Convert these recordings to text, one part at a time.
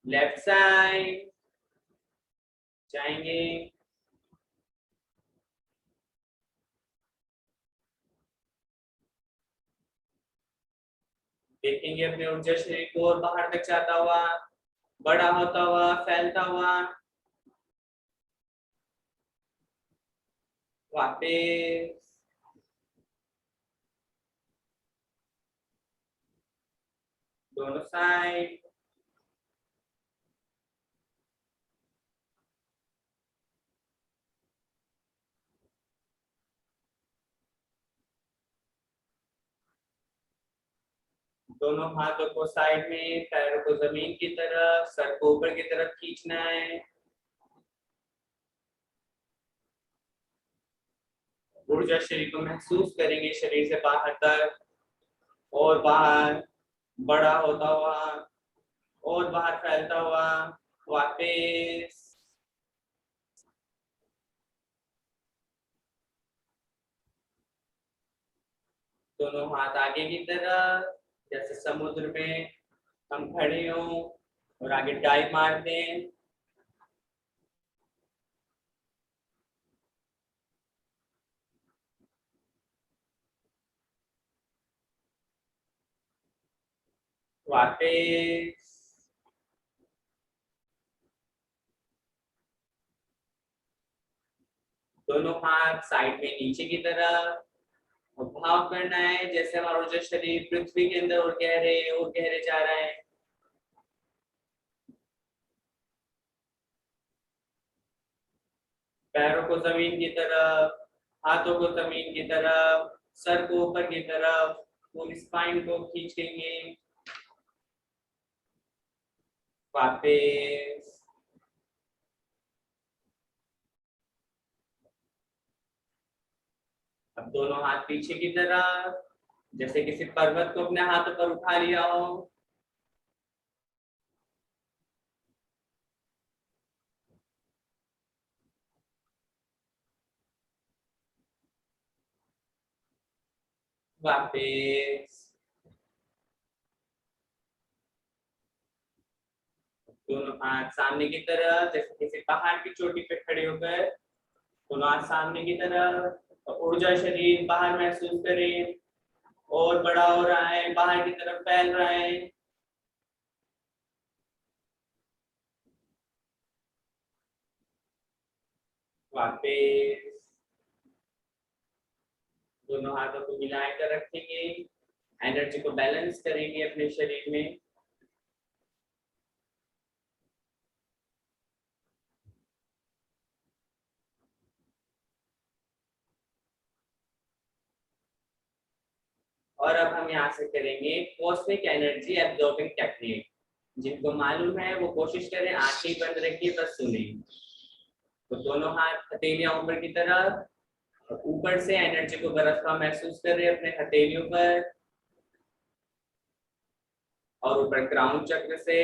Left side जाएंगे, देखेंगे अपने ऊर्जा शरीर को और बाहर तक जाता हुआ, बड़ा होता हुआ, फैलता हुआ। वापस दोनों साइड, दोनों हाथों को साइड में, पैरों को जमीन की तरफ, सर को ऊपर की तरफ खींचना है। ऊर्जा शरीर को महसूस करेंगे, शरीर से बाहर तक और बाहर, बड़ा होता हुआ और बाहर फैलता हुआ। वापस दोनों हाथ आगे की तरफ, जैसे समुद्र में हम खड़े हों और आगे डाइव मार दें। वापस दोनों हाथ साइड में नीचे की तरफ, और भाव करना है जैसे हमारा ऊर्जा शरीर पृथ्वी के अंदर और गहरे जा रहा है। पैरों को जमीन की तरफ, हाथों को जमीन की तरफ, सर को ऊपर की तरफ, पूरी स्पाइन को खींचेंगे। वापस अब दोनों हाथ पीछे की तरफ, जैसे किसी पर्वत को अपने हाथों पर उठा लिया हो। वापस दोनों हाथ सामने की तरफ, जैसे किसी पहाड़ की चोटी पे खड़े होकर दोनों हाथ सामने की तरफ, और ऊर्जा शरीर बाहर महसूस करें और बड़ा हो रहा है, बाहर की तरफ फैल रहा है। वापस दोनों हाथों को मिलाकर रखेंगे, एनर्जी को बैलेंस करेंगे अपने शरीर में। और अब हम यहाँ से करेंगे कॉस्मिक एनर्जी एब्जॉर्बिंग टेक्निक। जिनको मालूम है वो कोशिश करें, आंखें बंद रखिए, बस सुने। तो दोनों हाथ हथेलियां ऊपर की तरफ, और ऊपर से एनर्जी को बरसता महसूस कर रहे हैं अपने हथेलियों पर, और ऊपर क्राउन चक्र से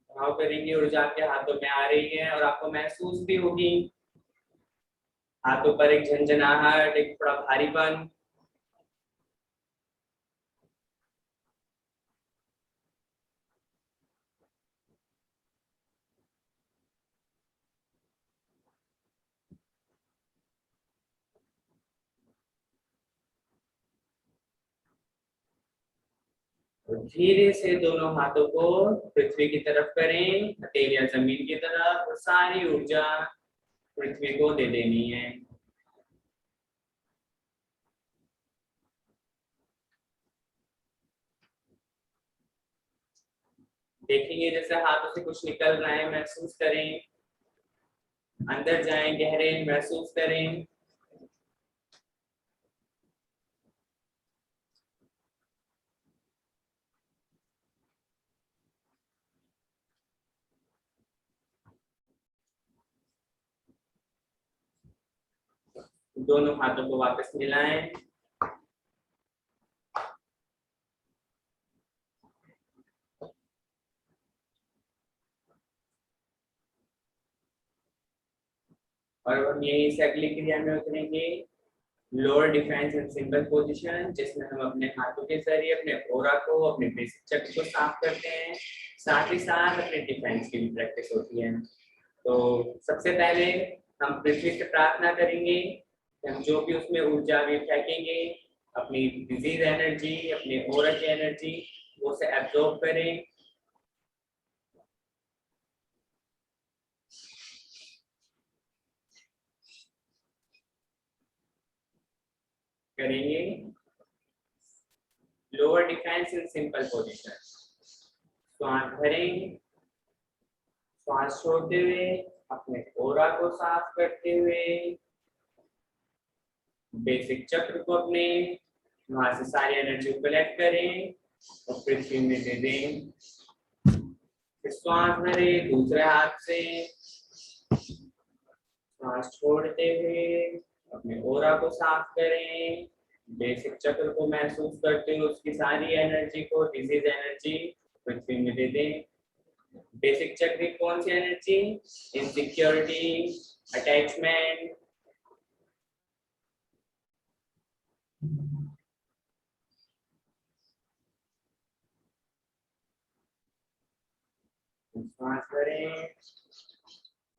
भाव करेंगे। ऊर्जा आपके हाथों में आ रही है और आपको महसूस भी होगी हाथों पर एक झंझनाहट, एक थोड़ा भारीपन। और धीरे से दोनों हाथों को पृथ्वी की तरफ करें, हथेलियां जमीन की तरफ, और सारी ऊर्जा पृथ्वी को दे देनी है। देखेंगे जैसे हाथों से कुछ निकल रहा है, महसूस करें, अंदर जाएं, गहरे महसूस करें। दोनों हाथों को वापस मिलाएं। और हम यही से अगली क्रिया में उतरेंगे lower defence and simple position, जिसमें हम अपने हाथों के जरिए अपने ओरा को, अपने बेसिक चक्र को साफ करते हैं, साथ ही साथ अपने डिफेंस की भी प्रैक्टिस होती है। तो सबसे पहले हम पृथ्वी से प्रार्थना करेंगे कि हम जो भी उसमें ऊर्जा भी फेंकेंगे, अपनी डिजीज एनर्जी, अपने ओरा की एनर्जी, वो उसे एब्जॉर्ब करें। करेंगे lower defence in simple position. श्वास भरें, श्वास छोड़ते हुए अपने ओरा को साफ करते हुए बेसिक चक्र को अपने वहां से सारी एनर्जी को कलेक्ट करें और पृथ्वी में दे दें। श्वास भरे दूसरे हाथ से, श्वास छोड़ते हुए अपने ओरा को साफ करें, बेसिक चक्र को महसूस करते हुए उसकी सारी एनर्जी को, डिजीज एनर्जी पृथ्वी में दे दें। बेसिक चक्र की कौन सी एनर्जी? इनसिक्योरिटी, अटैचमेंट, श्वास करें,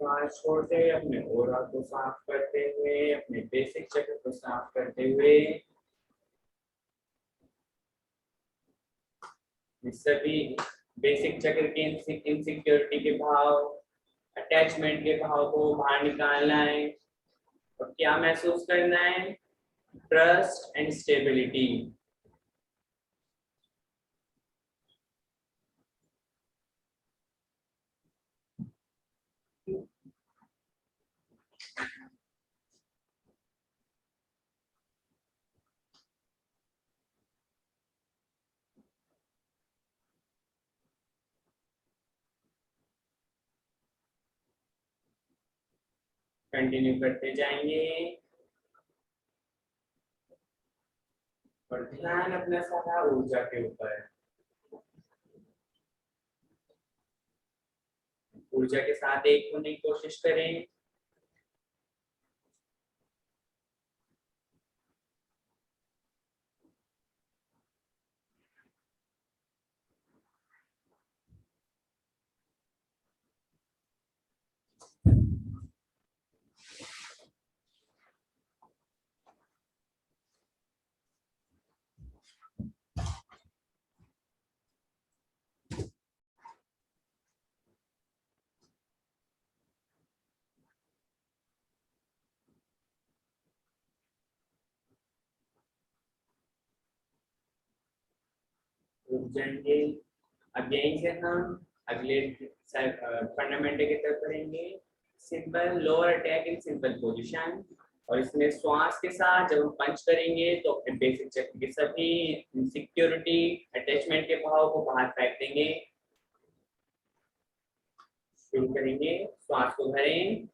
श्वास छोड़ते हुए अपने ओरा को साफ करते हुए, अपने बेसिक चक्र को साफ करते हुए सभी बेसिक चक्र के इनसिक्योरिटी के भाव, अटैचमेंट के भाव को बाहर निकालना है और क्या महसूस करना है? Trust and stability. कंटिन्यू करते जाएंगे और ध्यान अपना सारा ऊर्जा के ऊपर, ऊर्जा के साथ एक होने की कोशिश करें। रुक जाएंगे। अब यहीं से हम अगले फंडामेंटल की तरफ करेंगे, simple lower attack in simple position. और इसमें श्वास के साथ जब हम पंच करेंगे तो अपने बेसिक चक्र के सभी इनसिक्योरिटी, अटैचमेंट के भाव को बाहर फेंक देंगे। शुरू करेंगे, श्वास को भरें,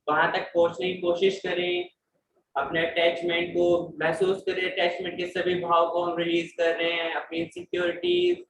वहां तक पहुंचने की कोशिश करें, अपने अटैचमेंट को महसूस करें, अटैचमेंट के सभी भाव को हम रिलीज कर रहे हैं, अपनी इनसिक्योरिटीज।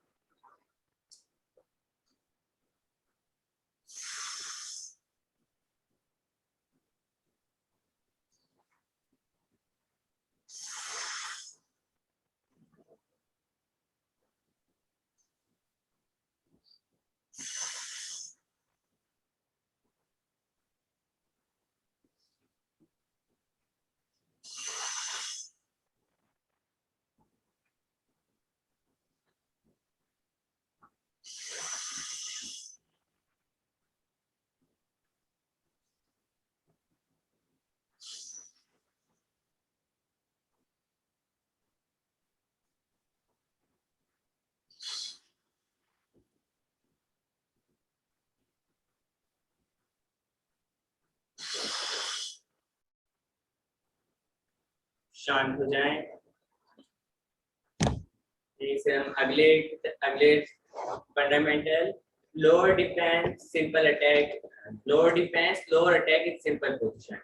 शांत हो जाएं। इसे हम अगले अगले fundamental lower defence simple attack, lower defence lower attack in simple position.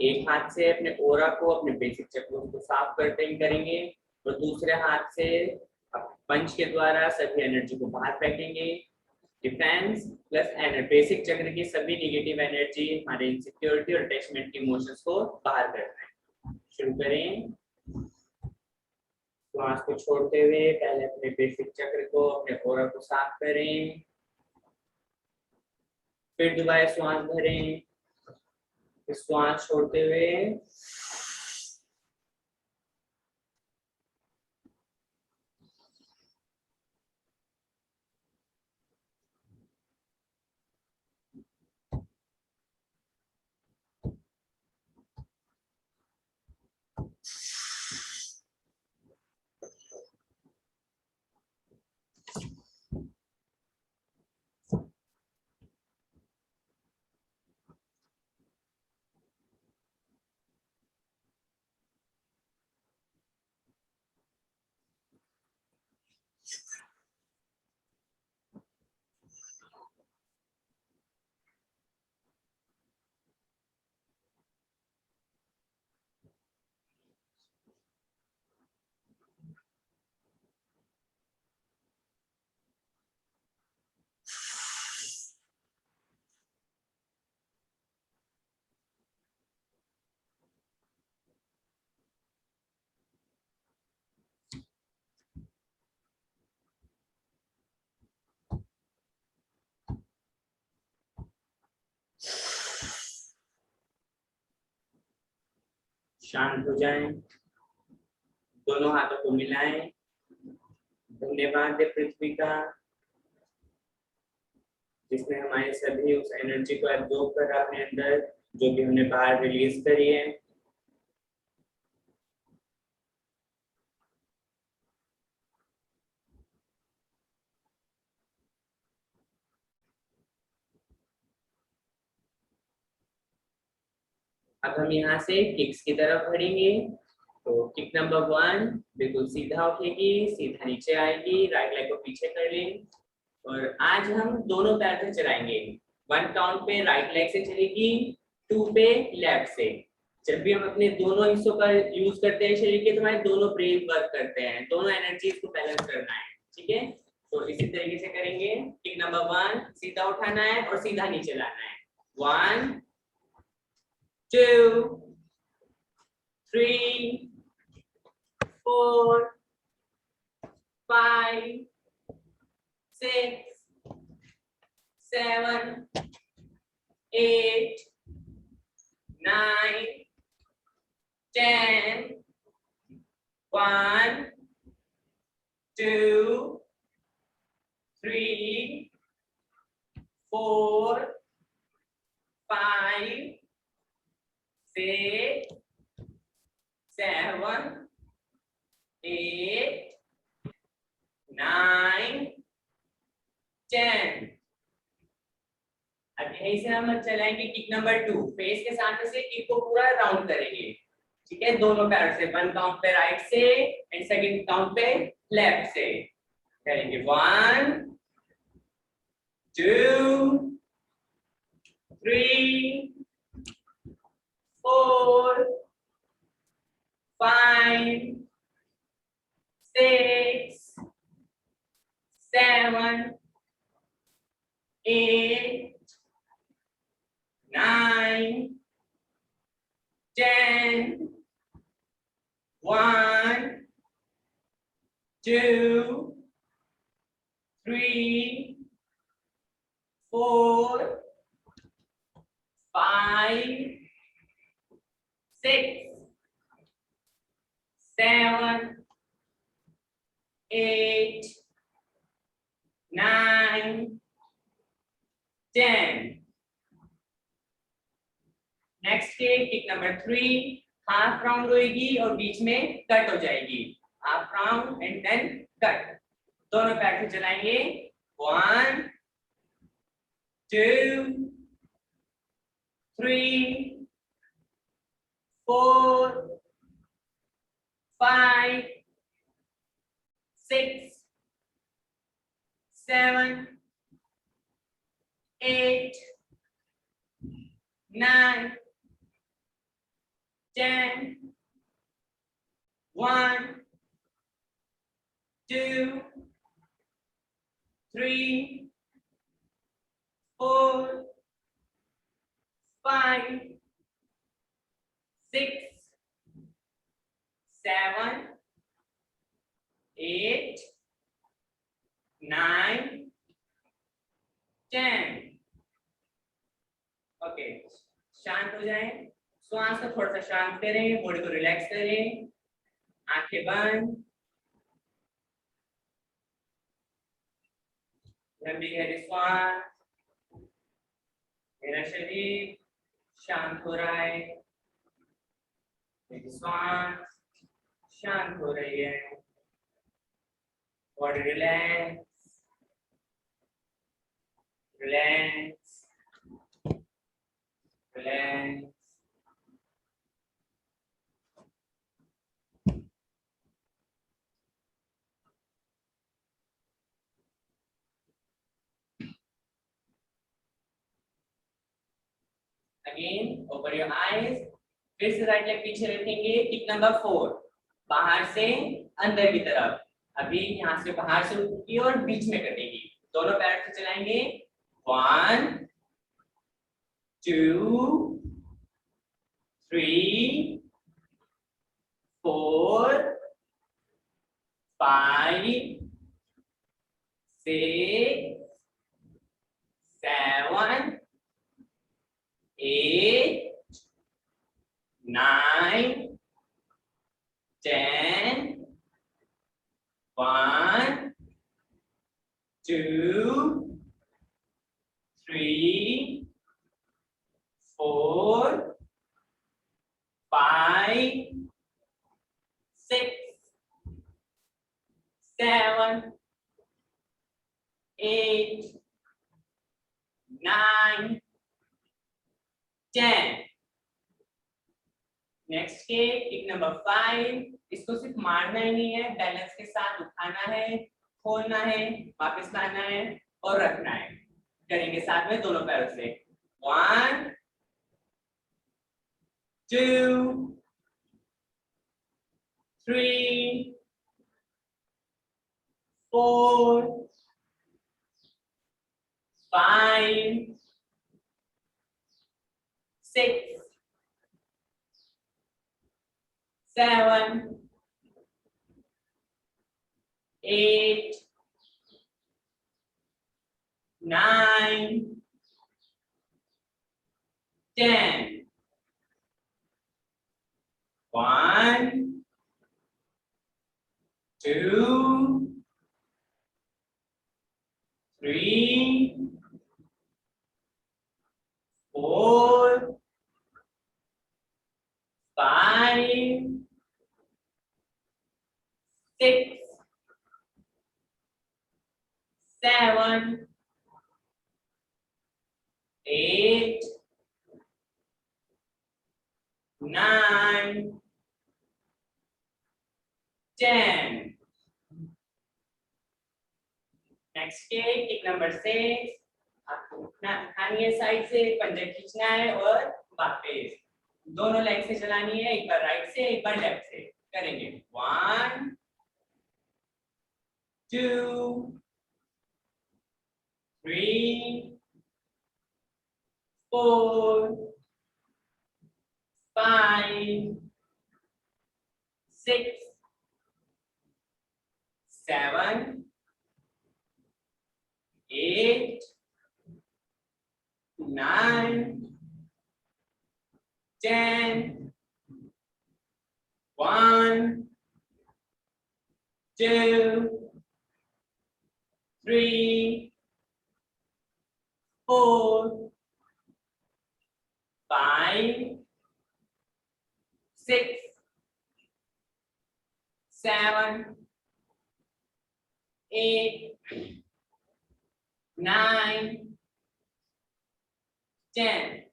एक हाथ से अपने ओरा को, अपने बेसिक चक्रों को साफ करते ही करेंगे और दूसरे हाथ से पंच के द्वारा सभी एनर्जी को बाहर फेंकेंगे। डिफेंस प्लस एनर्जी, बेसिक चक्र की सभी नेगेटिव एनर्जी, हमारे इनसिक्योरिटी और अटैचमेंट के इमोशंस को बाहर करना है। शुरू करें। श्वास को छोड़ते हुए पहले अपने बेसिक चक्र को, अपने ओरा को साफ करें, फिर दोबारा श्वास भरें, श्वास छोड़ते हुए शांत हो जाएं, दोनों हाथों को मिलाएं। धन्यवाद है पृथ्वी का, जिसने हमारे सभी उस एनर्जी को एब्जॉर्ब करा अपने अंदर, जो भी हमने बाहर रिलीज करी है। अब हम यहाँ से किक्स की तरफ बढ़ेंगे। तो किक नंबर 1 बिल्कुल सीधा उठेगी, सीधा नीचे आएगी, राइट लेग को पीछे कर लें और आज हम दोनों पैर से चलाएंगे। 1 काउंट पे राइट लेग से चलेगी, 2 पे लेफ्ट से। जब भी हम अपने दोनों हिस्सों का यूज करते हैं शरीर के, तो हमारे दोनों ब्रेन वर्क करते हैं, दोनों एनर्जीज को बैलेंस करना है। ठीक है, तो इसी तरीके से करेंगे। किक नंबर 1 सीधा उठाना है और सीधा नीचे लाना है। 1 2 3 4 5 6 7 8 9 10 1 2 3 4 5 6 7 8 9 10। अब यहीं से हम चलाएंगे किक नंबर 2। फेस के सामने से किक को पूरा राउंड करेंगे। ठीक है, दोनों पैर से। 1 काउंट पे राइट से एंड सेकंड काउंट पे लेफ्ट से करेंगे। 1 2 3 4 5 6 7 8 9 10 1 2 3 4 5 6 7 8 9 10। नेक्स्ट के किक नंबर 3 हाफ राउंड होगी और बीच में कट हो जाएगी। Half round and then cut. दोनों पैर से चलाएंगे। 1 2 3 4 5 6 7 8 9 10 1 2 3 4 5 6 7 8 9 10 ओके शांत हो जाएं श्वास को थोड़ा सा शांत करें बॉडी को रिलैक्स करें आंखें बंद लंबी गहरी श्वास मेरा शरीर शांत हो रहा है मेरी श्वास शांत हो रही है body relax relax relax again open your eyes फिर से राइट लेग पीछे रखेंगे टिक नंबर 4 बाहर से अंदर की तरफ अभी यहाँ से बाहर से ऊपर की और बीच में कटेगी दोनों पैर से चलाएंगे 1 2 3 4 5 6 7 8 9 10 1 2 3 4 5 6 7 8 9 10 नेक्स्ट के टिक नंबर 5 इसको सिर्फ मारना ही नहीं है बैलेंस के साथ उठाना है खोलना है वापस लाना है और रखना है करेंगे साथ में दोनों पैरों से 1 2 3 4 5 6 7 8 9 10 1 2 3 4 5 6 7 8 9 10 नेक्स्ट के टिक नंबर 6 आपको उठानी है साइड से पंजा खींचना है और वापस दोनों लेग से चलानी है एक बार राइट से एक बार लेफ्ट से करेंगे 1 2 3 4 5 6 7 8 9 10 1 2 3 4 5 6 7 8 9 10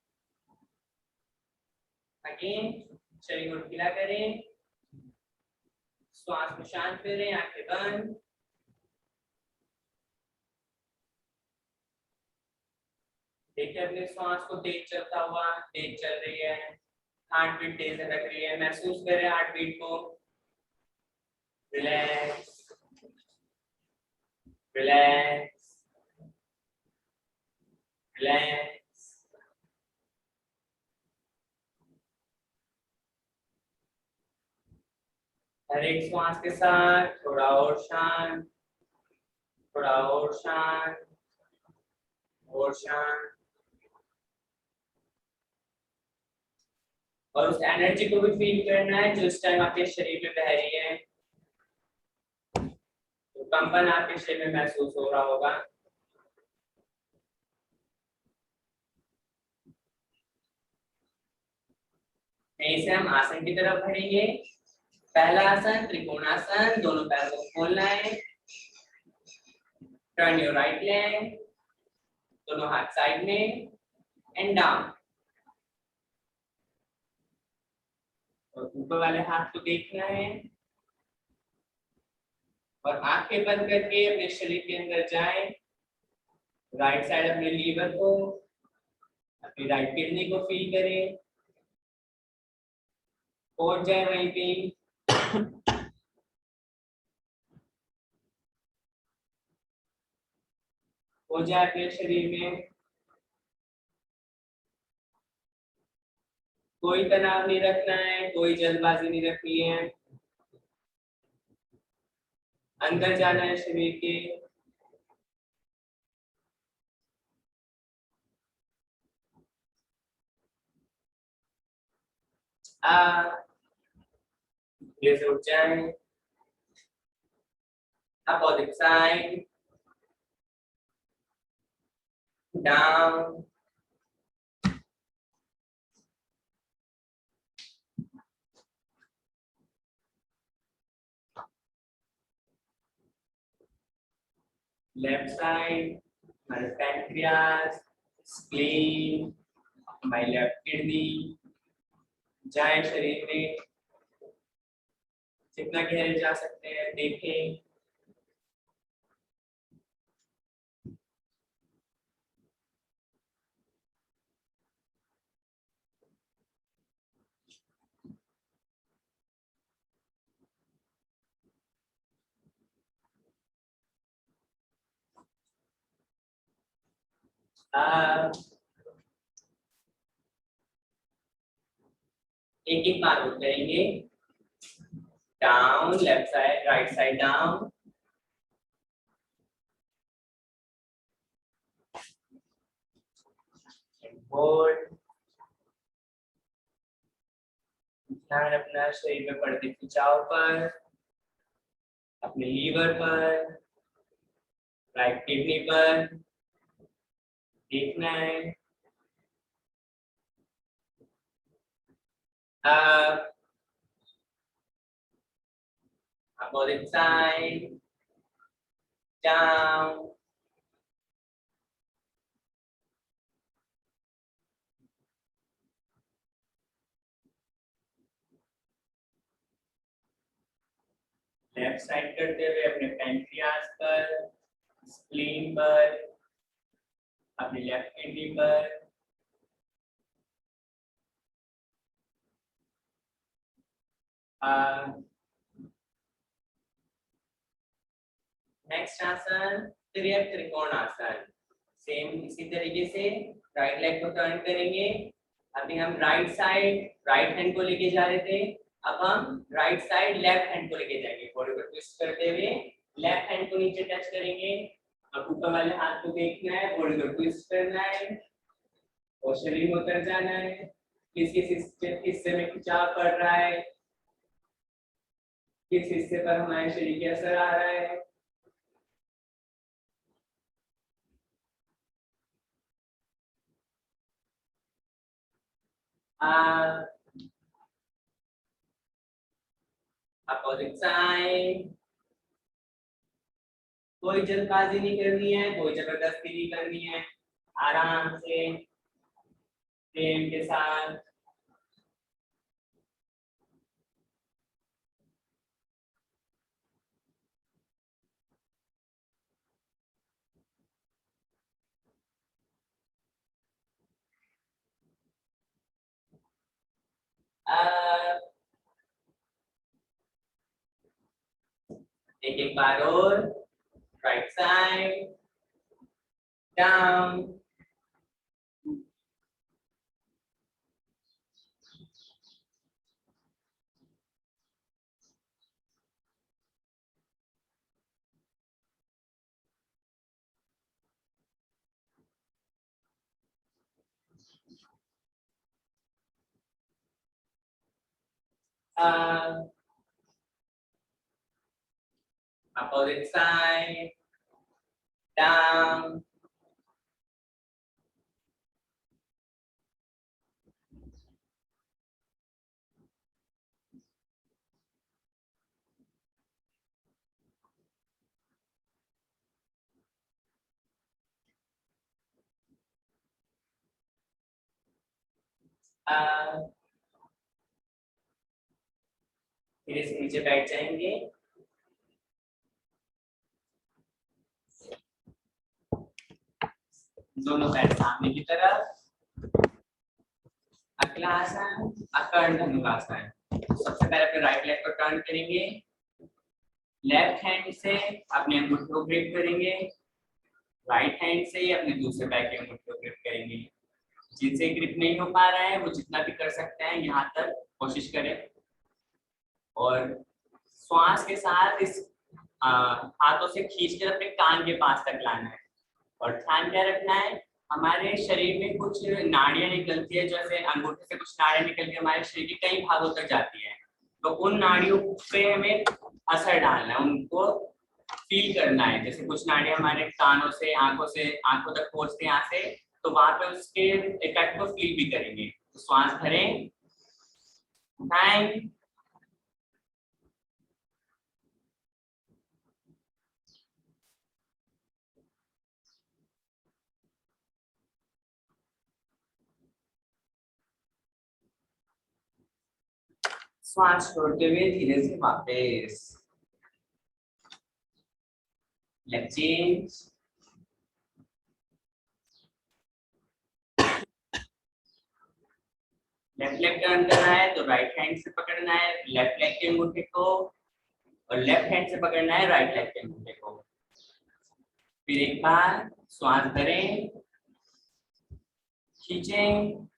अगेन शरीर को ढीला करें श्वास को शांत करें, आंखें बंद। देखिए अपने श्वास को तेज चलता हुआ, तेज चल रही है, हार्ट बीट तेज रख रही है, महसूस करें हार्ट बीट को। Relax relax relax. हर एक श्वास के साथ थोड़ा और शांत, थोड़ा और शांत, और शांत। और उस एनर्जी को भी फील करना है जो इस टाइम आपके शरीर में बह रही है। तो कंपन आपके शरीर में महसूस हो रहा होगा। यहीं से हम आसन की तरफ बढ़ेंगे। पहला आसन त्रिकोणासन, दोनों पैरों को खोलना है। टर्न योर राइट लेग, दोनों हाथ साइड में एंड डाउन। और ऊपर वाले हाथ को देखना है और आंखें बंद करके अपने शरीर के अंदर जाएं। राइट साइड अपने लीवर को, अपनी राइट किडनी को फील करें, पहुंच जाए वहीं पे। हो जाए अपने शरीर में। कोई तनाव नहीं रखना है, कोई जल्दबाजी नहीं रखनी है। अंदर जाना है शरीर के। ये से उठ जाए। Opposite side, down, left side, my pancreas, spleen, my left kidney, जाए शरीर में, जितना गहरे जा सकते हैं देखें। एक एक बार उठ जाएंगे। Down, left side, right side down, hold. ध्यान अपना शरीर में बढ़ते खिंचाव पर, अपने लीवर पर, राइट किडनी पर देखना है। up, opposite side, down, left side करते हुए अपने पैंक्रियास पर, स्प्लीन पर, अपनी लेफ्ट किडनी पर। नेक्स्ट आसन त्रिकोणासन। सेम इसी तरीके से राइट लेग को टर्न करेंगे। अभी हम राइट साइड राइट हैंड को लेके जा रहे थे, अब हम राइट साइड लेफ्ट हैंड को लेके जाएंगे। बॉडी को ट्विस्ट करते हुए लेफ्ट हैंड को नीचे टच करेंगे। अब ऊपर वाले हाथ को देखना है, बॉडी को ट्विस्ट करना है और शरीर में उतर जाना है। किस किस हिस्से में खिंचाव पड़ रहा है, किस हिस्से पर हमारे शरीर के असर आ रहा है। Opposite side. कोई जल्दबाजी नहीं करनी है, कोई जबरदस्ती नहीं करनी है, आराम से प्रेम के साथ। अप, एक बार और, right side, down, up, opposite side, down, up, धीरे से नीचे बैठ जाएंगे। दोनों पैर सामने की तरफ, अगला आसन अकर्ण धनुरासन। सबसे पहले अपने राइट लेग को टर्न करेंगे, लेफ्ट हैंड से अपने अंगूठे को ग्रिप करेंगे, राइट हैंड से ही अपने दूसरे पैर के अंगूठे को ग्रिप करेंगे। जिनसे ग्रिप नहीं हो पा रहा है वो जितना भी कर सकते हैं यहाँ तक कोशिश करें, और श्वास के साथ इस हाथों से खींचकर अपने कान के पास तक लाना है। और ध्यान क्या रखना है, हमारे शरीर में कुछ नाड़ियां निकलती है, जैसे अंगूठे से कुछ नाड़ियां निकल के हमारे शरीर के कई भागों तक जाती है, तो उन नाड़ियों पे हमें असर डालना है, उनको फील करना है। जैसे कुछ नाड़ियां हमारे कानों से आंखों तक पहुंचते हैं यहाँ से, तो वहां पे उसके इफेक्ट को फील भी करेंगे। तो श्वास भरें, उठाएं, श्वास छोड़ते हुए धीरे से वापस। Leg change, left leg turn करना है तो राइट हैंड से पकड़ना है लेफ्ट लेग के अंगूठे को, और लेफ्ट हैंड से पकड़ना है राइट लेग के अंगूठे को। फिर एक बार श्वास भरें, खींचें,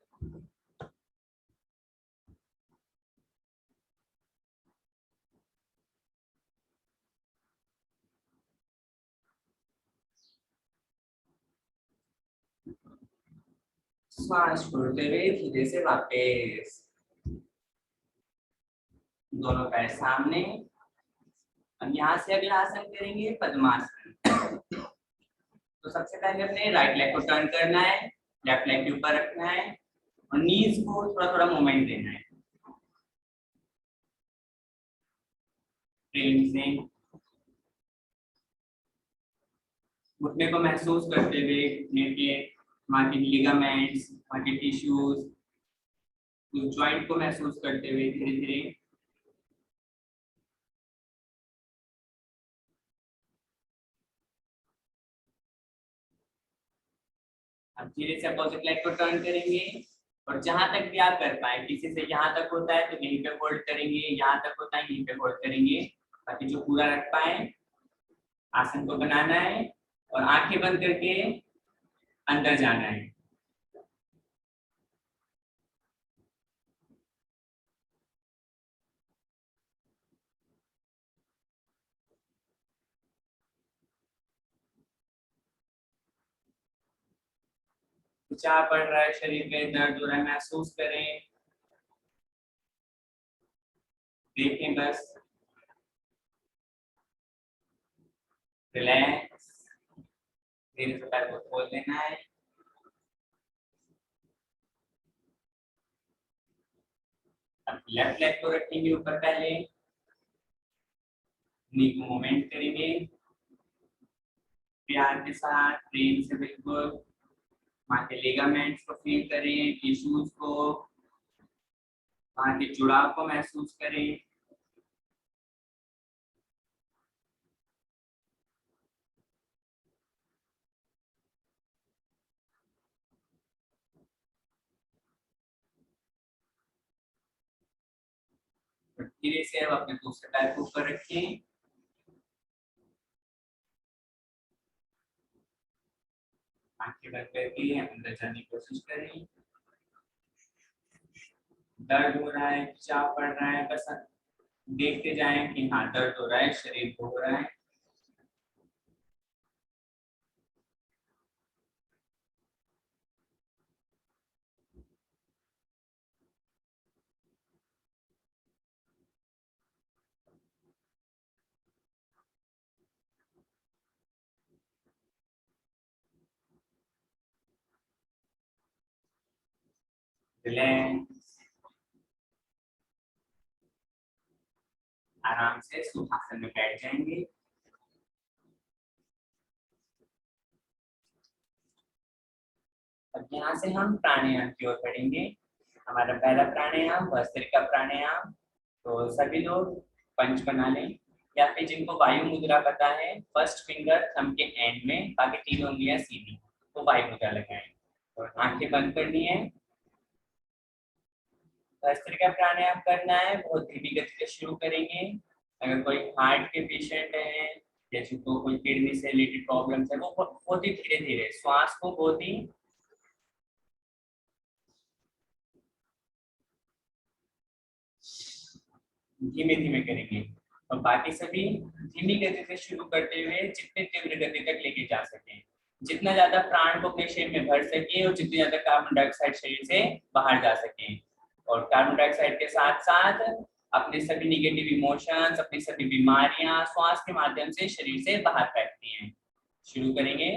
श्वास छोड़ते हुए धीरे से वापस। दोनों पैर सामने। अब यहाँ से अगला आसन करेंगे पद्मासन। तो सबसे पहले अपने राइट लेग को टर्न करना है, लेफ्ट लेग के ऊपर रखना है और नीज को थोड़ा थोड़ा मूवमेंट देना है। घुटने को महसूस करते हुए घुटने के वहाँ के लिगामेंट्स, वहाँ के टिश्यूज, उस जॉइंट को महसूस करते हुए धीरे धीरे अब धीरे से अपोजिट लेग को टर्न करेंगे, और जहां तक भी आप कर पाए, किसी से यहाँ तक होता है तो यहीं पे होल्ड करेंगे, यहाँ तक होता है यहीं पे होल्ड करेंगे, ताकि जो पूरा रख पाए। आसन को बनाना है और आंखें बंद करके अंदर जाना है। खिंचाव पड़ रहा है, शरीर में दर्द हो रहा है, महसूस करें, देखें बस, रिलैक्स। धीरे से पैर को खोल देना है। अब लेफ्ट लेग को रखेंगे ऊपर, पहले नी को मूवमेंट करेंगे प्यार के साथ, प्रेम से, बिल्कुल वहाँ के लिगामेंट्स को फील करें, टिश्यूज को, वहाँ के जुड़ाव को महसूस करें। धीरे से अब अपने दूसरे पैर को ऊपर रखें, आंखें बंद करके अंदर जाने की कोशिश करें। दर्द हो रहा है, खिंचाव पड़ रहा है, बस देखते जाएं कि हाँ दर्द हो रहा है, शरीर को हो रहा है। रिलैक्स, आराम से सुखासन में बैठ जाएंगे। अब यहाँ से हम प्राणायाम की ओर बढ़ेंगे। हमारा पहला प्राणायाम भस्त्रिका प्राणायाम। तो सभी लोग पंच बना लें, या फिर जिनको वायु मुद्रा पता है, फर्स्ट फिंगर थंब के एंड में, बाकी तीनों उंगलियां सीधी, तो वायु मुद्रा लगाएं और आंखें बंद करनी है। भस्त्रिका प्राणायाम करना है, बहुत धीमी गति से शुरू करेंगे। अगर कोई हार्ट के पेशेंट है, जैसे तो कोई किडनी से रिलेटेड प्रॉब्लम्स है, वो बहुत ही धीरे धीरे श्वास को बहुत ही धीमे धीमे करेंगे। और बाकी सभी धीमी गति से शुरू करते हुए जितने तीव्र गति तक लेके जा सके, जितना ज्यादा प्राण को अपने शरीर में भर सके और जितनी ज्यादा कार्बन डाइऑक्साइड शरीर से बाहर जा सके। और कार्बन डाइऑक्साइड के साथ साथ अपने सभी निगेटिव इमोशंस, अपनी सभी बीमारियां श्वास के माध्यम से शरीर से बाहर फेंकती हैं। शुरू करेंगे।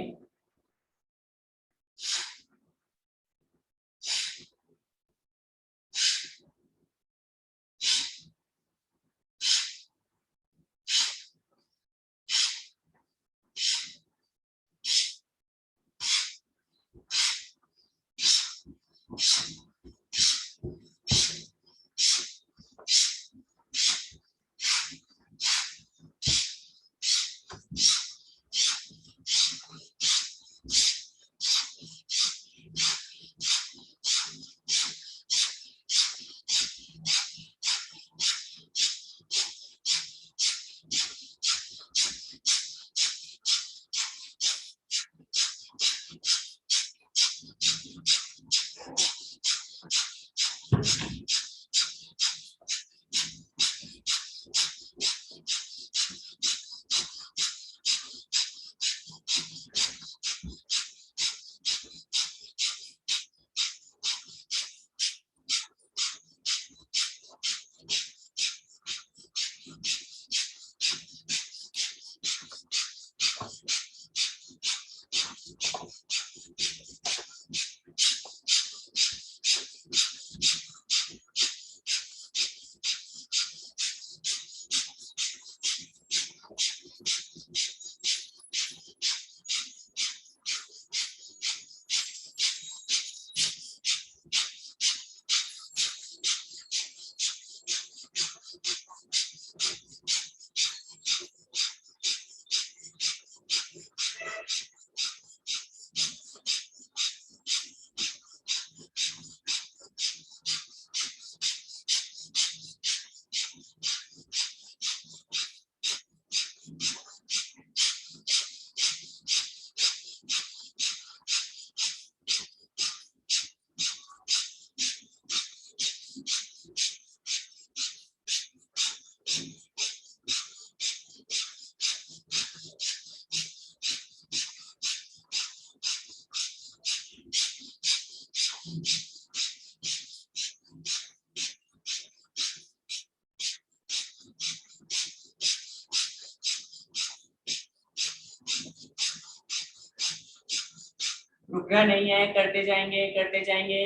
रुकना नहीं है, करते जाएंगे करते जाएंगे।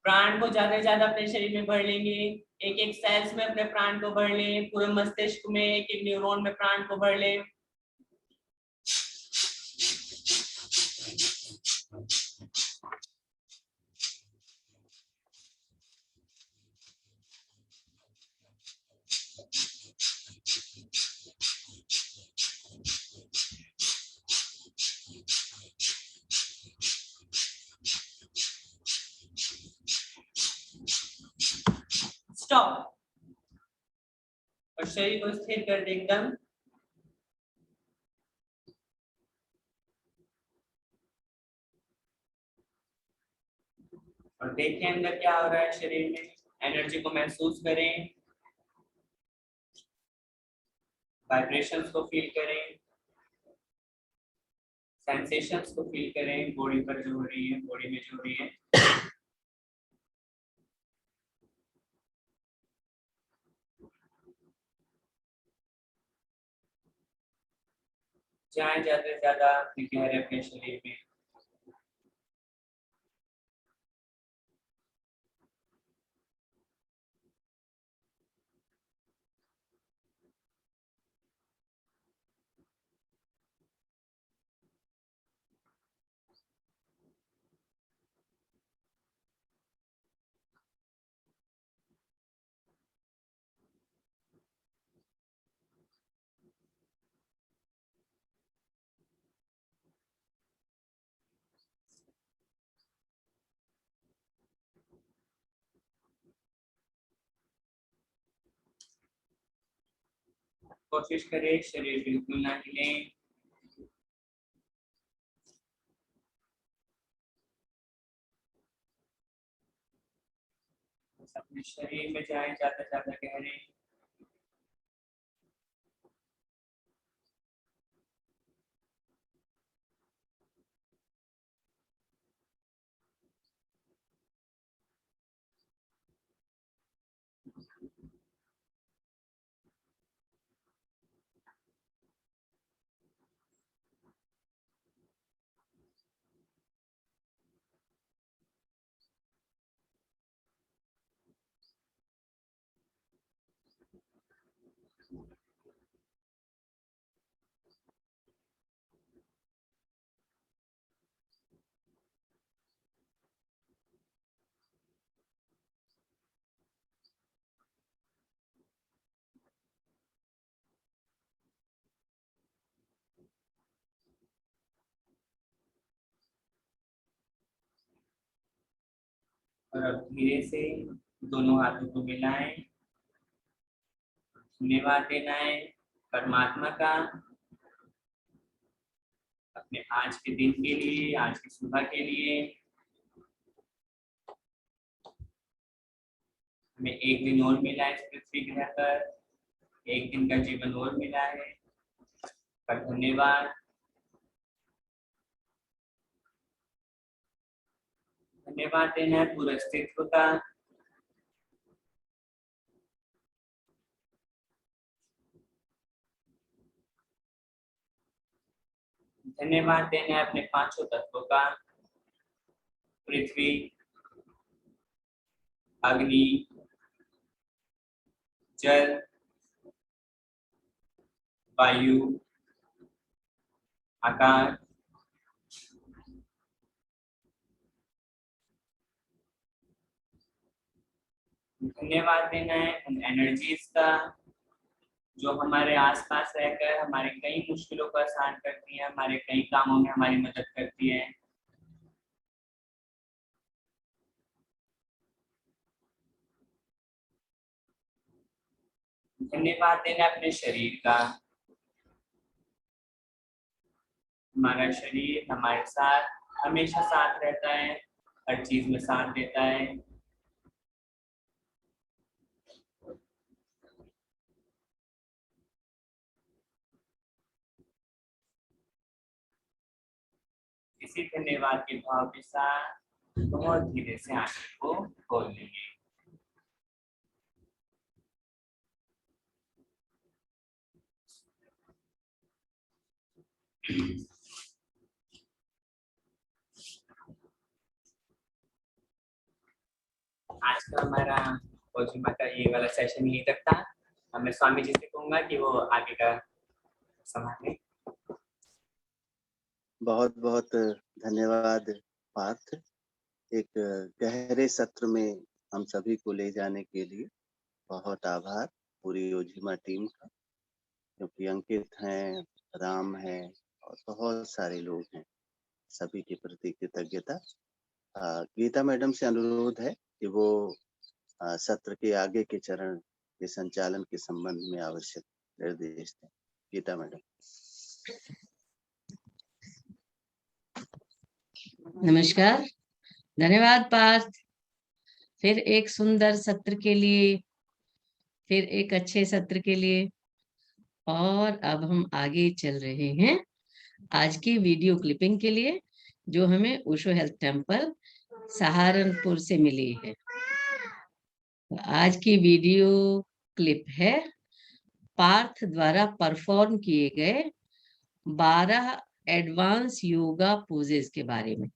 प्राण को ज्यादा से ज्यादा अपने शरीर में भर लेंगे। एक एक सेल्स में अपने प्राण को भर लें, पूरे मस्तिष्क में एक एक न्यूरॉन में प्राण को भर लें। स्टॉप। और शरीर को स्थिर कर दे एकदम। और देखें अंदर क्या हो रहा है शरीर में, एनर्जी को महसूस करें, वाइब्रेशंस को फील करें, सेंसेशंस को फील करें, बॉडी पर जो हो रही है, बॉडी में जो हो रही है। जाए ज्यादा से ज्यादा गहरे अपने शरीर में। कोशिश करें शरीर बिल्कुल ना हिले। अपने शरीर में जाए ज्यादा से ज्यादा गहरे। और अब धीरे से दोनों हाथों को मिलाएं, धन्यवाद देना है परमात्मा का अपने आज के दिन के लिए, आज की सुबह के लिए। हमें एक दिन और मिला है इस पृथ्वी ग्रह पर, एक दिन का जीवन और मिला है, पर धन्यवाद। धन्यवाद देना है पूरे अस्तित्व का। धन्यवाद देना है अपने पांचों तत्वों का, पृथ्वी, अग्नि, जल, वायु, आकाश। धन्यवाद देना है उन एनर्जीज का जो हमारे आसपास रहकर हमारे कई मुश्किलों को आसान करती है, हमारे कई कामों में हमारी मदद करती है। धन्यवाद देना अपने शरीर का। हमारा शरीर हमारे साथ हमेशा साथ रहता है, हर चीज में साथ देता है। इसी धन्यवाद के भाव के साथ बहुत धीरे से आंखें को खोल लेंगे। आज का हमारा कोचिंग का ये वाला सेशन यही तक था। अब मैं स्वामी जी से कहूंगा कि वो आगे का संभालें। बहुत बहुत धन्यवाद पार्थ, एक गहरे सत्र में हम सभी को ले जाने के लिए बहुत आभार पूरी योजिमा टीम का, क्योंकि अंकित हैं, राम है और बहुत सारे लोग हैं, सभी के प्रति कृतज्ञता। गीता मैडम से अनुरोध है कि वो सत्र के आगे के चरण के संचालन के संबंध में आवश्यक निर्देश दें। गीता मैडम। नमस्कार, धन्यवाद पार्थ। फिर एक सुंदर सत्र के लिए, फिर एक अच्छे सत्र के लिए। और अब हम आगे चल रहे हैं आज की वीडियो क्लिपिंग के लिए, जो हमें ओशो हेल्थ टेम्पल सहारनपुर से मिली है। तो आज की वीडियो क्लिप है पार्थ द्वारा परफॉर्म किए गए 12 एडवांस योगा पोजेस के बारे में।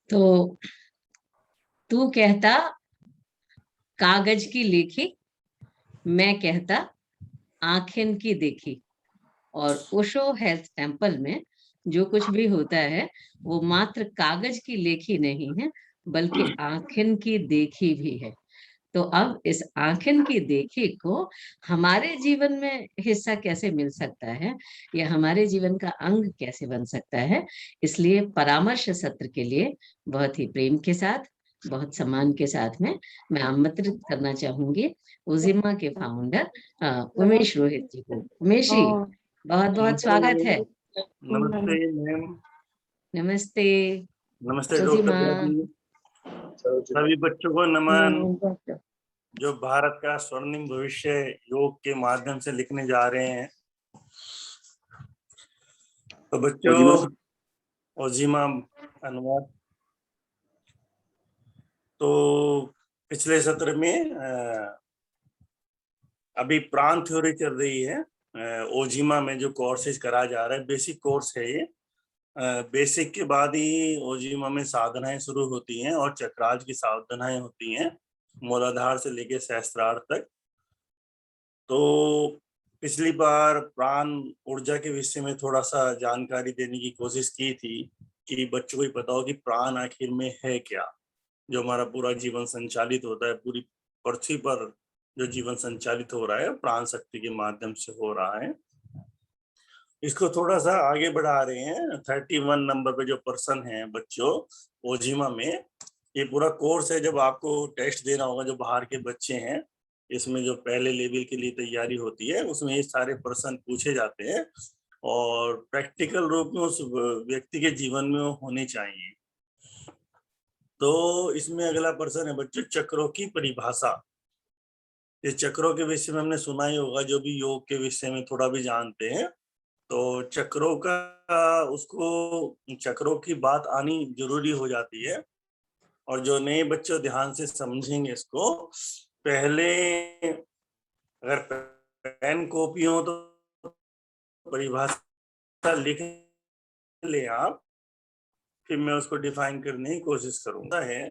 तो तू कहता कागज की लेखी, मैं कहता आंखें की देखी। और ओशो हेल्थ टेम्पल में जो कुछ भी होता है वो मात्र कागज की लेखी नहीं है, बल्कि आंखें की देखी भी है। तो अब इस आंखें की देखी को हमारे जीवन में हिस्सा कैसे मिल सकता है, या हमारे जीवन का अंग कैसे बन सकता है, इसलिए परामर्श सत्र के लिए बहुत ही प्रेम के साथ, बहुत सम्मान के साथ में मैं आमंत्रित करना चाहूंगी ओजिमा के फाउंडर उमेश रोहित जी को। उमेश जी, बहुत बहुत स्वागत है। नमस्ते मैम। नमस्ते। नमस्ते ओजिमा। डॉक्टर जी, सभी बच्चों को नमन, जो भारत का स्वर्णिम भविष्य योग के माध्यम से लिखने जा रहे हैं। तो बच्चों, ओजिमा अनुवाद। तो पिछले सत्र में अभी प्राण थ्योरी चल रही है। ओजिमा में जो कोर्सेज कराया जा रहा है, बेसिक कोर्स है ये। बेसिक के बाद ही ओजिमा में साधनाएं शुरू होती हैं और चक्राज की साधनाएं होती हैं, मूलाधार से लेके सहस्त्रार तक। तो पिछली बार प्राण ऊर्जा के विषय में थोड़ा सा जानकारी देने की कोशिश की थी कि बच्चों को पता हो कि प्राण आखिर में है क्या, जो हमारा पूरा जीवन संचालित होता है, पूरी पृथ्वी पर जो जीवन संचालित हो रहा है प्राण शक्ति के माध्यम से हो रहा है। इसको थोड़ा सा आगे बढ़ा रहे हैं। 31 नंबर पे जो पर्सन है बच्चों ओजिमा में, ये पूरा कोर्स है। जब आपको टेस्ट देना होगा, जो बाहर के बच्चे हैं, इसमें जो पहले लेवल के लिए तैयारी होती है, उसमें ये सारे पर्सन पूछे जाते हैं और प्रैक्टिकल रूप में उस व्यक्ति के जीवन में वो होने चाहिए। तो इसमें अगला पर्सन है बच्चों चक्रों की परिभाषा। ये चक्रों के विषय में हमने सुना ही होगा, जो भी योग के विषय में थोड़ा भी जानते हैं। तो चक्रों का, उसको चक्रों की बात आनी जरूरी हो जाती है। और जो नए बच्चों ध्यान से समझेंगे इसको, पहले अगर पेन कॉपी हो तो परिभाषा लिख ले आप, फिर मैं उसको डिफाइन करने की कोशिश करूंगा। है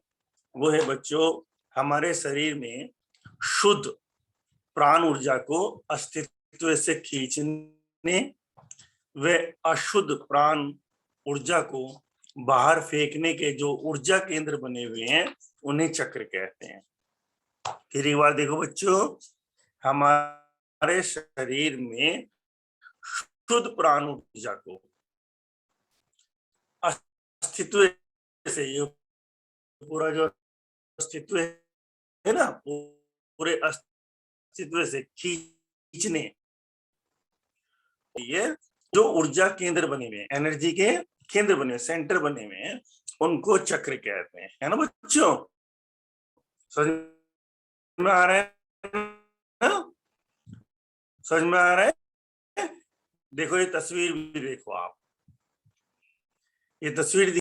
वो है बच्चों, हमारे शरीर में शुद्ध प्राण ऊर्जा को अस्तित्व से खींचने व अशुद्ध प्राण ऊर्जा को बाहर फेंकने के जो ऊर्जा केंद्र बने हुए हैं, उन्हें चक्र कहते हैं। फिर एक बार देखो बच्चों, हमारे शरीर में शुद्ध प्राण ऊर्जा को अस्तित्व से, ये पूरा जो अस्तित्व है ना, पूरे अस्तित्व से खींचने, ये जो ऊर्जा केंद्र बने हुए हैं, एनर्जी के केंद्र बने हुए, सेंटर बने हुए हैं, उनको चक्र कहते हैं, है ना बच्चों? समझ में आ रहा है ना? समझ में आ रहा है? देखो ये तस्वीर भी देखो आप, ये तस्वीर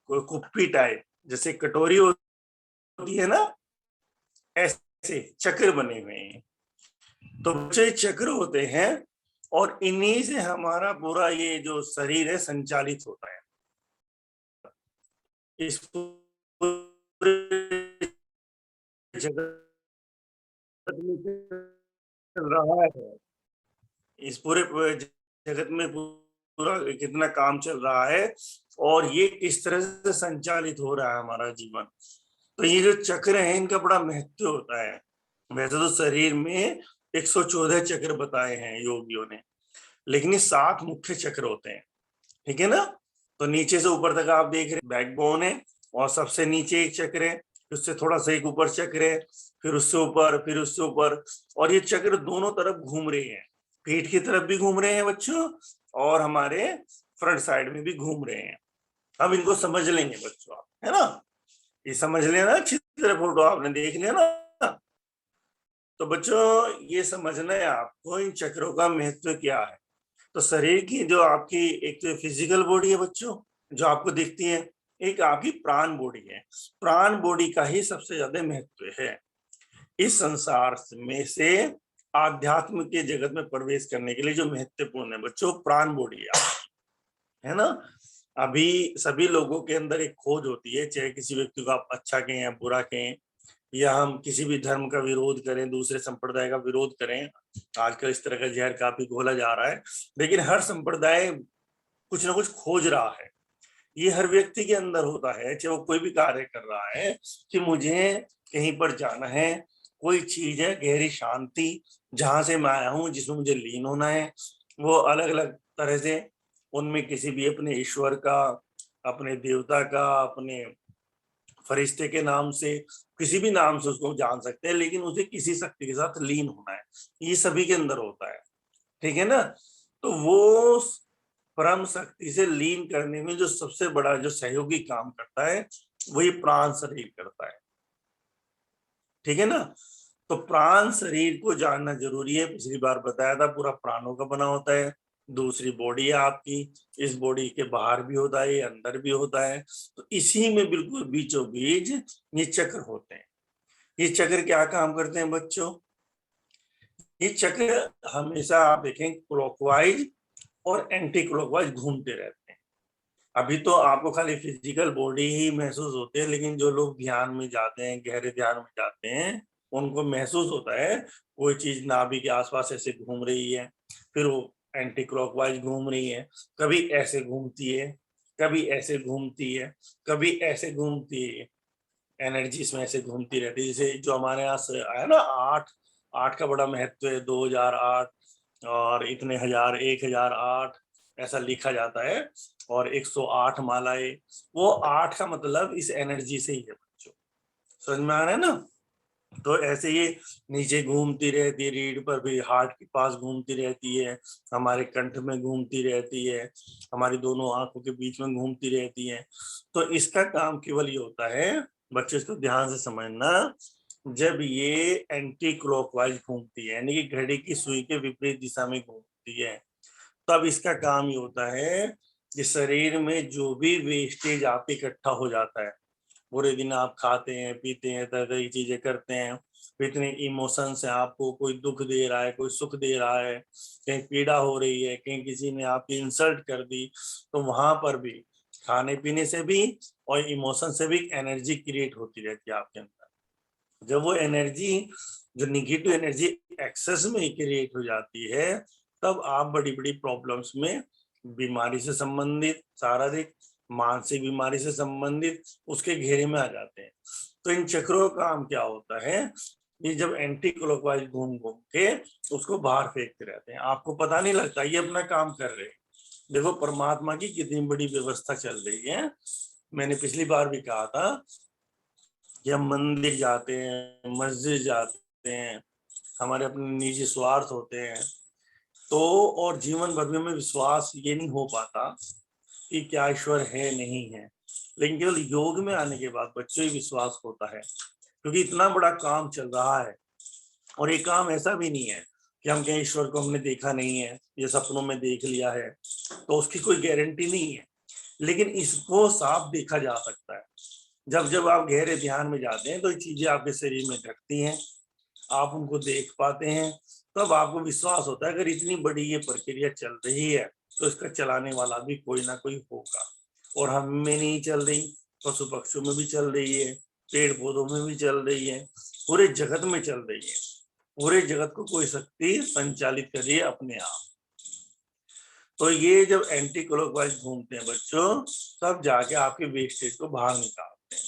कुप्पी टाइप, जैसे कटोरी होती है ना, ऐसे चक्र बने हुए हैं। तो बच्चे चक्र होते हैं और इन्हीं से हमारा पूरा ये जो शरीर है संचालित होता है। इस पूरे जगत में चल रहा है, इस पूरे जगत में पूरा कितना काम चल रहा है और ये किस तरह से संचालित हो रहा है हमारा जीवन। तो ये जो चक्र है इनका बड़ा महत्व होता है। वैसे तो शरीर में 114 चक्र बताए हैं योगियों ने, लेकिन ये 7 मुख्य चक्र होते हैं, ठीक है ना? तो नीचे से ऊपर तक आप देख रहे हैं बैकबोन है और सबसे नीचे एक चक्र है, उससे थोड़ा सा एक ऊपर चक्र है, फिर उससे ऊपर, फिर उससे ऊपर, और ये चक्र दोनों तरफ घूम रहे हैं, पीठ की तरफ भी घूम रहे हैं बच्चों और हमारे फ्रंट साइड में भी घूम रहे हैं। अब इनको समझ लेंगे बच्चों आप, है ना? ये समझ लेना अच्छी तरह, फोटो आपने देख लिया ना? तो बच्चों ये समझना है आपको इन चक्रों का महत्व क्या है। तो शरीर की जो आपकी एक तो फिजिकल बॉडी है बच्चों जो आपको दिखती है, एक आपकी प्राण बॉडी है। प्राण बॉडी का ही सबसे ज्यादा महत्व है इस संसार में से आध्यात्म के जगत में प्रवेश करने के लिए। जो महत्वपूर्ण है बच्चों प्राण बॉडी है ना? अभी सभी लोगों के अंदर एक खोज होती है, चाहे किसी व्यक्ति को आप अच्छा कहें या बुरा कहें, या हम किसी भी धर्म का विरोध करें, दूसरे संप्रदाय का विरोध करें। आजकल इस तरह का जहर काफी घोला जा रहा है, लेकिन हर संप्रदाय कुछ ना कुछ खोज रहा है। ये हर व्यक्ति के अंदर होता है, चाहे वो कोई भी कार्य कर रहा है, कि मुझे कहीं पर जाना है, कोई चीज है गहरी शांति जहां से मैं आया हूँ, जिसमें मुझे लीन होना है। वो अलग अलग तरह से उनमें किसी भी अपने ईश्वर का, अपने देवता का, अपने फरिश्ते के नाम से, किसी भी नाम से उसको जान सकते हैं, लेकिन उसे किसी शक्ति के साथ लीन होना है। ये सभी के अंदर होता है, ठीक है ना? तो वो परम शक्ति से लीन करने में जो सबसे बड़ा जो सहयोगी काम करता है वही प्राण शरीर करता है, ठीक है ना? तो प्राण शरीर को जानना जरूरी है। पिछली बार बताया था पूरा प्राणों का बना होता है। दूसरी बॉडी है आपकी, इस बॉडी के बाहर भी होता है, अंदर भी होता है। तो इसी में बिल्कुल बीचों बीच ये चक्र होते हैं। ये चक्र क्या काम करते हैं बच्चों? ये चक्र हमेशा आप देखें क्लॉकवाइज और एंटी क्लॉकवाइज घूमते रहते हैं। अभी तो आपको खाली फिजिकल बॉडी ही महसूस होती है, लेकिन जो लोग ध्यान में जाते हैं, गहरे ध्यान में जाते हैं, उनको महसूस होता है कोई चीज नाभि के आसपास ऐसे घूम रही है, फिर वो एंटी क्लॉकवाइज घूम रही है, कभी ऐसे घूमती है, कभी ऐसे घूमती है, कभी ऐसे घूमती है। एनर्जी इसमें ऐसे घूमती रहती है। जैसे जो हमारे यहाँ से आया ना 8 का बड़ा महत्व है, 2008 और इतने हजार, 1008 ऐसा लिखा जाता है, और 108 मालाएं। वो 8 का मतलब इस एनर्जी से ही है बच्चों, समझ में आ रहा है ना? तो ऐसे ये नीचे घूमती रहती है, रीढ़ पर भी, हार्ट के पास घूमती रहती है, हमारे कंठ में घूमती रहती है, हमारी दोनों आंखों के बीच में घूमती रहती है। तो इसका काम केवल ये होता है बच्चों, इसको ध्यान से समझना, जब ये एंटी क्लॉकवाइज घूमती है, यानी कि घड़ी की सुई के विपरीत दिशा में घूमती है, तब इसका काम ये होता है कि शरीर में जो भी वेस्टेज आप इकट्ठा हो जाता है, पूरे दिन आप खाते हैं, पीते हैं, तरह तरह की चीजें करते हैं, इतने इमोशंस हैं, आपको कोई दुख दे रहा है, कोई सुख दे रहा है, कहीं पीड़ा हो रही है, कहीं किसी ने आपकी इंसल्ट कर दी, तो वहां पर भी खाने पीने से भी और इमोशन से भी एनर्जी क्रिएट होती रहती है आपके अंदर। जब वो एनर्जी, जो निगेटिव एनर्जी एक्सेस में क्रिएट हो जाती है, तब आप बड़ी बड़ी प्रॉब्लम्स में, बीमारी से संबंधित, शारीरिक मानसिक बीमारी से संबंधित, उसके घेरे में आ जाते हैं। तो इन चक्रों का काम क्या होता है, ये जब एंटी क्लॉकवाइज घूम घूम के उसको बाहर फेंकते रहते हैं, आपको पता नहीं लगता ये अपना काम कर रहे हैं। देखो परमात्मा की कितनी बड़ी व्यवस्था चल रही है। मैंने पिछली बार भी कहा था कि हम मंदिर जाते हैं, मस्जिद जाते होते हैं, हमारे अपने निजी स्वार्थ होते हैं, तो और जीवन भर में हमें विश्वास ये नहीं हो पाता कि क्या ईश्वर है नहीं है। लेकिन केवल योग में आने के बाद बच्चों ही विश्वास होता है, क्योंकि इतना बड़ा काम चल रहा है। और ये काम ऐसा भी नहीं है कि हम कहें ईश्वर को हमने देखा नहीं है, ये सपनों में देख लिया है, तो उसकी कोई गारंटी नहीं है। लेकिन इसको साफ देखा जा सकता है। जब जब आप गहरे ध्यान में जाते हैं तो ये चीजें आपके शरीर में घटती हैं, आप उनको देख पाते हैं, तब आपको विश्वास होता है अगर इतनी बड़ी ये प्रक्रिया चल रही है तो इसका चलाने वाला भी कोई ना कोई होगा। और हम में नहीं चल रही, पशु पक्षियों में भी चल रही है, पेड़ पौधों में भी चल रही है, पूरे जगत में चल रही है। पूरे जगत को कोई शक्ति संचालित कर रही है अपने आप। तो ये जब एंटी क्लॉकवाइज घूमते हैं बच्चों, तब जाके आपके वेस्टेज को बाहर निकालते हैं।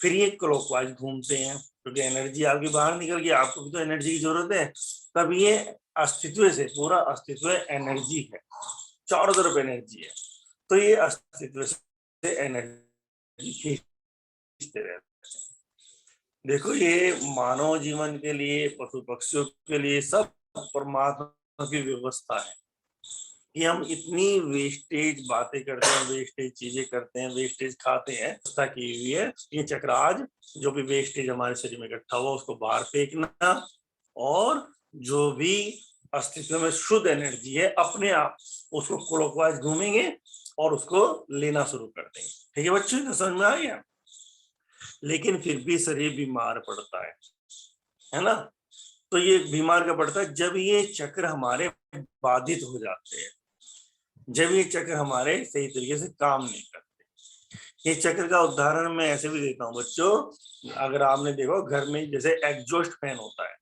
फिर ये क्लॉकवाइज घूमते हैं, क्योंकि एनर्जी आपकी बाहर निकल गई, आपको भी तो एनर्जी की जरूरत है। तब ये अस्तित्व से, पूरा अस्तित्व एनर्जी है, चारों तरफ एनर्जी है, तो ये अस्तित्व से एनर्जी खींचते रहते हैं। देखो ये मानव जीवन के लिए, पशु पक्षियों के लिए, सब परमात्मा की व्यवस्था है कि हम इतनी वेस्टेज बातें करते हैं, वेस्टेज चीजें करते हैं, वेस्टेज खाते हैं। व्यवस्था की हुई है ये चक्राज, जो भी वेस्टेज हमारे शरीर में इकट्ठा हुआ उसको बाहर फेंकना, और जो भी अस्तित्व में शुद्ध एनर्जी है अपने आप उसको क्लॉकवाइज घूमेंगे और उसको लेना शुरू कर देंगे। ठीक है बच्चों, समझ में आ गया? लेकिन फिर भी शरीर बीमार पड़ता है ना? तो ये बीमार का पड़ता है जब ये चक्र हमारे बाधित हो जाते हैं, जब ये चक्र हमारे सही तरीके से काम नहीं करते। ये चक्र का उदाहरण मैं ऐसे भी देता हूँ बच्चों। अगर आपने देखो घर में जैसे एग्जॉस्ट फैन होता है,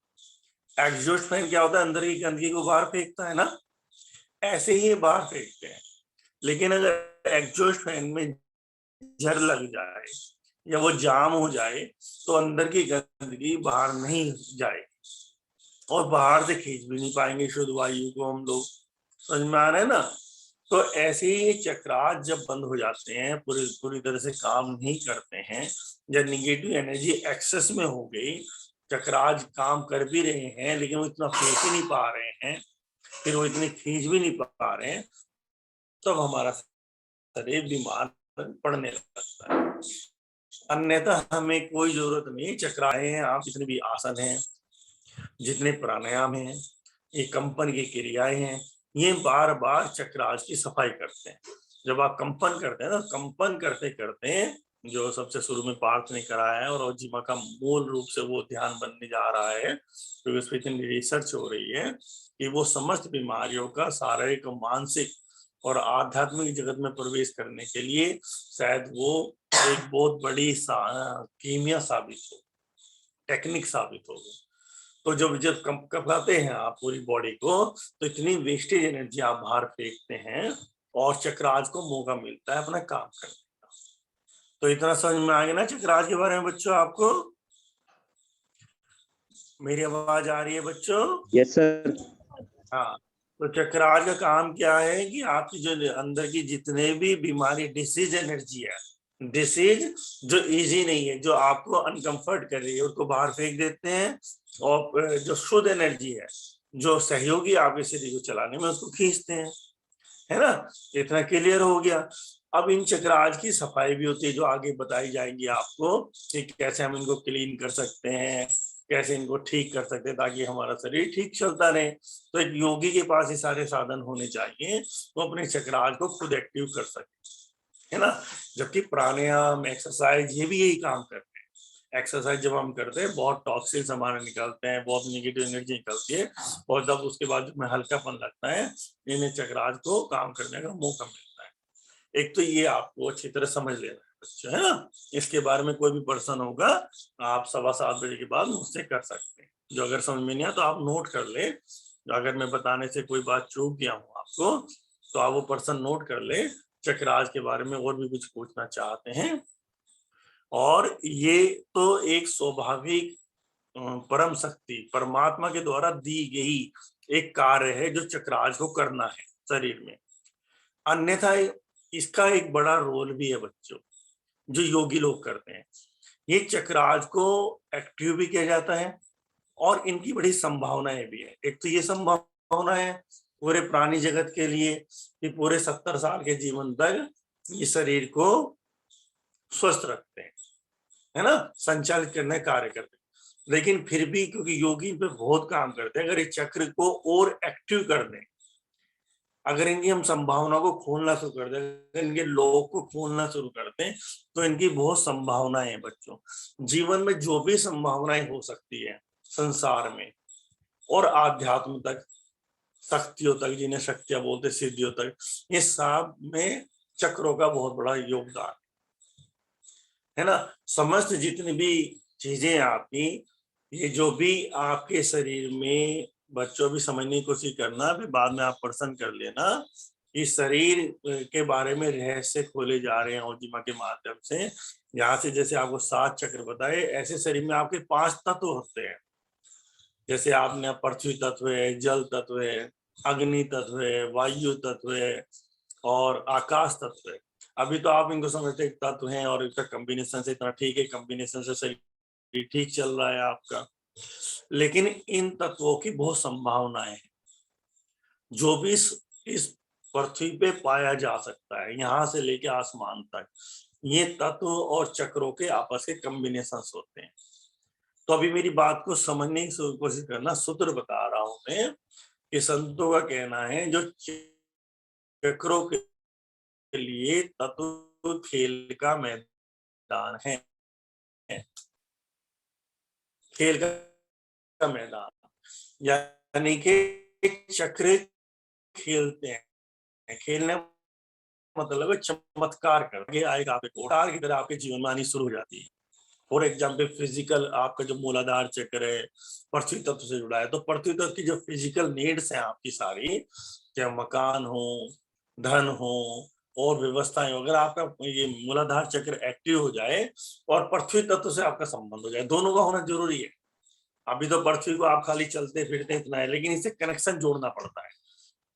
एग्जॉस्ट फैन क्या होता है, अंदर की गंदगी को बाहर फेंकता है ना, ऐसे ही बाहर फेंकते हैं। लेकिन अगर एग्जॉस्ट फैन में जर लग जाए या वो जाम हो जाए तो अंदर की गंदगी बाहर नहीं जाएगी और बाहर से खींच भी नहीं पाएंगे शुद्ध वायु को हम लोग। समझ में आ रहा है ना? तो ऐसे ही चक्रास जब बंद हो जाते हैं, पूरी तरह से काम नहीं करते हैं, जब निगेटिव एनर्जी एक्सेस में हो गई, चक्रास काम कर भी रहे हैं लेकिन वो इतना फेंक ही नहीं पा रहे हैं, फिर वो इतने खींच भी नहीं पा रहे हैं, तब हमारा शरीर बीमार पड़ने लगता है। अन्यथा हमें कोई जरूरत नहीं। चक्राएं हैं, आप जितने भी आसन हैं, जितने प्राणायाम हैं, ये कंपन की क्रियाएं हैं, ये बार बार चक्रास की सफाई करते हैं। जब आप कंपन करते हैं ना, कंपन करते करते जो सबसे शुरू में पार्थ ने कराया है और ओजीमा का मूल रूप से वो ध्यान बनने जा रहा है, तो इस पर इतनी रिसर्च हो रही है कि वो समस्त बीमारियों का शारीरिक, मानसिक और आध्यात्मिक जगत में प्रवेश करने के लिए शायद वो एक बहुत बड़ी कीमिया साबित हो, टेक्निक साबित हो। तो जब जब कपलाते हैं आप पूरी बॉडी को, तो इतनी वेस्टेज एनर्जी आप बाहर फेंकते हैं और चक्रास को मौका मिलता है अपना काम करने का। तो इतना समझ में आ गया ना चक्रास के बारे में बच्चों? आपको मेरी आवाज आ रही है बच्चों? Yes sir. हाँ, तो चक्रास का काम क्या है कि आपकी जो अंदर की जितने भी बीमारी, डिसीज एनर्जी है, डिसीज जो इजी नहीं है, जो आपको अनकंफर्ट कर रही है, उसको बाहर फेंक देते हैं, और जो शुद्ध एनर्जी है, जो सहयोगी आपके शरीर को चलाने में, उसको खींचते हैं। है ना? इतना क्लियर हो गया। अब इन चक्रास की सफाई भी होती है जो आगे बताई जाएंगी आपको कि कैसे हम इनको क्लीन कर सकते हैं, कैसे इनको ठीक कर सकते हैं ताकि हमारा शरीर ठीक चलता रहे। तो एक योगी के पास ये सारे साधन होने चाहिए, वो अपने चक्रास को खुद एक्टिव कर सके, है ना? जबकि प्राणायाम, एक्सरसाइज, ये भी यही काम करते हैं। एक्सरसाइज जब हम करते हैं, बहुत टॉक्सिन्स हमारे निकलते हैं, बहुत नेगेटिव एनर्जी निकलती है, और जब उसके बाद में हल्कापन लगता है, इन्हें चक्रास को काम करने का मौका मिलता है। एक तो ये आपको अच्छी तरह समझ लेना है बच्चों, है ना? इसके बारे में कोई भी पर्सन होगा, आप 7:15 बजे के बाद मुझसे कर सकते हैं। जो अगर समझ में नहीं आया तो आप नोट कर ले, अगर मैं बताने से कोई बात चूक गया हूँ आपको तो आप वो पर्सन नोट कर ले, चक्रास के बारे में और भी कुछ पूछना चाहते हैं। और ये तो एक स्वाभाविक परम शक्ति, परमात्मा के द्वारा दी गई एक कार्य है जो चक्रास को करना है शरीर में। अन्यथा इसका एक बड़ा रोल भी है बच्चों, जो योगी लोग करते हैं। ये चक्रास को एक्टिव भी किया जाता है और इनकी बड़ी संभावनाएं भी है। एक तो ये संभावना है पूरे प्राणी जगत के लिए कि पूरे 70 साल के जीवन तक ये शरीर को स्वस्थ रखते हैं, है ना, संचालित करने कार्य करते हैं। लेकिन फिर भी क्योंकि योगी इन पे बहुत काम करते हैं, अगर इस चक्र को और एक्टिव कर दें, अगर इनकी हम संभावना को खोलना शुरू कर दें, अगर इनके लोग को खोलना शुरू कर दें, तो इनकी बहुत संभावनाएं हैं बच्चों। जीवन में जो भी संभावनाएं हो सकती है संसार में और आध्यात्म तक, शक्तियों तक, जिन्हें शक्तियां बोलते, सिद्धियों तक, ये सब में चक्रों का बहुत बड़ा योगदान है ना। समस्त जितनी भी चीजें आपकी, ये जो भी आपके शरीर में, बच्चों भी समझने की कोशिश करना, फिर बाद में आप प्रश्न कर लेना। इस शरीर के बारे में रहस्य खोले जा रहे हैं ओजिमा के माध्यम से। यहाँ से जैसे आपको 7 चक्र बताए, ऐसे शरीर में आपके 5 तत्व होते हैं। जैसे आपने पृथ्वी तत्व है, जल तत्व है, अग्नि तत्व है, वायु तत्व है और आकाश तत्व है। अभी तो आप इनको समझते तत्व हैं और इनका कॉम्बिनेशन से इतना ठीक है, कॉम्बिनेशन से शरीर ठीक चल रहा है आपका। लेकिन इन तत्वों की बहुत संभावनाएं हैं। जो भी इस पृथ्वी पे पाया जा सकता है, यहाँ से लेके आसमान तक, ये तत्व और चक्रों के आपस के कॉम्बिनेशन होते हैं। तो अभी मेरी बात को समझने की कोशिश करना, सूत्र बता रहा हूं मैं कि संतों का कहना है जो चक्रों के लिए तत्व खेल का मैदान है, खेल का मैदान, यानी कि चक्र खेलते हैं। खेलने मतलब चमत्कार करके आएगा, आपके की तरह आपके जीवन में आनी शुरू हो जाती है। फॉर एग्जाम्पल फिजिकल, आपका जो मूलाधार चक्र है पृथ्वी तत्व से जुड़ा है, तो पृथ्वी तत्व की जो फिजिकल नीड्स हैं आपकी सारी, चाहे मकान हो, धन हो और व्यवस्थाएं, अगर आपका ये मूलाधार चक्र एक्टिव हो जाए और पृथ्वी तत्व से आपका संबंध हो जाए, दोनों का होना जरूरी है। अभी तो पृथ्वी को आप खाली चलते फिरते इतना है, लेकिन इसे कनेक्शन जोड़ना पड़ता है।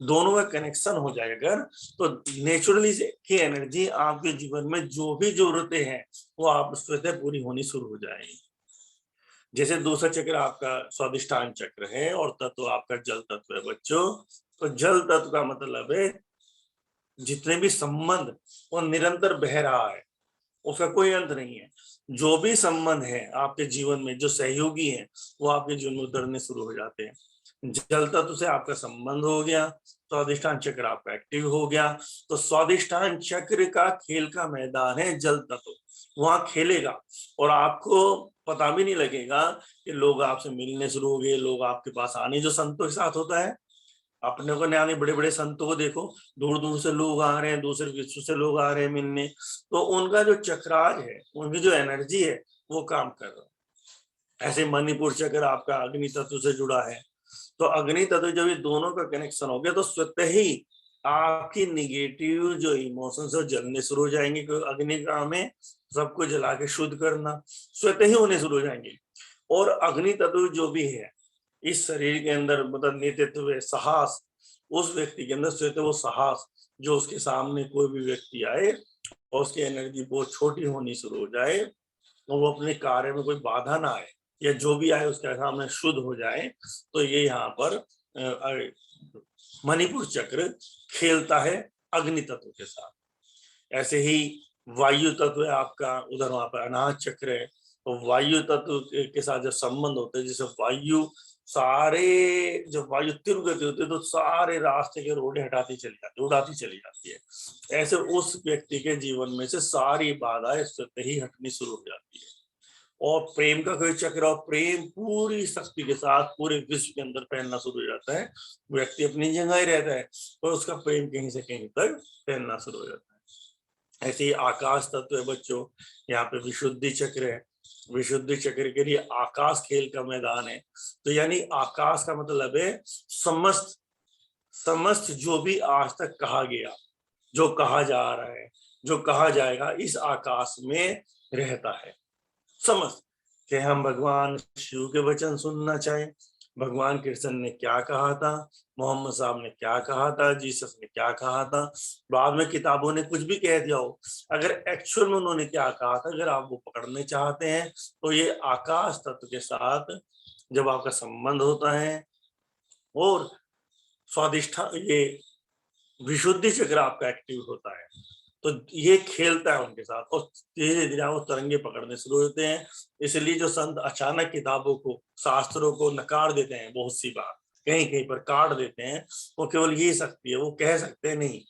दोनों का कनेक्शन हो जाएगा तो नेचुरली की एनर्जी आपके जीवन में जो भी जरूरतें हैं वो आप स्वतः पूरी होनी शुरू हो जाएगी। जैसे दूसरा चक्र आपका स्वादिष्ठान चक्र है और तत्व आपका जल तत्व है बच्चों। तो जल तत्व का मतलब है जितने भी संबंध वो निरंतर बह रहा है, उसका कोई अंत नहीं है। जो भी संबंध है आपके जीवन में, जो सहयोगी है, वो आपके जीवन में उतरने शुरू हो जाते हैं। जल तत्व से आपका संबंध हो गया, स्वादिष्ठान चक्र आपका एक्टिव हो गया, तो स्वादिष्ठान चक्र का खेल का मैदान है जल तत्व, वहां खेलेगा और आपको पता भी नहीं लगेगा कि लोग आपसे मिलने शुरू हो गए, लोग आपके पास आने, जो संतों के साथ होता है। अपने को नया बड़े बड़े संतों को देखो, दूर दूर से लोग आ रहे हैं, दूसरे विश्व से लोग आ रहे हैं मिलने, तो उनका जो चक्राज है, उनकी जो एनर्जी है वो काम कर रहा है। ऐसे मणिपुर चक्र आपका अग्नि तत्व से जुड़ा है, तो अग्नि तत्व जब ये दोनों का कनेक्शन हो गया तो स्वतः ही आपकी निगेटिव जो इमोशंस है जलने शुरू हो जाएंगे, क्योंकि अग्नि का हमें सबको जला के शुद्ध करना, स्वतः ही होने शुरू हो जाएंगे। और अग्नि तत्व जो भी है इस शरीर के अंदर, मतलब नेतृत्व है, साहस, उस व्यक्ति के अंदर स्वतः वो साहस, जो उसके सामने कोई भी व्यक्ति आए और उसकी एनर्जी बहुत छोटी होनी शुरू हो जाए, तो वो अपने कार्य में कोई बाधा ना आए, या जो भी आए उसके सामने शुद्ध हो जाए, तो ये यहाँ पर मणिपुर चक्र खेलता है अग्नि तत्व के साथ। ऐसे ही वायु तत्व है आपका, उधर वहां पर अनाहत चक्र है, तो वायु तत्व के साथ जब संबंध होते हैं, जैसे वायु सारे, जब वायु तीव्र गति होती है तो सारे रास्ते के रोडे हटाती चली जाती, उड़ाती चली जाती है। ऐसे उस व्यक्ति के जीवन में से सारी बाधाएं स्वतः ही हटनी शुरू हो जाती है। और प्रेम का कोई चक्र, और प्रेम पूरी शक्ति के साथ पूरे विश्व के अंदर फैलना शुरू हो जाता है। व्यक्ति अपनी जगह ही रहता है और उसका प्रेम कहीं से कहीं तक फैलना शुरू हो जाता है। ऐसे ही आकाश तत्व है बच्चों, यहाँ पे विशुद्धि चक्र है। विशुद्धि चक्र के लिए आकाश खेल का मैदान है। तो यानी आकाश का मतलब है समस्त जो भी आज तक कहा गया, जो कहा जा रहा है, जो कहा जाएगा, इस आकाश में रहता है समस्त। कि हम भगवान शिव के वचन सुनना चाहें, भगवान कृष्ण ने क्या कहा था, मोहम्मद साहब ने क्या कहा था, जीसस ने क्या कहा था, बाद में किताबों ने कुछ भी कह दिया हो, अगर एक्चुअल में उन्होंने क्या कहा था, अगर आप वो पकड़ने चाहते हैं तो ये आकाश तत्व के साथ जब आपका संबंध होता है और स्वादिष्ठा ये विशुद्धि चक्र आपका एक्टिव होता है, तो ये खेलता है उनके साथ और धीरे धीरे वो तरंगे पकड़ने शुरू होते हैं। इसलिए जो संत अचानक किताबों को, शास्त्रों को नकार देते हैं, बहुत सी बार कहीं कहीं पर काट देते हैं, वो केवल ये शक्ति है, वो कह सकते हैं नहीं,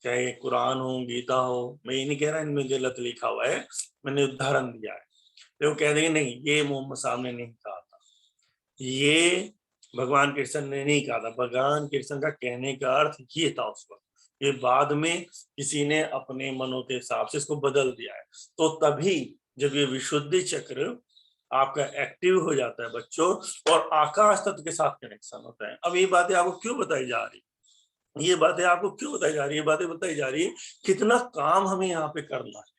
चाहे कुरान हो, गीता हो, मैं ये नहीं कह रहा इनमें गलत लिखा हुआ है, मैंने उदाहरण दिया है, तो वो कह देंगे नहीं ये मोहम्मद साहब ने नहीं कहा था, ये भगवान कृष्ण ने नहीं कहा था। भगवान कृष्ण का कहने का अर्थ ये था उस वक्त, ये बाद में किसी ने अपने मनों के हिसाब से इसको बदल दिया है। तो तभी जब ये विशुद्धि चक्र आपका एक्टिव हो जाता है बच्चों, और आकाश तत्व के साथ कनेक्शन होता है। अब ये बातें आपको क्यों बताई जा रही, ये बातें आपको क्यों बताई जा रही है? बातें बताई जा रही है कितना काम हमें यहाँ पे करना है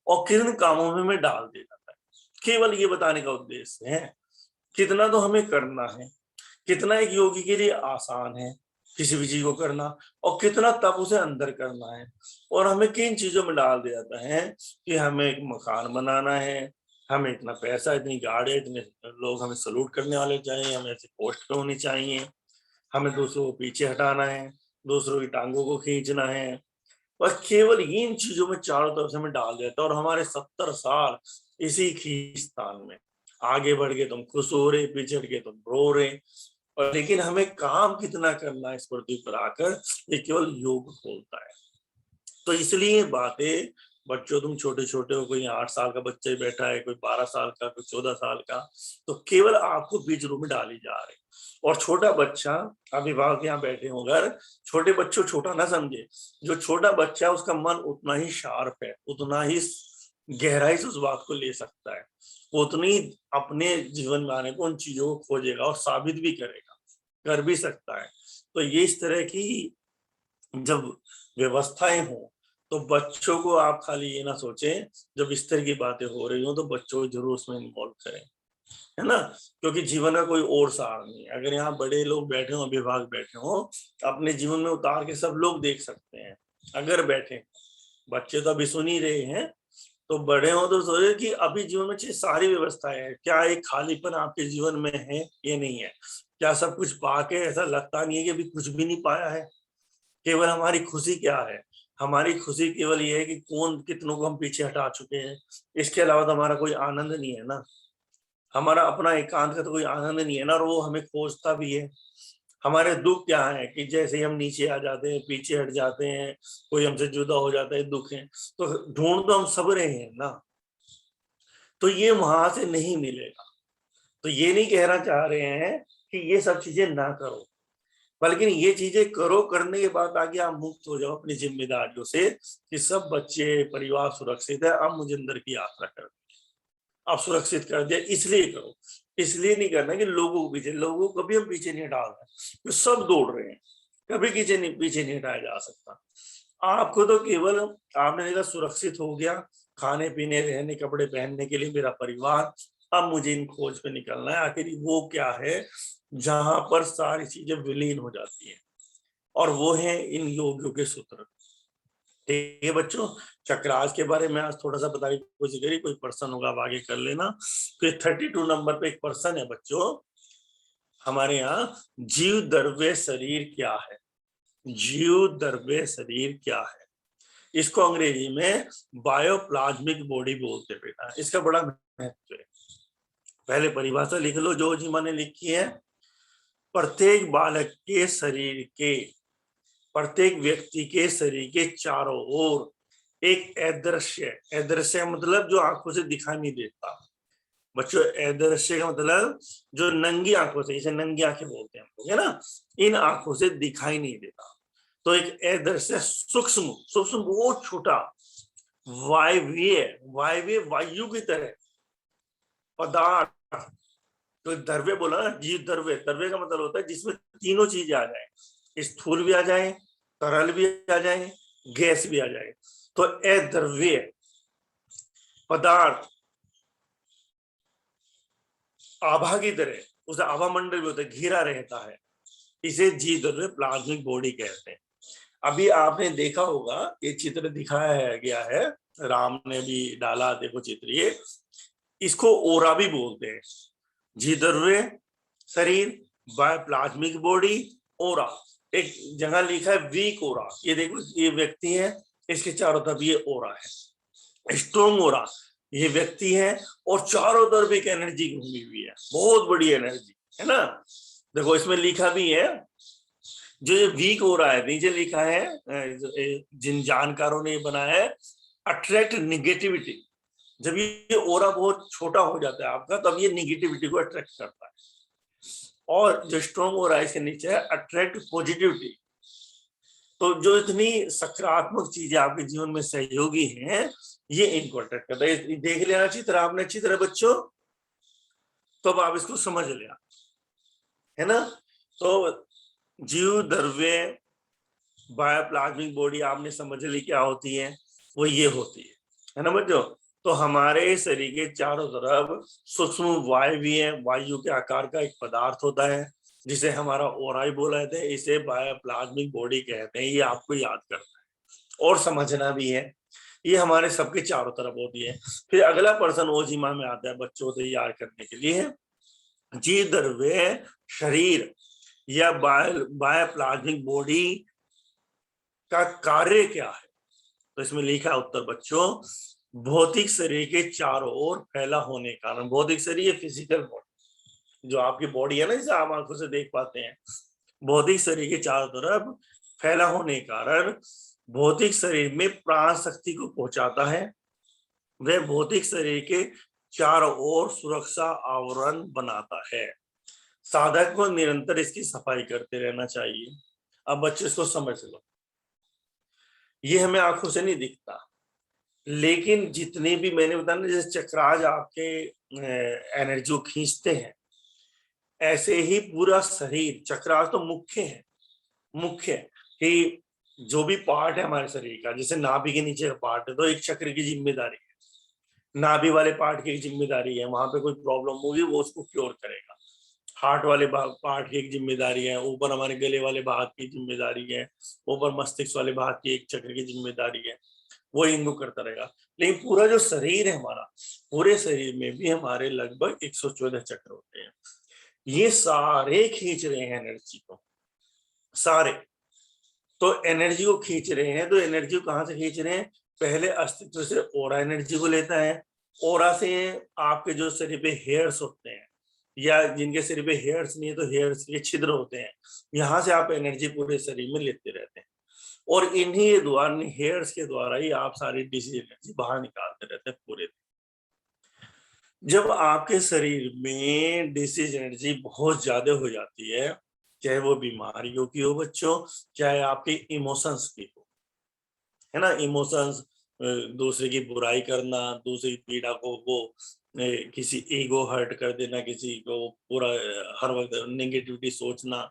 और किन कामों में हमें डाल दिया जाता है, केवल ये बताने का उद्देश्य है। कितना तो हमें करना है, कितना एक योगी के लिए आसान है किसी भी चीज को करना, और कितना तब उसे अंदर करना है। और हमें किन चीजों में डाल दिया जाता है कि हमें एक मकान बनाना है, हमें इतना पैसा, इतनी गाड़ी, इतने लोग हमें सलूट करने वाले चाहिए, हमें ऐसी पोस्ट पे होनी चाहिए, हमें दूसरों को पीछे हटाना है, दूसरों की टांगों को खींचना है। बस केवल इन चीजों में चारों तरफ से हमें डाल देता है, और हमारे 70 साल इसी खींचतान में, आगे बढ़ के तुम खुश हो रहे, पीछे हट के तुम रो रहे। और लेकिन हमें काम कितना करना है इस पृथ्वी पर आकर, ये केवल योग खोलता है। तो इसलिए बातें बच्चों, तुम छोटे छोटे हो, कोई 8 साल का बच्चा ही बैठा है, कोई 12 साल का, कोई 14 साल का, तो केवल आपको बीच रूप में डाली जा रही। और छोटा बच्चा, अभिभावक यहाँ बैठे हो, अगर छोटे बच्चों छोटा ना समझे, जो छोटा बच्चा है उसका मन उतना ही शार्प है, उतना ही गहराई से उस बात को ले सकता है, उतनी अपने जीवन में आने को उन चीजों को खोजेगा और साबित भी करेगा, कर भी सकता है। तो ये इस तरह की जब व्यवस्थाएं हो, तो बच्चों को आप खाली ये ना सोचें, जब इस तरह की बातें हो रही हो तो बच्चों को जरूर उसमें इन्वॉल्व करें, है ना, क्योंकि जीवन का कोई और सार नहीं है। अगर यहाँ बड़े लोग बैठे हो, अभिभावक बैठे हो, अपने जीवन में उतार के सब लोग देख सकते हैं। अगर बैठे, बच्चे तो अभी सुन ही रहे हैं, तो बड़े हो तो सोचे कि अभी जीवन में सारी व्यवस्थाएं हैं, क्या एक खालीपन आपके जीवन में है? ये नहीं है। क्या सब कुछ पाके ऐसा लगता नहीं है कि अभी कुछ भी नहीं पाया है? केवल हमारी खुशी क्या है? हमारी खुशी केवल ये है कि कौन कितनों को हम पीछे हटा चुके हैं, इसके अलावा तो हमारा कोई आनंद नहीं है ना। हमारा अपना एकांत का तो कोई आनंद नहीं है ना, और वो हमें खोजता भी है। हमारे दुख क्या है कि जैसे ही हम नीचे आ जाते हैं, पीछे हट जाते हैं, कोई हमसे जुदा हो जाता है, दुख है, तो ढूंढ तो हम सब रहे हैं ना। तो ये वहां से नहीं मिलेगा। तो ये नहीं कहना चाह रहे हैं कि ये सब चीजें ना करो, बल्कि ये चीजें करो, करने के बाद आगे आप मुक्त हो जाओ अपनी जिम्मेदारियों से, कि सब बच्चे, परिवार सुरक्षित है, अब मुझे अंदर की यात्रा कर दी, अब सुरक्षित कर दिया, इसलिए करो। इसलिए नहीं करना कि लोगों को पीछे, लोगों को कभी हम पीछे नहीं डाल रहे, तो सब दौड़ रहे हैं, कभी पीछे नहीं हटाया जा सकता। आपको तो केवल, आपने देखा सुरक्षित हो गया, खाने पीने, रहने, कपड़े पहनने के लिए मेरा परिवार, अब मुझे इन खोज पे निकलना है। आखिर वो क्या है जहां पर सारी चीजें विलीन हो जाती हैं, और वो है इन योगियों के सूत्र। ठीक है बच्चों, चक्रास के बारे में आज थोड़ा सा बताने की कोशिश करिए। कोई पर्सन होगा आप आगे कर लेना। फिर 32 नंबर पे एक पर्सन है बच्चों हमारे यहाँ, जीव द्रव्य शरीर क्या है? जीव द्रव्य शरीर क्या है? इसको अंग्रेजी में बायोप्लाज्मिक बॉडी बोलते बेटा। इसका बड़ा महत्व है। पहले परिभाषा लिख लो जो जी मैंने लिखी है। प्रत्येक बालक के शरीर के, प्रत्येक व्यक्ति के शरीर के चारों ओर एक अदृश्य मतलब जो आंखों से दिखाई नहीं देता बच्चों। अदृश्य का मतलब जो नंगी आंखों से, इसे नंगी आंखें बोलते हैं हम लोग, है ना, इन आंखों से दिखाई नहीं देता। तो एक अदृश्य सूक्ष्म बहुत छोटा वायु की तरह पदार्थ, तो द्रव्य बोला ना, जीव द्रव्य। द्रव्य का मतलब होता है जिसमें तीनों चीजें आ जाए, स्थूल भी आ जाए, तरल भी आ जाए, गैस भी आ जाए। तो अद्रव्य पदार्थ आभा की तरह, उसे आभा मंडल भी होता है, घिरा रहता है, इसे जीव द्रव्य प्लाज्मिक बॉडी कहते हैं। अभी आपने देखा होगा ये चित्र दिखाया गया है, राम ने भी डाला, देखो चित्र ये, इसको ओरा भी बोलते हैं। जीवद्रव्य शरीर, बायोप्लाज्मिक बॉडी, ओरा। एक जगह लिखा है वीक ओरा, ये देखो ये व्यक्ति है, इसके चारों तरफ ये ओरा है। स्ट्रॉन्ग ओरा, ये व्यक्ति है और चारों तरफ एक एनर्जी घूमी हुई है, बहुत बड़ी एनर्जी है ना। देखो इसमें लिखा भी है, जो ये वीक हो रहा है नीचे लिखा है, जिन जानकारों ने बनाया है, अट्रैक्ट निगेटिविटी। जब ये ओरा बहुत छोटा हो जाता है आपका, तब ये निगेटिविटी को अट्रैक्ट करता है। और जो स्ट्रॉन्ग ओरा है इसके नीचे है अट्रैक्ट पॉजिटिविटी। तो जो इतनी सकारात्मक चीजें आपके जीवन में सहयोगी हैं, ये इनको अट्रैक्ट करता है। देख लेना अच्छी तरह आपने, अच्छी तरह बच्चों, तो अब आप इसको समझ लिया है ना। तो जीव द्रव्य बायोप्लाज्मिक बॉडी आपने समझ ली क्या होती है, वो ये होती है ना बच्चों। तो हमारे शरीर के चारों तरफ सूक्ष्म वायु भी है, वायु के आकार का एक पदार्थ होता है जिसे हमारा ओरा बोला जाता है, इसे बायोप्लाज्मिक बॉडी कहते हैं। ये आपको याद करना है और समझना भी है, ये हमारे सबके चारों तरफ होती है। फिर अगला पर्सन ओजिमा में आता है बच्चों को तैयार करने के लिए, जीव द्रव्य शरीर या बायोप्लाज्मिक बॉडी का कार्य क्या है। तो इसमें लिखा है उत्तर बच्चों, भौतिक शरीर के चारों ओर फैला होने के कारण, भौतिक शरीर फिजिकल बॉडी जो आपकी बॉडी है ना, जिसे आप आंखों से देख पाते हैं, भौतिक शरीर के चारों तरफ फैला होने के कारण भौतिक शरीर में प्राण शक्ति को पहुंचाता है। वह भौतिक शरीर के चारों ओर सुरक्षा आवरण बनाता है। साधक को निरंतर इसकी सफाई करते रहना चाहिए। अब बच्चे इसको समझ लो, ये हमें आंखों से नहीं दिखता, लेकिन जितने भी मैंने बताया जैसे चक्राज आपके एनर्जी को खींचते हैं, ऐसे ही पूरा शरीर, चक्राज तो मुख्य है, मुख्य कि जो भी पार्ट है हमारे शरीर का, जैसे नाभि के नीचे का पार्ट है तो एक चक्र की जिम्मेदारी है, नाभि वाले पार्ट की जिम्मेदारी है, वहां पे कोई प्रॉब्लम होगी वो उसको क्योर करेगा। हार्ट वाले पार्ट की एक जिम्मेदारी है, ऊपर हमारे गले वाले भाग की जिम्मेदारी है, ऊपर मस्तिष्क वाले भाग की एक चक्र की जिम्मेदारी है, वो इनको करता रहेगा। लेकिन पूरा जो शरीर है हमारा, पूरे शरीर में भी हमारे लगभग 114 चक्र होते हैं। ये सारे खींच रहे हैं एनर्जी को, सारे। तो एनर्जी को खींच रहे हैं, तो एनर्जी को कहां से खींच रहे हैं, पहले अस्तित्व से ओरा एनर्जी को लेता है। ओरा से आपके जो शरीर पे हेयर्स होते हैं, या जिनके शरीर पे हेयर्स नहीं है तो हेयर्स के छिद्र होते हैं, यहाँ से आप एनर्जी पूरे शरीर में लेते रहते हैं। और इन्हीं द्वारा, हेयर्स के द्वारा ही आप सारी डिसीज एनर्जी बाहर निकालते रहते हैं पूरे दिन। जब आपके शरीर में डिसीज एनर्जी बहुत ज्यादा हो जाती है, चाहे वो बीमारियों की हो बच्चों, चाहे आपके इमोशंस की हो, है ना, इमोशंस, दूसरे की बुराई करना, दूसरी की पीड़ा को वो किसी ईगो हर्ट कर देना, किसी को पूरा हर वक्त नेगेटिविटी सोचना,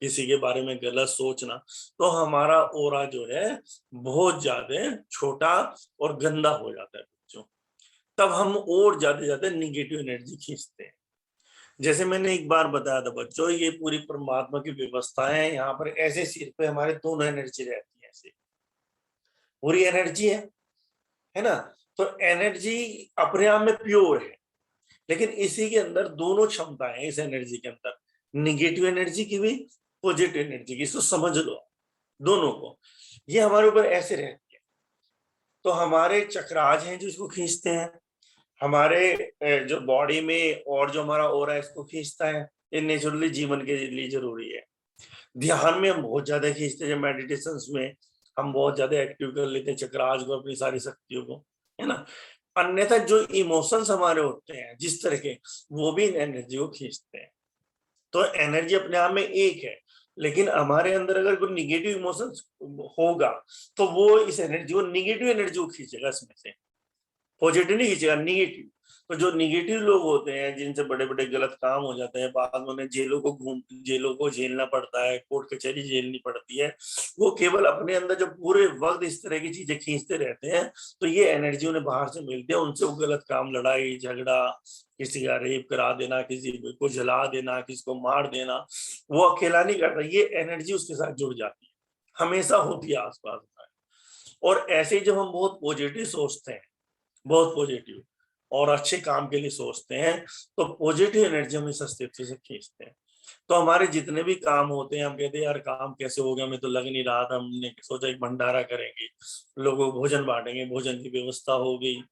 किसी के बारे में गलत सोचना, तो हमारा ओरा जो है बहुत ज्यादा छोटा और गंदा हो जाता है बच्चों। तब हम और ज्यादा नेगेटिव एनर्जी खींचते हैं। जैसे मैंने एक बार बताया था बच्चों, ये पूरी परमात्मा की व्यवस्था है, यहाँ पर ऐसे सिर पे हमारे दोनों एनर्जी रहती है, ऐसे पूरी एनर्जी है ना। तो एनर्जी अपने आप में प्योर है, लेकिन इसी के अंदर दोनों क्षमताएं हैं, इस एनर्जी के अंदर निगेटिव एनर्जी की भी, पॉजिटिव एनर्जी की। इसको समझ लो दोनों को, ये हमारे ऊपर ऐसे रहती है। तो हमारे चक्राज हैं जो इसको खींचते हैं, हमारे जो बॉडी में, और जो हमारा ओरा है इसको खींचता है। ये नेचुरली जीवन के लिए जरूरी है। ध्यान में हम बहुत ज्यादा खींचते हैं, मेडिटेशन में हम बहुत ज्यादा एक्टिव कर लेते हैं चक्राज को, अपनी सारी शक्तियों को, है ना। अन्यथा जो इमोशंस हमारे होते हैं जिस तरह के, वो भी एनर्जी को खींचते हैं। तो एनर्जी अपने आप में एक है, लेकिन हमारे अंदर अगर कोई निगेटिव इमोशंस होगा तो वो इस एनर्जी को, निगेटिव एनर्जी को खींचेगा, इसमें से पॉजिटिव नहीं खींचेगा, निगेटिव। तो जो निगेटिव लोग होते हैं, जिनसे बड़े बड़े गलत काम हो जाते हैं, बाद में उन्हें जेलों को झेलना पड़ता है, कोर्ट कचहरी झेलनी पड़ती है, वो केवल अपने अंदर जब पूरे वक्त इस तरह की चीजें खींचते रहते हैं, तो ये एनर्जी उन्हें बाहर से मिलती है। उनसे वो गलत काम, लड़ाई झगड़ा, किसी का रेप करा देना, किसी को जला देना, किसी को मार देना, वो अकेला नहीं करता, ये एनर्जी उसके साथ जुड़ जाती है, हमेशा होती है आसपास। और ऐसे जब हम बहुत पॉजिटिव सोचते हैं, बहुत पॉजिटिव, और अच्छे काम के लिए सोचते हैं तो पॉजिटिव एनर्जी हम इस अस्तित्व से खींचते हैं। तो हमारे जितने भी काम होते हैं हम कहते हैं यार काम कैसे हो गया, हमें तो लग नहीं रहा था, हमने सोचा एक भंडारा करेंगे, लोगों को भोजन बांटेंगे, भोजन की व्यवस्था हो गई,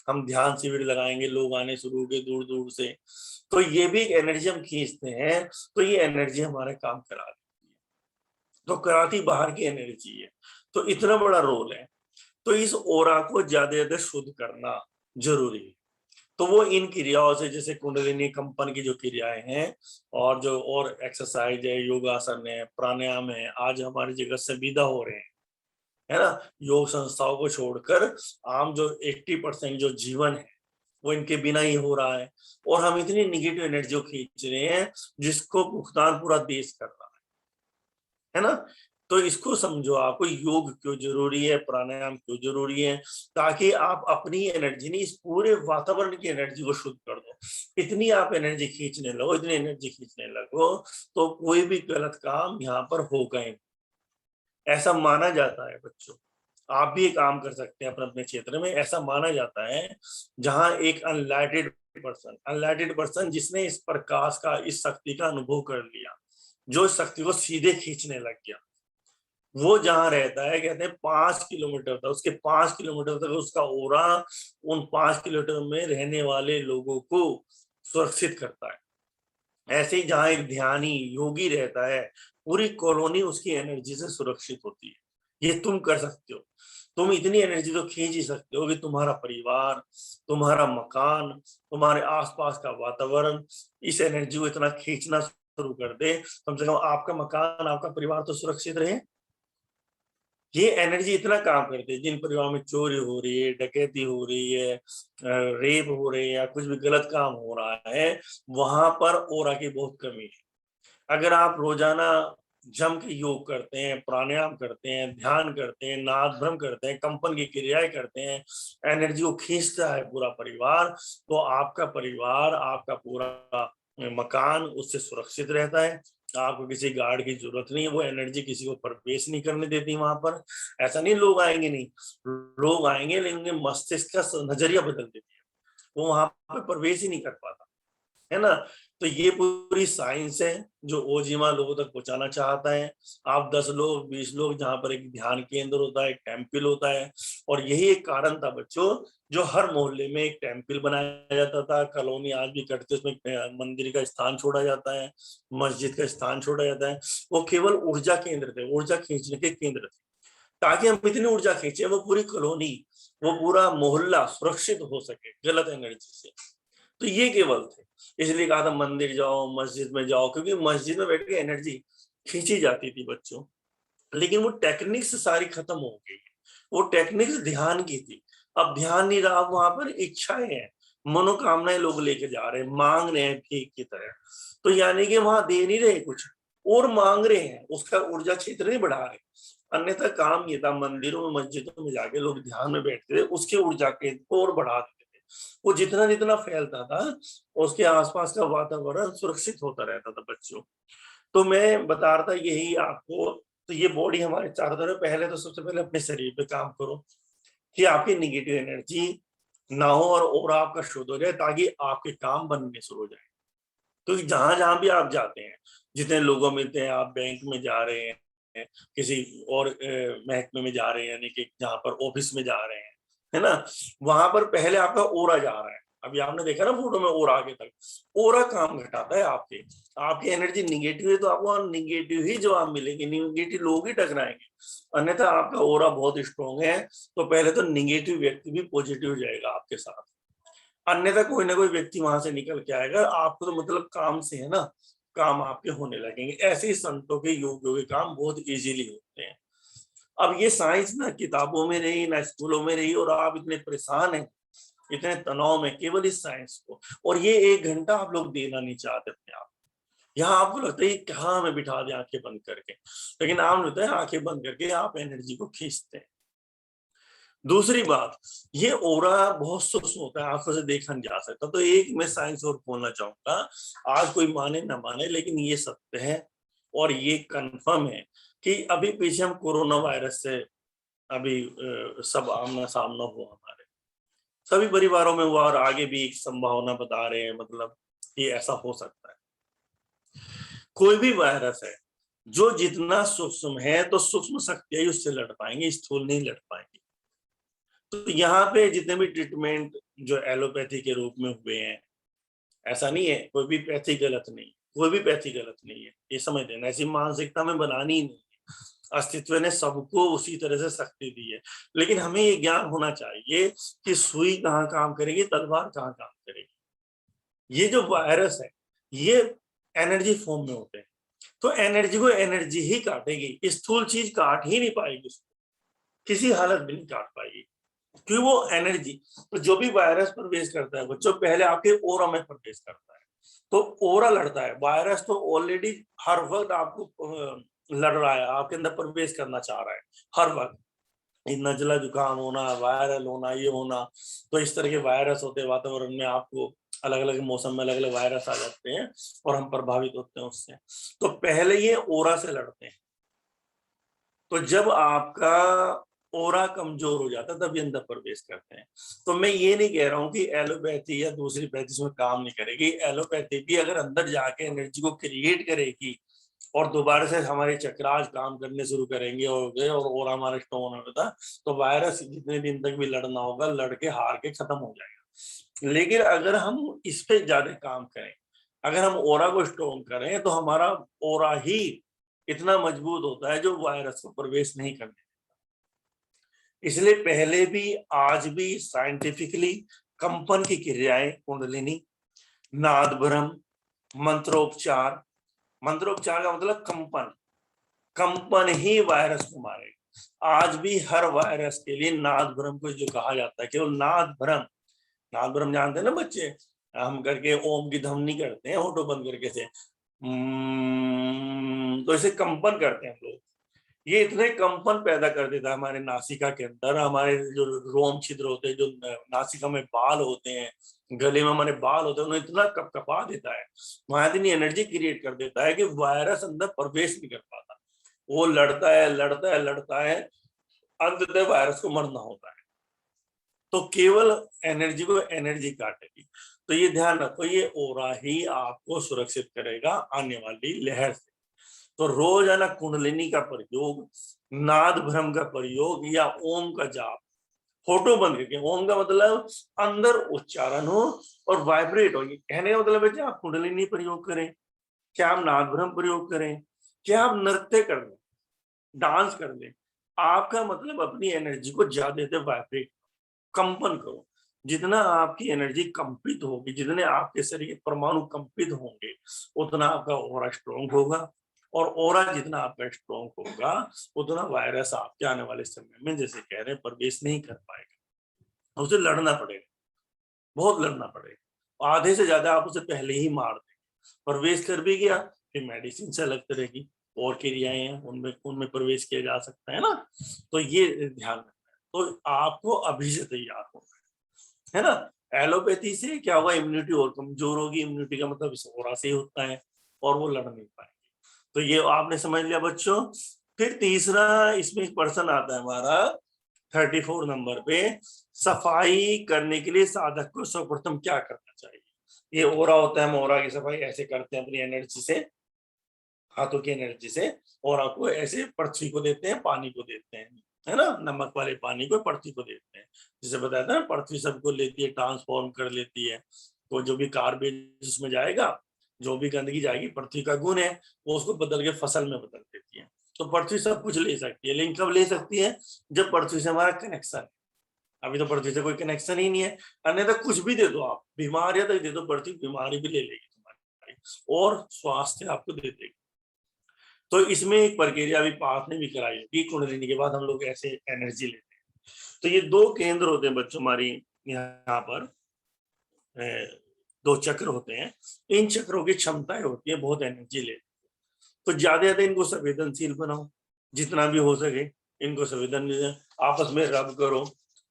हम ध्यान शिविर लगाएंगे, लोग आने शुरू हो गए दूर दूर से, तो ये भी एक एनर्जी हम खींचते हैं, तो ये एनर्जी हमारा काम करा देती है, तो कराती बाहर की एनर्जी है, तो इतना बड़ा रोल है। तो इस ओरा को ज्यादा शुद्ध करना जरूरी है। तो वो इन क्रियाओं से, जैसे कुंडलिनी कंपन की जो क्रियाएं हैं और जो और एक्सरसाइज है, योगासन है, प्राणायाम है, आज हमारी जगत से विदा हो रहे हैं, है ना, योग संस्थाओं को छोड़कर आम जो 80% जो जीवन है वो इनके बिना ही हो रहा है, और हम इतनी निगेटिव एनर्जी खींच रहे हैं जिसको भुगतान पूरा देश कर रहा है ना। तो इसको समझो, आपको योग क्यों जरूरी है, प्राणायाम क्यों जरूरी है, ताकि आप अपनी एनर्जी नहीं, इस पूरे वातावरण की एनर्जी को शुद्ध कर दो। इतनी आप एनर्जी खींचने लगो, इतनी एनर्जी खींचने लगो, तो कोई भी गलत काम यहाँ पर होगा ही, ऐसा माना जाता है बच्चों। आप भी एक काम कर सकते हैं अपने अपने क्षेत्र में, ऐसा माना जाता है जहां एक अनलाइटेड पर्सन जिसने इस प्रकाश का, इस शक्ति का अनुभव कर लिया, जो इस शक्ति को सीधे खींचने लग गया, वो जहां रहता है कहते हैं 5 किलोमीटर तक, उसके 5 किलोमीटर तक उसका ओरा उन 5 किलोमीटर में रहने वाले लोगों को सुरक्षित करता है। ऐसे ही जहां एक ध्यानी योगी रहता है, पूरी कॉलोनी उसकी एनर्जी से सुरक्षित होती है। ये तुम कर सकते हो, तुम इतनी एनर्जी तो खींच ही सकते हो कि तुम्हारा परिवार, तुम्हारा मकान, तुम्हारे आसपास का वातावरण इस एनर्जी को इतना खींचना शुरू कर दे, कम से कम आपका मकान, आपका परिवार तो सुरक्षित रहे। ये एनर्जी इतना काम करती है, जिन परिवार में चोरी हो रही है, डकैती हो रही है, रेप हो रही है या कुछ भी गलत काम हो रहा है, वहां पर ओरा की बहुत कमी है। अगर आप रोजाना जम के योग करते हैं, प्राणायाम करते हैं, ध्यान करते हैं, नाद भ्रम करते हैं, कंपन की क्रियाएं करते हैं, एनर्जी को खींचता है पूरा परिवार, तो आपका परिवार, आपका पूरा मकान उससे सुरक्षित रहता है। आपको किसी गार्ड की जरूरत नहीं है, वो एनर्जी किसी को प्रवेश नहीं करने देती वहां पर। ऐसा नहीं लोग आएंगे नहीं, लोग आएंगे लेकिन उनके मस्तिष्क का नजरिया बदल देती है, वो वहां पर प्रवेश ही नहीं कर पाता, है ना। तो ये पूरी साइंस है जो ओजिमा लोगों तक पहुंचाना चाहता है। आप 10 लोग 20 लोग, जहां पर एक ध्यान केंद्र होता है, एक टेम्पल होता है, और यही एक कारण था बच्चों, जो हर मोहल्ले में एक टेम्पल बनाया जाता था, कॉलोनी आज भी कटते उसमें मंदिर का स्थान छोड़ा जाता है, मस्जिद का स्थान छोड़ा जाता है। वो केवल ऊर्जा केंद्र थे, ऊर्जा खींचने के केंद्र थे, ताकि हम इतनी ऊर्जा खींचे वो पूरी कॉलोनी, वो पूरा मोहल्ला सुरक्षित हो सके गलत एनर्जी से। तो ये केवल थे, इसलिए कहा था मंदिर जाओ, मस्जिद में जाओ, क्योंकि मस्जिद में बैठ के एनर्जी खींची जाती थी बच्चों। लेकिन वो टेक्निक्स सारी खत्म हो गई, वो टेक्निक्स ध्यान की थी। अब ध्यान नहीं रहा, वहां पर इच्छाएं हैं, मनोकामनाएं लोग लेके जा रहे हैं, मांग रहे हैं ठीक की तरह। तो यानी कि वहां दे नहीं रहे कुछ और मांग रहे हैं, उसका ऊर्जा क्षेत्र नहीं बढ़ा रहे। अन्यथा काम ये था, मंदिरों में मस्जिदों में जाके लोग ध्यान में बैठते थे, उसके ऊर्जा के और बढ़ा देते थे। वो जितना जितना फैलता था उसके आसपास का वातावरण सुरक्षित होता रहता था बच्चों। तो मैं बता रहा था यही आपको। तो ये बॉडी हमारे चारों तरफ, पहले तो सबसे पहले अपने शरीर पे काम करो कि आपकी निगेटिव एनर्जी ना हो और आपका शुद्ध हो जाए, ताकि आपके काम बनने शुरू हो जाए। क्योंकि जहां जहां भी आप जाते हैं, जितने लोगों मिलते हैं, आप बैंक में जा रहे हैं, किसी और महकमे में जा रहे हैं, यानी कि जहां पर ऑफिस में जा रहे हैं, है ना, वहां पर पहले आपका ओरा जा रहा है। अभी आपने देखा ना फोटो में, ओरा आगे तक, ओरा काम घटाता है आपके। आपकी एनर्जी निगेटिव है तो आपको निगेटिव ही जवाब मिलेंगे, निगेटिव लोग ही टकराएंगे। अन्यथा आपका ओरा बहुत स्ट्रॉन्ग है तो पहले तो निगेटिव व्यक्ति भी पॉजिटिव हो जाएगा आपके साथ, अन्यथा कोई ना कोई व्यक्ति वहां से निकल के आएगा। आपको तो मतलब काम से है ना, काम आपके होने लगेंगे। ऐसे ही संतों के योगियों के काम बहुत इजीली होते हैं। अब ये साइंस ना किताबों में रही, ना स्कूलों में रही, और आप इतने परेशान हैं, इतने तनाव में केवल इस साइंस को, और ये 1 घंटा आप लोग देना नहीं चाहते अपने आप। यहाँ आपको लगता है कहाँ हमें बिठा दे आंखें बंद करके, लेकिन आप होता है आंखें बंद करके आप एनर्जी को खींचते हैं। दूसरी बात, ये ओरा बहुत सूक्ष्म होता है, आंखों से देखा नहीं जा सकता। तो एक मैं साइंस और बोलना चाहूंगा, आज कोई माने ना माने लेकिन ये सत्य है और ये कंफर्म है कि अभी पीछे हम कोरोना वायरस से अभी सब आमना सामना हुआ हमारे, सभी परिवारों में हुआ और आगे भी एक संभावना बता रहे हैं, मतलब ये ऐसा हो सकता है। कोई भी वायरस है जो जितना सूक्ष्म है तो सूक्ष्म शक्तियां ही उससे लड़ पाएंगे, स्थूल नहीं लड़ पाएंगे। तो यहाँ पे जितने भी ट्रीटमेंट जो एलोपैथी के रूप में हुए हैं, ऐसा नहीं है कोई भी पैथी गलत नहीं, कोई भी पैथी गलत नहीं है, ये समझ लेना। ऐसी मानसिकता में बनानी ही नहीं है। अस्तित्व ने सबको उसी तरह से शक्ति दी है, लेकिन हमें ये ज्ञान होना चाहिए कि सुई कहाँ काम करेगी, तलवार कहाँ काम करेगी। ये जो वायरस है ये एनर्जी फॉर्म में होते हैं, तो एनर्जी को एनर्जी ही काटेगी, स्थूल चीज काट ही नहीं पाएगी उसको, किसी हालत में नहीं काट पाएगी, क्योंकि वो एनर्जी। तो जो भी वायरस प्रवेश करता है बच्चों, पहले आपके ओरा में प्रवेश करता है, तो ओरा लड़ता है। वायरस तो ऑलरेडी हर वक्त आपको लड़ रहा है, आपके अंदर प्रवेश करना चाह रहा है हर वक्त। नजला जुकाम होना, वायरल होना, ये होना, तो इस तरह के वायरस होते हैं वातावरण में। आपको अलग अलग मौसम में अलग अलग वायरस आ जाते हैं और हम प्रभावित होते हैं उससे। तो पहले ये ओरा से लड़ते हैं, तो जब आपका ओरा कमजोर हो जाता है तब ये अंदर प्रवेश करते हैं। तो मैं ये नहीं कह रहा हूँ कि एलोपैथी या दूसरी पैथी में काम नहीं करेगी। एलोपैथी भी अगर अंदर जाके एनर्जी को क्रिएट करेगी और दोबारा से हमारे चक्रास काम करने शुरू करेंगे और हमारा स्ट्रॉन्ग होता, तो वायरस जितने दिन तक भी लड़ना होगा लड़ के हार के खत्म हो जाएगा। लेकिन अगर हम इस पे ज्यादा काम करें, अगर हम ओरा को स्ट्रॉन्ग करें, तो हमारा ओरा ही इतना मजबूत होता है जो वायरस को प्रवेश नहीं करने देता। इसलिए पहले भी आज भी साइंटिफिकली कंपन की क्रियाएं, कुंडलिनी, नाद भ्रम, मंत्रोपचार, मंत्रोपचार का मतलब कंपन, कंपन ही वायरस को मारेगा। आज भी हर वायरस के लिए नाद भ्रम को जो कहा जाता है, केवल नाद भ्रम, नाद भ्रम जानते हैं ना बच्चे, हम करके ओम की ध्वनि करते हैं होठों बंद करके से, तो इसे कंपन करते हैं हम लोग। ये इतने कंपन पैदा कर देता है हमारे नासिका के अंदर। हमारे जो रोम छिद्र होते हैं, जो नासिका में बाल होते हैं, गले में हमारे बाल होते हैं, उन्हें इतना कपकपा देता है, वहां इतनी एनर्जी क्रिएट कर देता है कि वायरस अंदर प्रवेश नहीं कर पाता। वो लड़ता है लड़ता है लड़ता है, अंततः वायरस को मरना होता है। तो केवल एनर्जी को एनर्जी काटेगी। तो ये ध्यान रखो, ये ओरा ही आपको सुरक्षित करेगा आने वाली लहर से। तो रोजाना कुंडलिनी का प्रयोग, नाद भ्रम का प्रयोग या ओम का जाप, फोटो बंद करके, ओम का मतलब अंदर उच्चारण हो और वाइब्रेट हो। कहने का मतलब है कि आप कुंडलिनी प्रयोग करें, क्या आप नाद भ्रम प्रयोग करें, क्या आप नृत्य कर लें, डांस कर लें। आपका मतलब अपनी एनर्जी को ज्यादा वाइब्रेट, कंपन करो। जितना आपकी एनर्जी कंपित होगी, जितने आपके शरीर के परमाणु कंपित होंगे, उतना आपका ओरा स्ट्रॉन्ग होगा, और ओरा जितना आपका स्ट्रॉन्ग होगा उतना वायरस आपके आने वाले समय में, जैसे कह रहे हैं, प्रवेश नहीं कर पाएगा। उसे लड़ना पड़ेगा, बहुत लड़ना पड़ेगा। आधे से ज्यादा आप उसे पहले ही मार देंगे। प्रवेश कर भी गया, फिर मेडिसिन से अलग तरह की और क्रियाएं हैं, उनमें प्रवेश किया जा सकता है ना। तो ये ध्यान रखना है। तो आपको अभी से तैयार होना है ना। एलोपैथी से क्या होगा, इम्यूनिटी और कमजोर होगी। इम्यूनिटी का मतलब इस ओरा से ही होता है, और वो लड़ नहीं पाएंगे। तो ये आपने समझ लिया बच्चों। फिर तीसरा इसमें एक पर्सन आता है हमारा 34 नंबर पे, सफाई करने के लिए साधक को सर्वप्रथम क्या करना चाहिए। ये ओरा होता है, हम ओरा की सफाई ऐसे करते हैं अपनी एनर्जी से, हाथों की एनर्जी से। ओरा को ऐसे पृथ्वी को देते हैं, पानी को देते हैं, है ना, नमक वाले पानी को पृथ्वी को देते हैं। जिसे बताया था ना, पृथ्वी सबको लेती है, ट्रांसफॉर्म कर लेती है। तो जो भी कार्बेज उसमें जाएगा, जो भी गंदगी जाएगी, पृथ्वी का गुण है, वो उसको बदल के फसल में बदल देती है। तो पृथ्वी सब कुछ ले सकती है, लेकिन कब ले सकती है, जब पृथ्वी से हमारा कनेक्शन है। अभी तो पृथ्वी से कोई कनेक्शन ही नहीं है। अन्यथा कुछ भी दे दो आप, बीमारियां तक दे दो, पृथ्वी बीमारी भी ले लेगी तुम्हारी और स्वास्थ्य आपको दे देगी। तो इसमें एक प्रक्रिया अभी पाठ ने भी कराई होगी, कुंडलिनी के बाद हम लोग ऐसे एनर्जी लेते हैं। तो ये 2 केंद्र होते हैं बच्चों हमारी यहाँ पर, 2 चक्र होते हैं। इन चक्रों की क्षमताएं होती है बहुत एनर्जी ले। तो ज्यादा इनको संवेदनशील बनाओ, जितना भी हो सके इनको संवेदनशील, आपस में रब करो,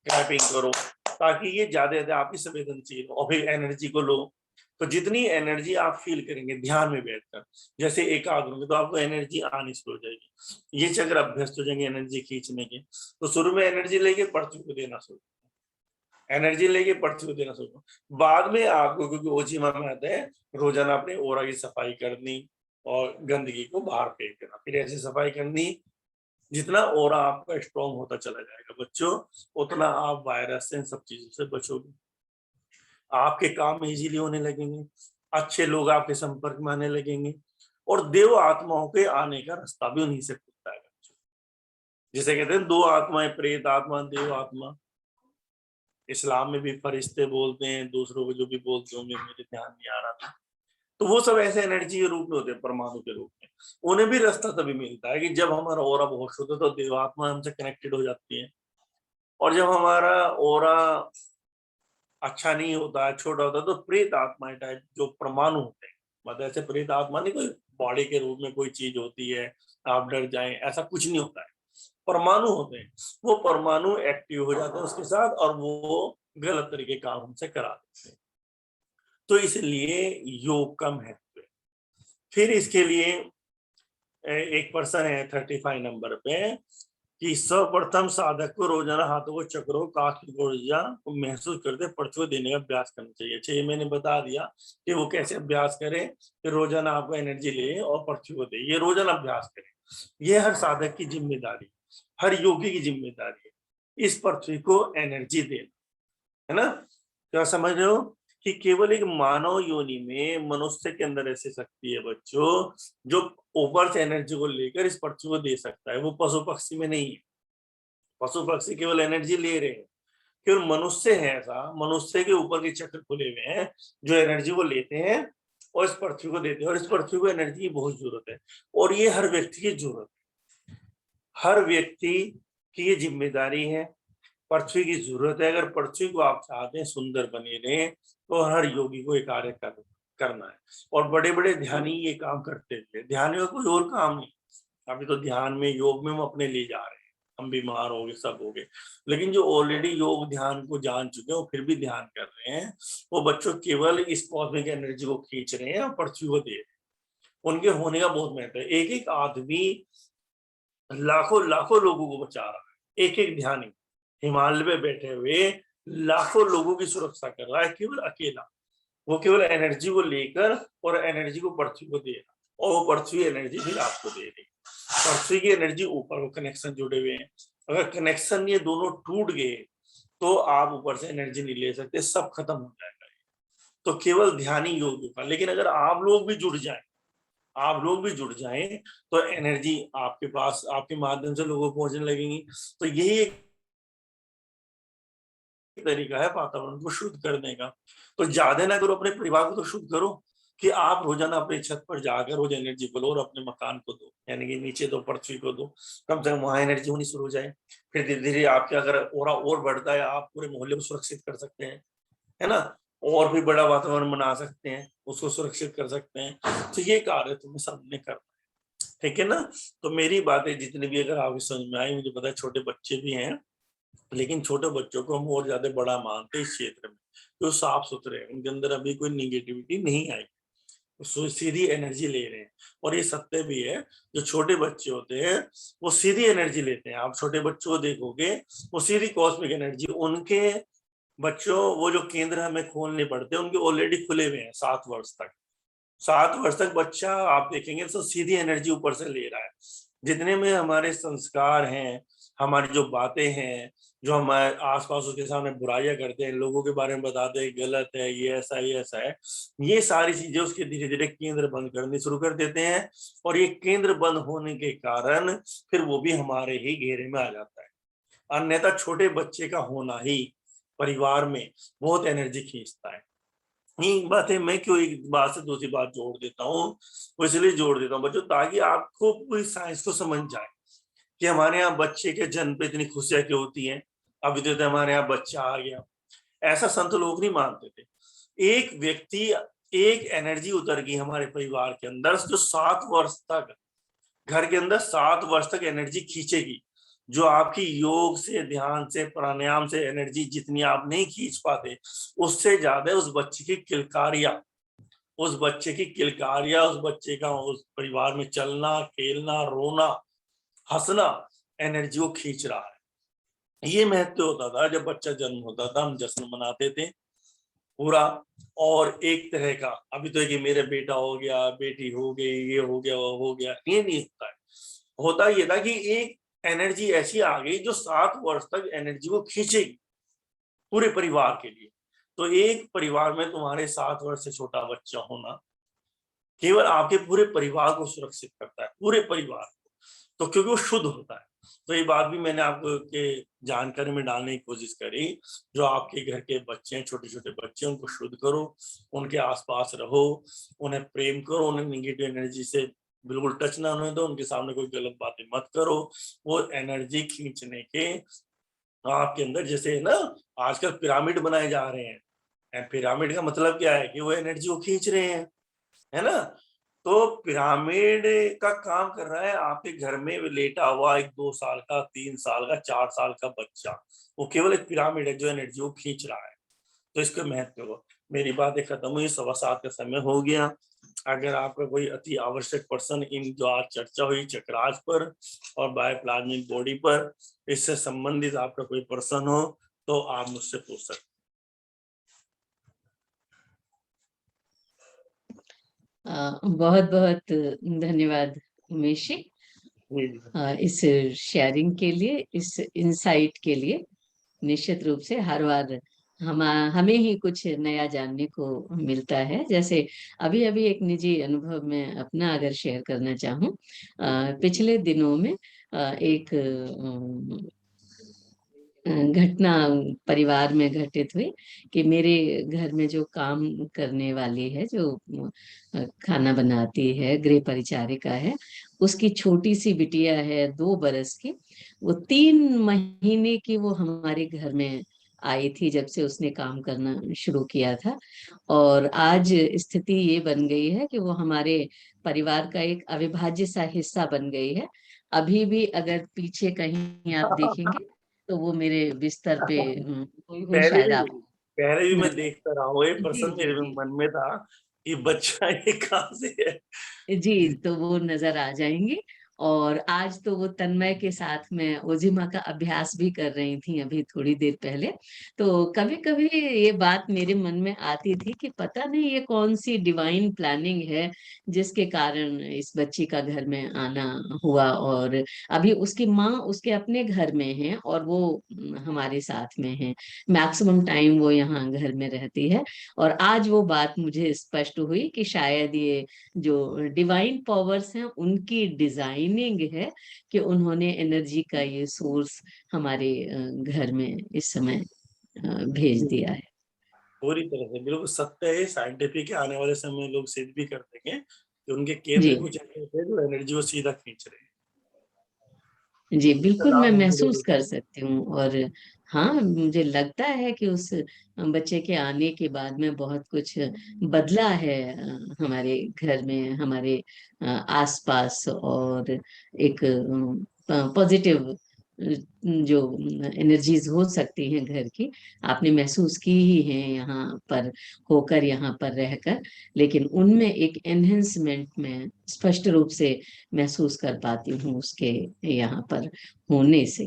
क्रैपिंग करो, ताकि ये ज्यादा आपकी संवेदनशील हो। और फिर एनर्जी को लो। तो जितनी एनर्जी आप फील करेंगे ध्यान में बैठकर, जैसे एकाग्र होंगे, तो आपको एनर्जी आनी शुरू हो जाएगी। ये चक्र अभ्यस्त हो जाएंगे एनर्जी खींचने के। तो शुरू में एनर्जी लेके पृथ्वी को देना शुरू, एनर्जी लेके पृथ्वी को देना सोचो। बाद में आपको, क्योंकि ओजीमा में आता है, रोजाना अपने ओरा की सफाई करनी और गंदगी को बाहर फेंक देना, फिर ऐसी सफाई करनी। जितना ओरा आपका स्ट्रॉन्ग होता चला जाएगा बच्चों, उतना आप वायरस से, इन सब चीजों से बचोगे। आपके काम इजीली होने लगेंगे, अच्छे लोग आपके संपर्क में आने लगेंगे, और देव आत्माओं के आने का रास्ता भी उन्हीं से खुलता है। जिसे कहते हैं दो आत्माएं, प्रेत आत्मा, देव आत्मा। इस्लाम में भी फरिश्ते बोलते हैं, दूसरों को जो भी बोलते होंगे, मेरे ध्यान नहीं आ रहा था। तो वो सब ऐसे एनर्जी के रूप में होते हैं, परमाणु के रूप में। उन्हें भी रास्ता तभी मिलता है कि जब हमारा ओरा बहुत शुद्ध होता है, तो देवात्मा हमसे कनेक्टेड हो जाती है। और जब हमारा ओरा अच्छा नहीं होता है, छोटा होता है, तो प्रेत आत्मा टाइप जो परमाणु होते हैं, मतलब ऐसे प्रेत आत्मा नहीं कोई बॉडी के रूप में कोई चीज होती है आप डर जाएं, ऐसा कुछ नहीं होता है। परमाणु होते हैं, वो परमाणु एक्टिव हो जाते हैं उसके साथ, और वो गलत तरीके काम हमसे करा देते हैं। तो इसलिए योग का महत्व है। फिर इसके लिए एक पर्सन है 35 नंबर पे, कि सर्वप्रथम साधक को रोजाना हाथों को चक्रों काश की ऊर्जा को महसूस करते पृथ्वी को देने का अभ्यास करना चाहिए। अच्छा, ये मैंने बता दिया कि वो कैसे अभ्यास करें, कि रोजाना आपको एनर्जी ले और पृथ्वी को दे, ये रोजाना अभ्यास करें। ये हर साधक की जिम्मेदारी, हर योगी की जिम्मेदारी है, इस पृथ्वी को एनर्जी देना, है ना। क्या समझ रहे हो कि केवल एक मानव योनि में मनुष्य के अंदर ऐसी शक्ति है बच्चों, जो ऊपर से एनर्जी को लेकर इस पृथ्वी को दे सकता है। वो पशु पक्षी में नहीं है। पशु पक्षी केवल एनर्जी ले रहे हैं, केवल मनुष्य है ऐसा, मनुष्य के ऊपर के चक्र खुले हुए हैं जो एनर्जी को लेते हैं और इस पृथ्वी को देते हैं। और इस पृथ्वी को एनर्जी की बहुत जरूरत है, और ये हर व्यक्ति की जरूरत है, हर व्यक्ति की ये जिम्मेदारी है। पृथ्वी की जरूरत है। अगर पृथ्वी को आप चाहते हैं सुंदर बने रहे, तो हर योगी को ये कार्य करना है। और बड़े बड़े ध्यानी ये काम करते थे, ध्यानी का कोई और काम नहीं। अभी तो ध्यान में, योग में हम अपने लिए जा रहे हैं, हम बीमार हो गए, सब हो गए, लेकिन जो ऑलरेडी योग ध्यान को जान चुके हैं वो फिर भी ध्यान कर रहे हैं, वो बच्चों केवल इस कॉस्मिक एनर्जी को खींच रहे हैं और पृथ्वी को दे रहे हैं। उनके होने का बहुत महत्व है। एक एक आदमी लाखों लाखों लोगों को बचा रहा है। एक एक ध्यानी हिमालय में बैठे हुए लाखों लोगों की सुरक्षा कर रहा है, केवल अकेला। वो केवल एनर्जी को लेकर और एनर्जी को पृथ्वी को दे रहा, और वो पृथ्वी एनर्जी फिर आपको दे रही। पृथ्वी की एनर्जी ऊपर, वो कनेक्शन जुड़े हुए हैं। अगर कनेक्शन ये दोनों टूट गए तो आप ऊपर से एनर्जी नहीं ले सकते, सब खत्म हो जाएगा। तो केवल ध्यान ही योग होगा। लेकिन अगर आप लोग भी जुड़ जाएं, आप लोग भी जुड़ जाएं, तो एनर्जी आपके पास, आपके माध्यम से लोगों को पहुंचने लगेंगी। तो यही एक तरीका है वातावरण को शुद्ध करने का। तो ज्यादा ना करो, अपने परिवार को तो शुद्ध करो, कि आप रोजाना अपनी छत पर जाकर रोज एनर्जी को लो और अपने मकान को दो, यानी कि नीचे दो, पृथ्वी को दो, कम से कम वहां एनर्जी होनी शुरू हो जाए। फिर धीरे धीरे आपके अगर ओरा और बढ़ता है, आप पूरे मोहल्ले को सुरक्षित कर सकते हैं, है ना, और भी बड़ा वातावरण बना सकते हैं, उसको सुरक्षित कर सकते हैं। तो ये कार्य तुम्हें सबने करना है, ठीक है ना। तो मेरी बातें जितनी भी अगर आपकी समझ में आई, मुझे पता है छोटे बच्चे भी हैं, लेकिन छोटे बच्चों को हम और ज्यादा बड़ा मानते हैं इस क्षेत्र में, जो साफ सुथरे हैं, उनके अंदर अभी कोई निगेटिविटी नहीं आई, सीधी एनर्जी ले रहे हैं। और ये सत्य भी है, जो छोटे बच्चे होते हैं वो सीधी एनर्जी लेते हैं। आप छोटे बच्चों को देखोगे, वो सीधी कॉस्मिक एनर्जी, उनके बच्चों, वो जो केंद्र हमें खोलने पड़ते हैं उनके ऑलरेडी खुले हुए हैं 7 वर्ष तक। 7 वर्ष तक बच्चा आप देखेंगे तो सीधी एनर्जी ऊपर से ले रहा है। जितने में हमारे संस्कार हैं, हमारी जो बातें हैं, जो हमारे आसपास उसके सामने बुराइयां करते हैं, लोगों के बारे में बताते हैं गलत है, ये ऐसा है, ये सारी चीजें उसके धीरे धीरे केंद्र बंद करने शुरू कर देते हैं। और ये केंद्र बंद होने के कारण फिर वो भी हमारे ही घेरे में आ जाता है। अन्यथा छोटे बच्चे का होना ही परिवार में बहुत एनर्जी खींचता है। ये बातें मैं क्यों एक बात से दूसरी बात जोड़ देता हूँ, वो इसलिए जोड़ देता हूँ बच्चों, ताकि आपको पूरी साइंस को समझ जाए कि हमारे यहाँ बच्चे के जन्म पे इतनी खुशियां क्यों होती हैं। अभी तो हमारे यहाँ बच्चा आ गया, ऐसा संत लोग नहीं मानते थे। एक व्यक्ति, एक एनर्जी उतर गई हमारे परिवार के अंदर, जो 7 वर्ष तक घर के अंदर 7 वर्ष तक एनर्जी खींचेगी, जो आपकी योग से, ध्यान से, प्राणायाम से एनर्जी जितनी आप नहीं खींच पाते, उससे ज्यादा उस बच्चे की किलकारियां, उस बच्चे का उस परिवार में चलना, खेलना, रोना, हंसना एनर्जी को खींच रहा है। ये महत्व होता था। जब बच्चा जन्म होता था हम जश्न मनाते थे पूरा, और एक तरह का, अभी तो है कि मेरा बेटा हो गया, बेटी हो गई, ये हो गया, वो हो गया, ये नहीं होता है। होता ये था कि एक एनर्जी ऐसी आ गई जो 7 वर्ष तक एनर्जी को खींचेगी पूरे परिवार के लिए। तो एक परिवार में तुम्हारे 7 वर्ष से छोटा बच्चा होना केवल आपके पूरे परिवार को सुरक्षित करता है, पूरे परिवार को, तो क्योंकि वो शुद्ध होता है। तो ये बात भी मैंने आपको के जानकारी में डालने की कोशिश करी। जो आपके घर के बच्चे हैं, छोटे छोटे बच्चे, उनको शुद्ध करो, उनके आसपास रहो, उन्हें प्रेम करो, उन्हें निगेटिव एनर्जी से बिल्कुल टच ना होने दो, उनके सामने कोई गलत बातें मत करो। वो एनर्जी खींचने के आपके अंदर, जैसे है ना आजकल पिरामिड बनाए जा रहे हैं, पिरामिड का मतलब क्या है कि वो एनर्जी को खींच रहे हैं, है ना। तो पिरामिड का काम कर रहा है आपके घर में लेटा हुआ एक 2 साल का, 3 साल का, 4 साल का बच्चा, वो केवल एक पिरामिड है जो एनर्जी को खींच रहा है। तो इसके महत्व को, मेरी बातें खत्म हुई, 7:15 का समय हो गया। अगर आपका कोई अति आवश्यक पर्सन इन जो आज चर्चा हुई चक्रास पर और बायोप्लाज्मिक बॉडी पर, इससे संबंधित आपका कोई पर्सन हो तो आप मुझसे पूछ सकते बहुत बहुत धन्यवाद उमेश जी, हैं। इस शेयरिंग के लिए, इस इंसाइट के लिए। निश्चित रूप से हर बार हमें ही कुछ नया जानने को मिलता है। जैसे अभी अभी एक निजी अनुभव में अपना अगर शेयर करना चाहूँ, पिछले दिनों में एक घटना परिवार में घटित हुई कि मेरे घर में जो काम करने वाली है, जो खाना बनाती है, गृह परिचारिका है, उसकी छोटी सी बिटिया है 2 बरस की। वो 3 महीने की वो हमारे घर में आई थी जब से उसने काम करना शुरू किया था। और आज स्थिति ये बन गई है कि वो हमारे परिवार का एक अविभाज्य सा हिस्सा बन गई है। अभी भी अगर पीछे कहीं आप देखेंगे तो वो मेरे बिस्तर पे कोई हो, पहले शायद भी आप पहले भी मैं नजर। देखता रहा हूँ, ये जी पर्सन जी मेरे भी जी मन में था कि बच्चा ये कहाँ से है। जी, तो वो नजर आ जाएंगी। और आज तो वो तन्मय के साथ में ओजिमा का अभ्यास भी कर रही थी अभी थोड़ी देर पहले। तो कभी कभी ये बात मेरे मन में आती थी कि पता नहीं ये कौन सी डिवाइन प्लानिंग है जिसके कारण इस बच्ची का घर में आना हुआ। और अभी उसकी माँ उसके अपने घर में है और वो हमारे साथ में है। मैक्सिमम टाइम वो यहाँ घर में रहती है। और आज वो बात मुझे स्पष्ट हुई कि शायद ये जो डिवाइन पावर्स हैं उनकी डिजाइनिंग है कि उन्होंने एनर्जी का ये सोर्स हमारे घर में इस समय भेज दिया है। पूरी तरह से बिल्कुल सत्य है, साइंटिफिक आने वाले समय में लोग सिद्ध भी कर देंगे कि उनके जी केंद्र कुछ ऐसे थे जो एनर्जी को सीधा खींच रहे हैं। जी, बिल्कुल मैं सलाम महसूस कर सकती हूँ। और हाँ, मुझे लगता है कि उस बच्चे के आने के बाद में बहुत कुछ बदला है हमारे घर में, हमारे आसपास। और एक पॉजिटिव जो एनर्जीज हो सकती हैं घर की, आपने महसूस की ही हैं यहाँ पर होकर, यहाँ पर रहकर। लेकिन उनमें एक एनहेंसमेंट में स्पष्ट रूप से महसूस कर पाती हूँ उसके यहाँ पर होने से।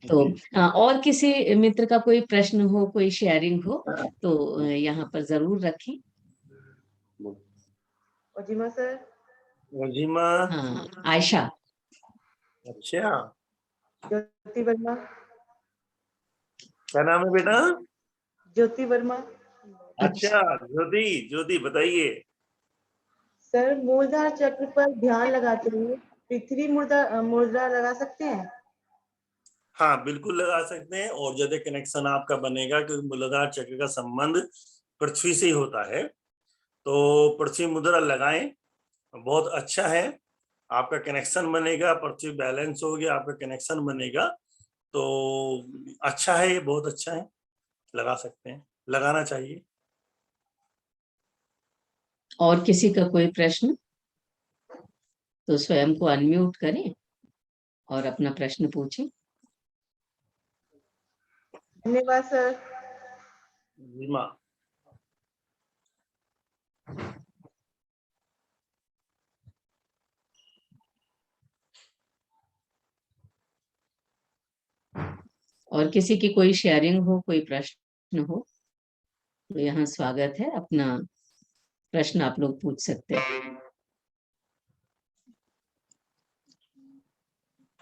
तो जी। और किसी मित्र का कोई प्रश्न हो, कोई शेयरिंग हो तो यहाँ पर जरूर रखें। ओजिमा सर। वजीमा। हाँ, आयशा। अच्छा, ज्योति वर्मा। क्या नाम है बेटा? ज्योति वर्मा। अच्छा, अच्छा, ज्योति, ज्योति बताइए। सर, मूलधार चक्र पर ध्यान लगाते हुए पृथ्वी मुद्रा मुद्रा लगा सकते हैं? हाँ बिल्कुल लगा सकते हैं, और ज्यादा कनेक्शन आपका बनेगा क्योंकि मूलाधार चक्र का संबंध पृथ्वी से ही होता है। तो पृथ्वी मुद्रा लगाएं, बहुत अच्छा है। आपका कनेक्शन बनेगा, पृथ्वी बैलेंस होगी, आपका कनेक्शन बनेगा। तो अच्छा है, ये बहुत अच्छा है, लगा सकते हैं, लगाना चाहिए। और किसी का कोई प्रश्न तो स्वयं को अनम्यूट करें और अपना प्रश्न पूछें। धन्यवाद सर। जी माँ। और किसी की कोई शेयरिंग हो, कोई प्रश्न हो तो यहाँ स्वागत है, अपना प्रश्न आप लोग पूछ सकते हैं।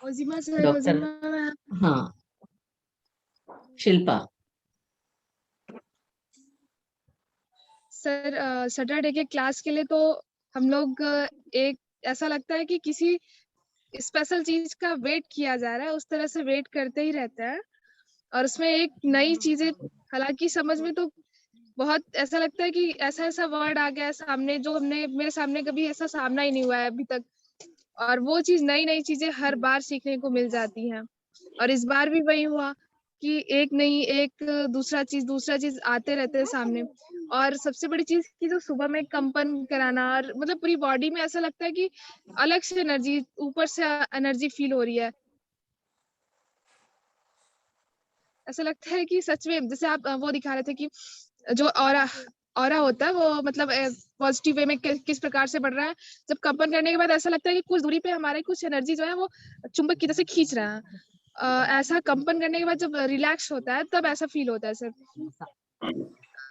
ओजिमा सर, डॉक्टर, ओजिमा मैम। हाँ, शिल्पा। सर सैटरडे के क्लास के लिए तो हम लोग एक ऐसा लगता है कि किसी स्पेशल चीज का वेट किया जा रहा है, उस तरह से वेट करते ही रहते हैं। और उसमें एक नई चीजें, हालांकि समझ में तो बहुत ऐसा लगता है कि ऐसा ऐसा वर्ड आ गया है सामने जो हमने मेरे सामने कभी ऐसा सामना ही नहीं हुआ है अभी तक। और वो चीज, नई नई चीजें हर बार सीखने को मिल जाती हैं। और इस बार भी वही हुआ कि एक दूसरा चीज आते रहते हैं सामने। और सबसे बड़ी चीज कि जो सुबह में कंपन कराना, और मतलब पूरी बॉडी में ऐसा लगता है कि अलग से एनर्जी, ऊपर से एनर्जी फील हो रही है। ऐसा लगता है कि सच में जैसे आप वो दिखा रहे थे कि जो ऑरा होता है वो मतलब पॉजिटिव वे में किस प्रकार से बढ़ रहा है। जब कंपन करने के बाद ऐसा लगता है कि कुछ दूरी पे हमारे कुछ एनर्जी जो है वो चुंबक की तरह से खींच रहा है। ऐसा कंपन करने के बाद जब रिलैक्स होता है तब ऐसा फील होता है सर।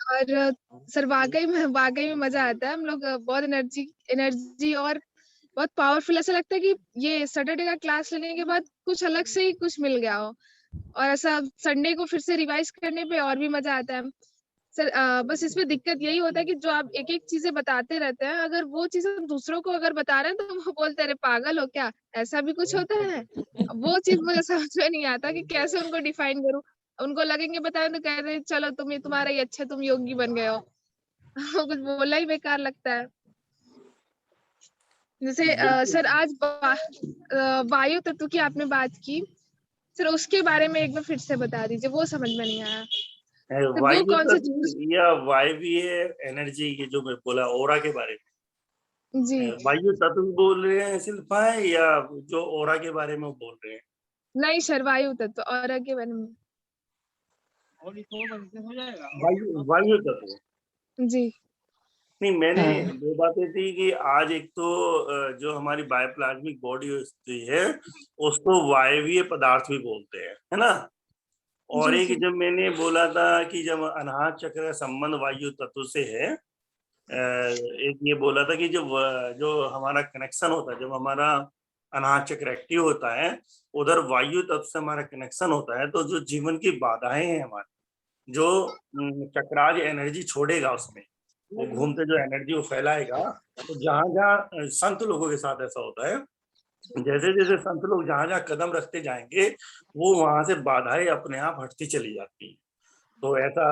और सर वाकई में मजा आता है। हम लोग बहुत एनर्जी और बहुत पावरफुल, ऐसा लगता है कि ये सैटरडे का क्लास लेने के बाद कुछ अलग से ही कुछ मिल गया हो। और ऐसा संडे को फिर से रिवाइज करने पे और भी मजा आता है सर। बस इसमें दिक्कत यही होता है कि जो आप एक एक चीजें बताते रहते हैं, अगर वो चीजें दूसरों को अगर बता रहे हैं तो वो बोलते हैं अरे पागल हो क्या, ऐसा भी कुछ होता है। वो चीज मुझे समझ में नहीं आता कि कैसे उनको डिफाइन करूं। उनको लगेंगे बताए तो कह रहे चलो तुम्हारा ही अच्छा, तुम योगी बन गए हो। कुछ बोलना ही बेकार लगता है। जैसे सर आज वायु तत्व की आपने बात की सर, उसके बारे में एक बार फिर से बता दीजिए, वो समझ में नहीं आया। तो वो वायु कौन सा तत्व या वायवीय एनर्जी, ये जो मैं बोला ओरा के बारे में, जी वायु तत्व बोल रहे हैं शिल्पा, या जो ओरा के बारे में बोल रहे हैं? नहीं सर, वायु तत्व और के बारे में। वायु तत्व जी नहीं, मैंने हाँ। दो बातें थी कि आज एक तो जो हमारी बायोप्लाज्मिक बॉडी होती है उसको वायवीय पदार्थ भी बोलते हैं, है ना। और जी एक जी जब मैंने बोला था कि जब अनाहत चक्र का संबंध वायु तत्व से है, एक ये बोला था कि जो हमारा कनेक्शन होता है, जब हमारा अनाहत चक्र एक्टिव होता है उधर वायु तत्व से हमारा कनेक्शन होता है, तो जो जीवन की बाधाएं हैं हमारी, जो चक्राज एनर्जी छोड़ेगा उसमें, वो घूमते जो एनर्जी वो फैलाएगा, तो जहां जहां संत लोगों के साथ ऐसा होता है, जैसे जैसे संत लोग जहां जहां कदम रखते जाएंगे वो वहां से बाधाएं अपने आप हटती चली जाती हैं। तो ऐसा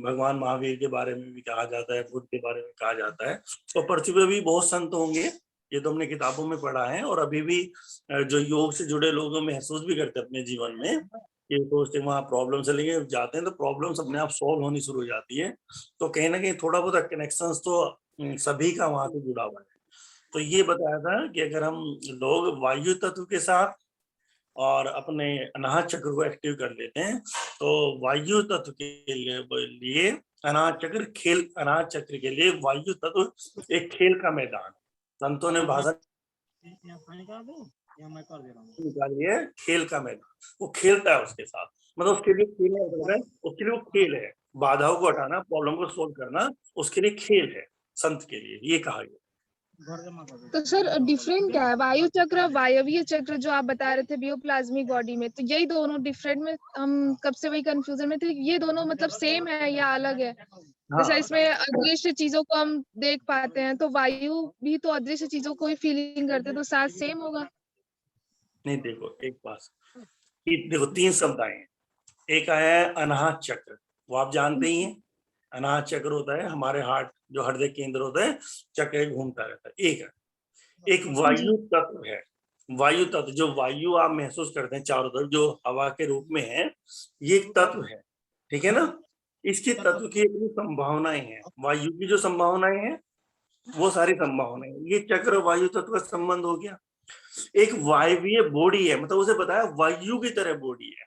भगवान महावीर के बारे में भी कहा जाता है, बुद्ध के बारे में कहा जाता है। तो पृथ्वी पे भी बहुत संत होंगे, ये तो हमने किताबों में पढ़ा है, और अभी भी जो योग से जुड़े लोग महसूस भी करते हैं अपने जीवन में कि सोचते वहाँ प्रॉब्लम से लेके जाते हैं तो प्रॉब्लम्स अपने आप सॉल्व होनी शुरू हो जाती है। तो कहीं ना कहीं थोड़ा बहुत कनेक्शन तो सभी का वहां से जुड़ा हुआ है। तो ये बताया था कि अगर हम लोग वायु तत्व के साथ और अपने अनाहत चक्र को एक्टिव कर लेते हैं तो वायु तत्व के लिए अनाहत चक्र के लिए वायु तत्व एक खेल का मैदान। संतों ने भाषण निकाली है, खेल का मैदान, वो खेलता है उसके साथ, मतलब उसके लिए खेलना है, उसके लिए वो खेल है, बाधाओं को हटाना, प्रॉब्लम को सोल्व करना उसके लिए खेल है संत के लिए, ये कहा गया। तो सर डिफरेंट क्या है वायु चक्र, वायवीय चक्र जो आप बता रहे थे बियोप्लाज्मिक बॉडी में, तो यही दोनों डिफरेंट में हम कब से वही कंफ्यूजन में थे, ये दोनों मतलब सेम है या अलग है? जैसे इसमें अदृश्य चीजों को हम देख पाते हैं, तो वायु भी तो अदृश्य चीजों को ही फीलिंग करते हैं, तो साथ सेम होगा? नहीं देखो, एक बात, देखो तीन शब्द आए हैं। एक आया है अनाहत चक्र, वो आप जानते ही हैं, अनाहत चक्र होता है हमारे हार्ट, जो हृदय केंद्र होता है, चक्र घूमता रहता है। एक वायु तत्व है, वायु तत्व जो वायु आप महसूस करते हैं चारों तरफ जो हवा के रूप में है, ये एक तत्व है, ठीक है ना। इसके तत्व की अपनी संभावनाएं हैं, वायु की जो संभावनाएं हैं वो सारी संभावनाएं, ये चक्र वायु तत्व का संबंध हो गया। एक वायवीय बॉडी है, मतलब उसे बताया वायु की तरह बॉडी है,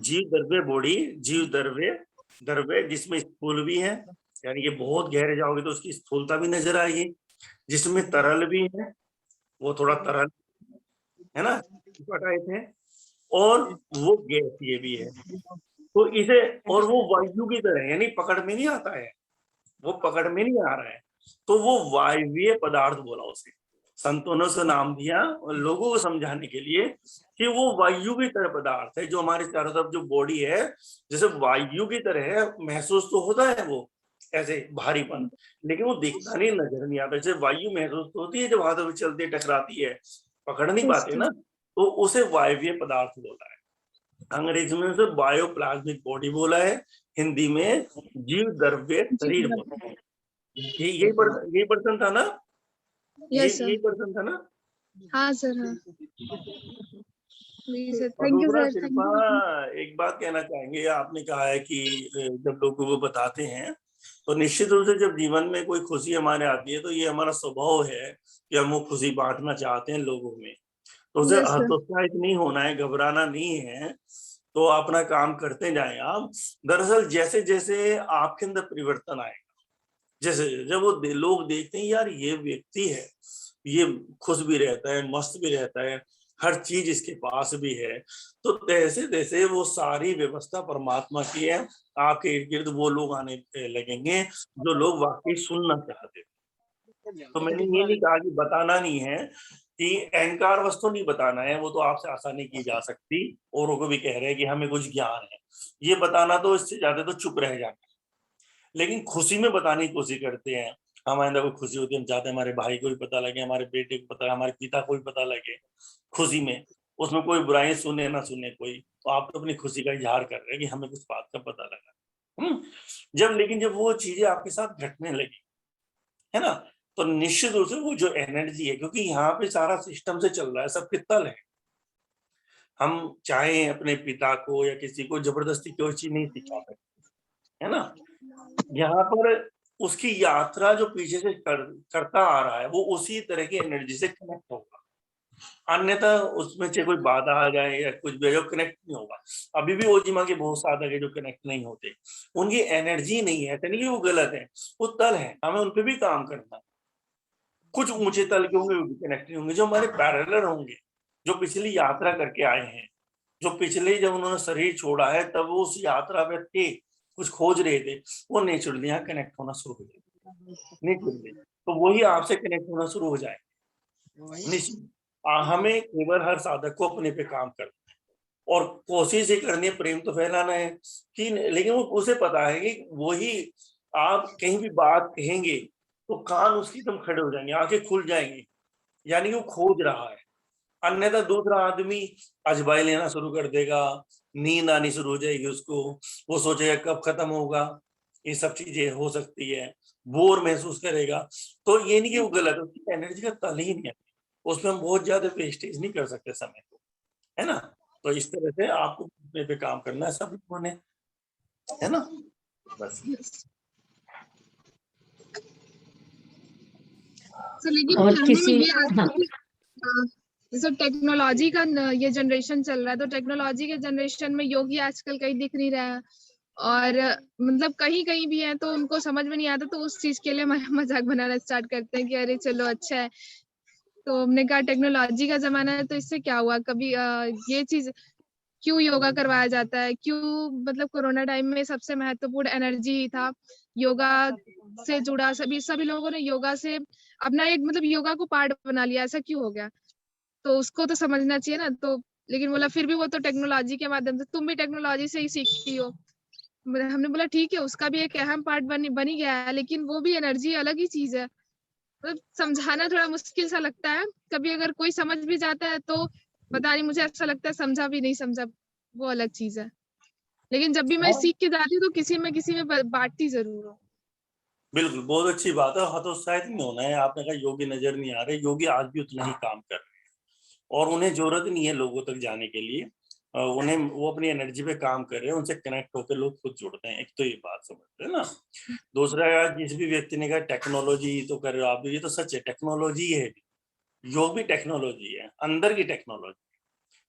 जीव द्रव्य बॉडी, जीव द्रव्य जिसमें स्थूल भी है, यानी कि बहुत गहरे जाओगे तो उसकी स्थूलता भी नजर आएगी, जिसमें तरल भी है, वो थोड़ा तरल है ना, टाइप है, और वो गैसीय भी है। तो इसे, और वो वायु की तरह, यानी पकड़ में नहीं आता है, वो पकड़ में नहीं आ रहा है, तो वो वायवीय पदार्थ बोला उसे। संतों ने उसे नाम दिया और लोगों को समझाने के लिए कि वो वायु की तरह पदार्थ है, जो हमारे चारों तरफ जो बॉडी है जैसे वायु की तरह है, महसूस तो होता है वो ऐसे भारीपन, लेकिन वो दिखता नहीं, नजर नहीं आता। जैसे वायु महसूस तो होती है जब हाथों में चलती टकराती है, पकड़ नहीं पाते ना, तो उसे वायवीय पदार्थ बोला है। अंग्रेजी में उसे बायोप्लाज्मिक बॉडी बोला है, हिंदी में जीव द्रव्य शरीर बोला है। यही पर्सन था ना, यस सर। यही पर्सन था ना। हाँ सर, हाँ जी सर, और थैंक यू दूसरा सर, थैंक शिल्पा, यू। एक बात कहना चाहेंगे, आपने कहा है कि जब लोगों को बताते हैं तो निश्चित रूप से जब जीवन में कोई खुशी हमारे आती है तो ये हमारा स्वभाव है कि हम वो खुशी बांटना चाहते हैं लोगों में। तो उसे यस सर, हतोत्साहित नहीं होना है, घबराना नहीं है, तो अपना काम करते जाएं आप। दरअसल जैसे जैसे आपके अंदर परिवर्तन आएगा, जैसे जब वो लोग देखते हैं यार ये व्यक्ति है, ये खुश भी रहता है, मस्त भी रहता है, हर चीज इसके पास भी है, तो तैसे तैसे वो सारी व्यवस्था परमात्मा की है, आपके इर्द गिर्द वो लोग आने लगेंगे जो लोग वाकई सुनना चाहते हैं। तो मैंने ये नहीं कहा कि बताना नहीं है, कि अहंकार वस्तु नहीं बताना है, वो तो आपसे आसानी की जा सकती, औरों को भी कह रहे हैं कि हमें कुछ ज्ञान है, ये बताना तो इससे ज्यादा तो चुप रह जाना। लेकिन खुशी में बताने की कोशिश करते हैं, हमारे अंदर कोई खुशी होती है, हम चाहते हैं हमारे भाई को भी पता लगे, हमारे बेटे को पता लगे, हमारे पिता को भी पता लगे खुशी में, उसमें कोई बुराई सुने ना सुने कोई, तो आप तो अपनी खुशी का इजहार कर रहे हैं कि हमें कुछ बात का पता लगा। लेकिन जब वो चीजें आपके साथ घटने लगी है ना, तो निश्चित रूप से वो जो एनर्जी है, क्योंकि यहाँ पे सारा सिस्टम से चल रहा है, सब पित्तल है, हम चाहे अपने पिता को या किसी को जबरदस्ती कोई चीज नहीं सिखा सकते, है ना। यहाँ पर उसकी यात्रा जो पीछे से करता आ रहा है वो उसी तरह की एनर्जी से कनेक्ट होगा, अन्यथा उसमें चाहे कोई बाधा आ जाए या कुछ भी, जो कनेक्ट नहीं होगा। अभी भी ओजिमा के बहुत साधक है जो कनेक्ट नहीं होते, उनकी एनर्जी नहीं है, नहीं कि वो गलत है, वो तल है, हमें उन पर भी काम करना। कुछ ऊंचे तल के होंगे, वो भी कनेक्ट नहीं होंगे, जो हमारे पैरेलल होंगे, जो पिछली यात्रा करके आए हैं, जो पिछले जब उन्होंने शरीर छोड़ा है तब वो उस यात्रा में थे, कुछ खोज रहे थे, वो नेचुरली यहाँ कनेक्ट होना शुरू हो जाए, नेचुरली, तो वही आपसे कनेक्ट होना शुरू हो जाए। निश्चित हमें केवल हर साधक को अपने पे काम करना है और कोशिश ही करनी है, प्रेम तो फैलाना है कि, लेकिन वो उसे पता है कि वही आप कहीं भी बात कहेंगे तो कान उसकी एकदम खड़े हो जाएंगे, आंखें खुल जाएंगी, यानी वो खोज रहा है। अन्यथा दूसरा आदमी अजबाई लेना शुरू कर देगा, नींद आनी शुरू हो जाएगी उसको, वो सोचेगा कब खत्म होगा, ये सब चीजें हो सकती है, बोर महसूस करेगा। तो ये नहीं कि वो गलत है, उसकी एनर्जी का तल ही नहीं है, उसमें हम बहुत ज्यादा वेस्टेज नहीं कर सकते समय को, है ना। तो इस तरह से आपको अपने पे काम करना है सब लोगों ने, है ना, बस। लेकिन और हमें किसी, ये हाँ, जैसे टेक्नोलॉजी का ये जनरेशन चल रहा है, तो टेक्नोलॉजी के जनरेशन में योगी आजकल कहीं दिख नहीं रहा है, और मतलब कहीं कहीं भी है तो उनको समझ में नहीं आता, तो उस चीज के लिए मजाक बनाना स्टार्ट करते हैं कि अरे चलो अच्छा है। तो हमने कहा टेक्नोलॉजी का जमाना है तो इससे क्या हुआ, कभी ये चीज क्यों योगा करवाया जाता है, क्यों, मतलब कोरोना टाइम में सबसे महत्वपूर्ण एनर्जी ही था, योगा से जुड़ा सभी लोगों ने योगा से अपना एक मतलब योगा को पार्ट बना लिया, ऐसा क्यों हो गया, तो उसको तो समझना चाहिए ना। तो लेकिन बोला फिर भी वो तो टेक्नोलॉजी के माध्यम से, तुम भी टेक्नोलॉजी से ही सीखती हो। हमने बोला ठीक है, उसका भी एक अहम पार्ट बनी गया है, लेकिन वो भी एनर्जी अलग ही चीज है, मतलब समझाना थोड़ा मुश्किल सा लगता है कभी, अगर कोई समझ भी जाता है तो पता नहीं, मुझे ऐसा लगता है समझा भी नहीं समझा, वो अलग चीज है। लेकिन जब भी मैं सीख के जाती हूँ तो किसी में बांटती जरूर हूँ। बिल्कुल, बहुत अच्छी बात है, हतोत्साहित नहीं होना है। आपने कहा योगी नजर नहीं आ रहे, योगी आज भी उतना ही काम कर रहे हैं और उन्हें जरूरत नहीं है लोगों तक जाने के लिए, उन्हें वो अपनी एनर्जी पे काम कर रहे हैं, उनसे कनेक्ट होकर लोग खुद जुड़ते हैं। एक तो ये बात समझते हैं ना। दूसरा, जिस भी व्यक्ति ने कहा टेक्नोलॉजी तो कर रहे हो आप, ये तो सच है, टेक्नोलॉजी है, योग भी टेक्नोलॉजी है, अंदर की टेक्नोलॉजी।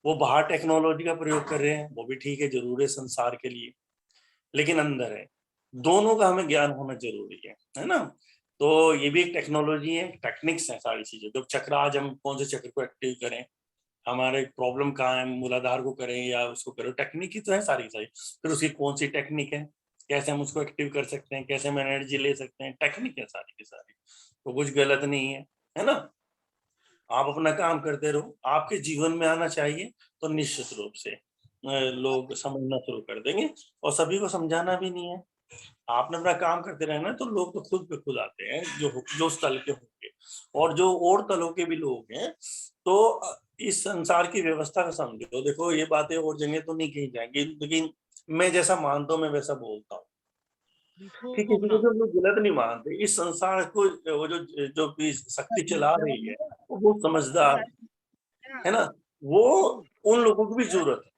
वो बाहर टेक्नोलॉजी का प्रयोग कर रहे हैं, वो भी ठीक है, जरूर है संसार के लिए, लेकिन अंदर है, दोनों का हमें ज्ञान होना जरूरी है ना। तो ये भी एक टेक्नोलॉजी है, टेक्निक्स है सारी चीजें। तो चक्र, आज हम कौन से चक्र को एक्टिव करें, हमारे प्रॉब्लम कहाँ है, मूलाधार को करें या उसको करें, टेक्निक ही तो है सारी सारी। फिर उसकी कौन सी टेक्निक है, कैसे हम उसको एक्टिव कर सकते हैं, कैसे हम एनर्जी ले सकते हैं, टेक्निक है सारी की सारी। तो कुछ गलत नहीं है ना। आप अपना काम करते रहो, आपके जीवन में आना चाहिए तो निश्चित रूप से लोग समझना शुरू कर देंगे, और सभी को समझाना भी नहीं है। आपने अपना काम करते रहना, तो लोग तो खुद पे खुद आते हैं जो उस तल के होंगे, और जो और तलों के भी लोग हैं। तो इस संसार की व्यवस्था का समझो। देखो ये बातें और जगह तो नहीं कही जाएंगी, लेकिन मैं जैसा मानता हूँ मैं वैसा बोलता हूँ। ठीक है, क्योंकि जो लोग गलत नहीं मानते, इस संसार को वो जो भी शक्ति चला रही है वो बहुत समझदार है ना। वो उन लोगों की भी जरूरत है।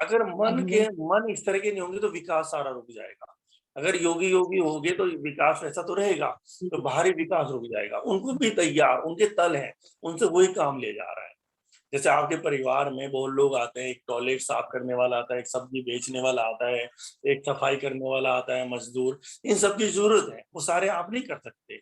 अगर मन इस तरह के नहीं होंगे तो विकास सारा रुक जाएगा। अगर योगी होगे तो विकास ऐसा तो रहेगा, तो बाहरी विकास रुक जाएगा। उनको भी तैयार, उनके तल है, उनसे वही काम ले जा रहा है। जैसे आपके परिवार में बहुत लोग आते हैं, एक टॉयलेट साफ करने वाला आता है, एक सब्जी बेचने वाला आता है, एक सफाई करने वाला आता है, मजदूर, इन सब की जरूरत है। वो सारे आप नहीं कर सकते,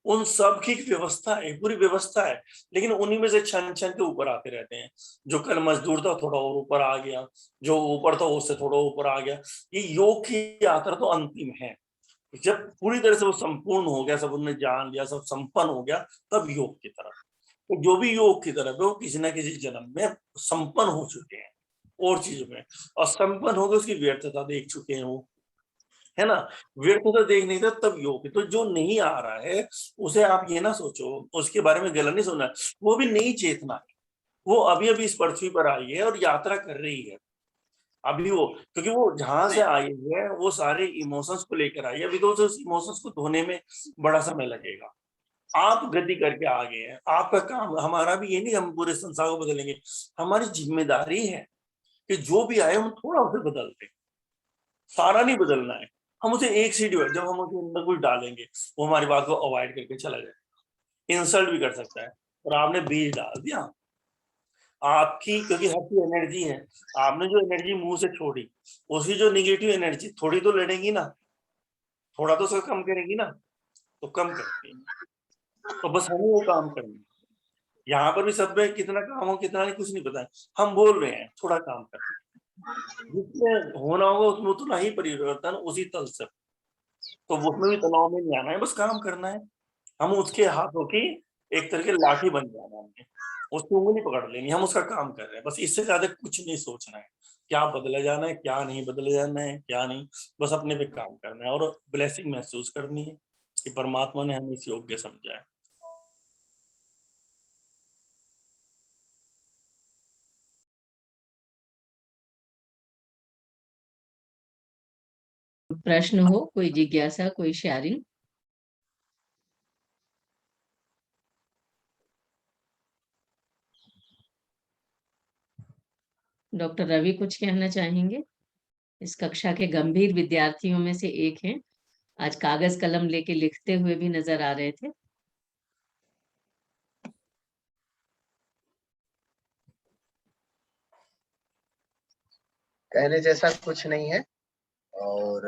उन सब की व्यवस्था है, पूरी व्यवस्था है, लेकिन उन्हीं में से छन छन के ऊपर आते रहते हैं। जो कल मजदूर था थोड़ा और ऊपर आ गया, जो ऊपर था उससे थोड़ा ऊपर आ गया। ये योग की यात्रा तो अंतिम है। जब पूरी तरह से वो संपूर्ण हो गया, सब उन्होंने जान लिया, सब संपन्न हो गया, तब योग की तरफ। तो जो भी योग की तरफ है वो किसी ना किसी जन्म में संपन्न हो चुके हैं और चीजों में, और संपन्न हो गए उसकी व्यर्थता देख चुके हैं वो, है ना। व्यर्थता देख नहीं था तब योग। तो जो नहीं आ रहा है उसे आप ये ना सोचो, उसके बारे में गलत नहीं सोचना। वो भी नई चेतना है, वो अभी अभी इस पृथ्वी पर आई है और यात्रा कर रही है अभी वो, क्योंकि वो जहां से आई है वो सारे इमोशंस को लेकर आई है। अभी तो उस इमोशंस को धोने में बड़ा समय लगेगा। आप गति करके आ गए हैं, आपका काम, हमारा भी ये नहीं हम पूरे संसार को बदलेंगे। हमारी जिम्मेदारी है कि जो भी आए हम थोड़ा उसे बदलते, सारा नहीं बदलना है। हम उसे एक सीढ़ी, जब हम उसके अंदर कुछ डालेंगे वो हमारी बात को अवॉइड करके चला जाएगा, इंसल्ट भी कर सकता है। और आपने बीज डाल दिया आपकी, क्योंकि हर की एनर्जी है। आपने जो एनर्जी मुंह से छोड़ी, उसी जो निगेटिव एनर्जी थोड़ी तो लड़ेगी ना, थोड़ा तो उसका कम करेगी ना, तो कम करती है। तो बस हमें वो काम करना है। यहाँ पर भी सब में कितना काम हो कितना नहीं कुछ नहीं पता है, हम बोल रहे हैं थोड़ा काम करना है। जिसमें होना होगा उसमें उतना ही परिवर्तन उसी तल से, तो उसमें भी तनाव में नहीं आना है, बस काम करना है। हम उसके हाथों की एक तरह के लाठी बन जाना है, उसकी उंगली पकड़ लेनी, हम उसका काम कर रहे हैं, बस इससे ज्यादा कुछ नहीं सोचना है। क्या बदला जाना है, क्या नहीं बदला जाना है, क्या नहीं, बस अपने पे काम करना है और ब्लेसिंग महसूस करनी है कि परमात्मा ने हमें इस योग्य समझा है। प्रश्न हो, कोई जिज्ञासा, कोई शेयरिंग? डॉक्टर रवि कुछ कहना चाहेंगे? इस कक्षा के गंभीर विद्यार्थियों में से एक हैं, आज कागज कलम लेके लिखते हुए भी नजर आ रहे थे। कहने जैसा कुछ नहीं है, और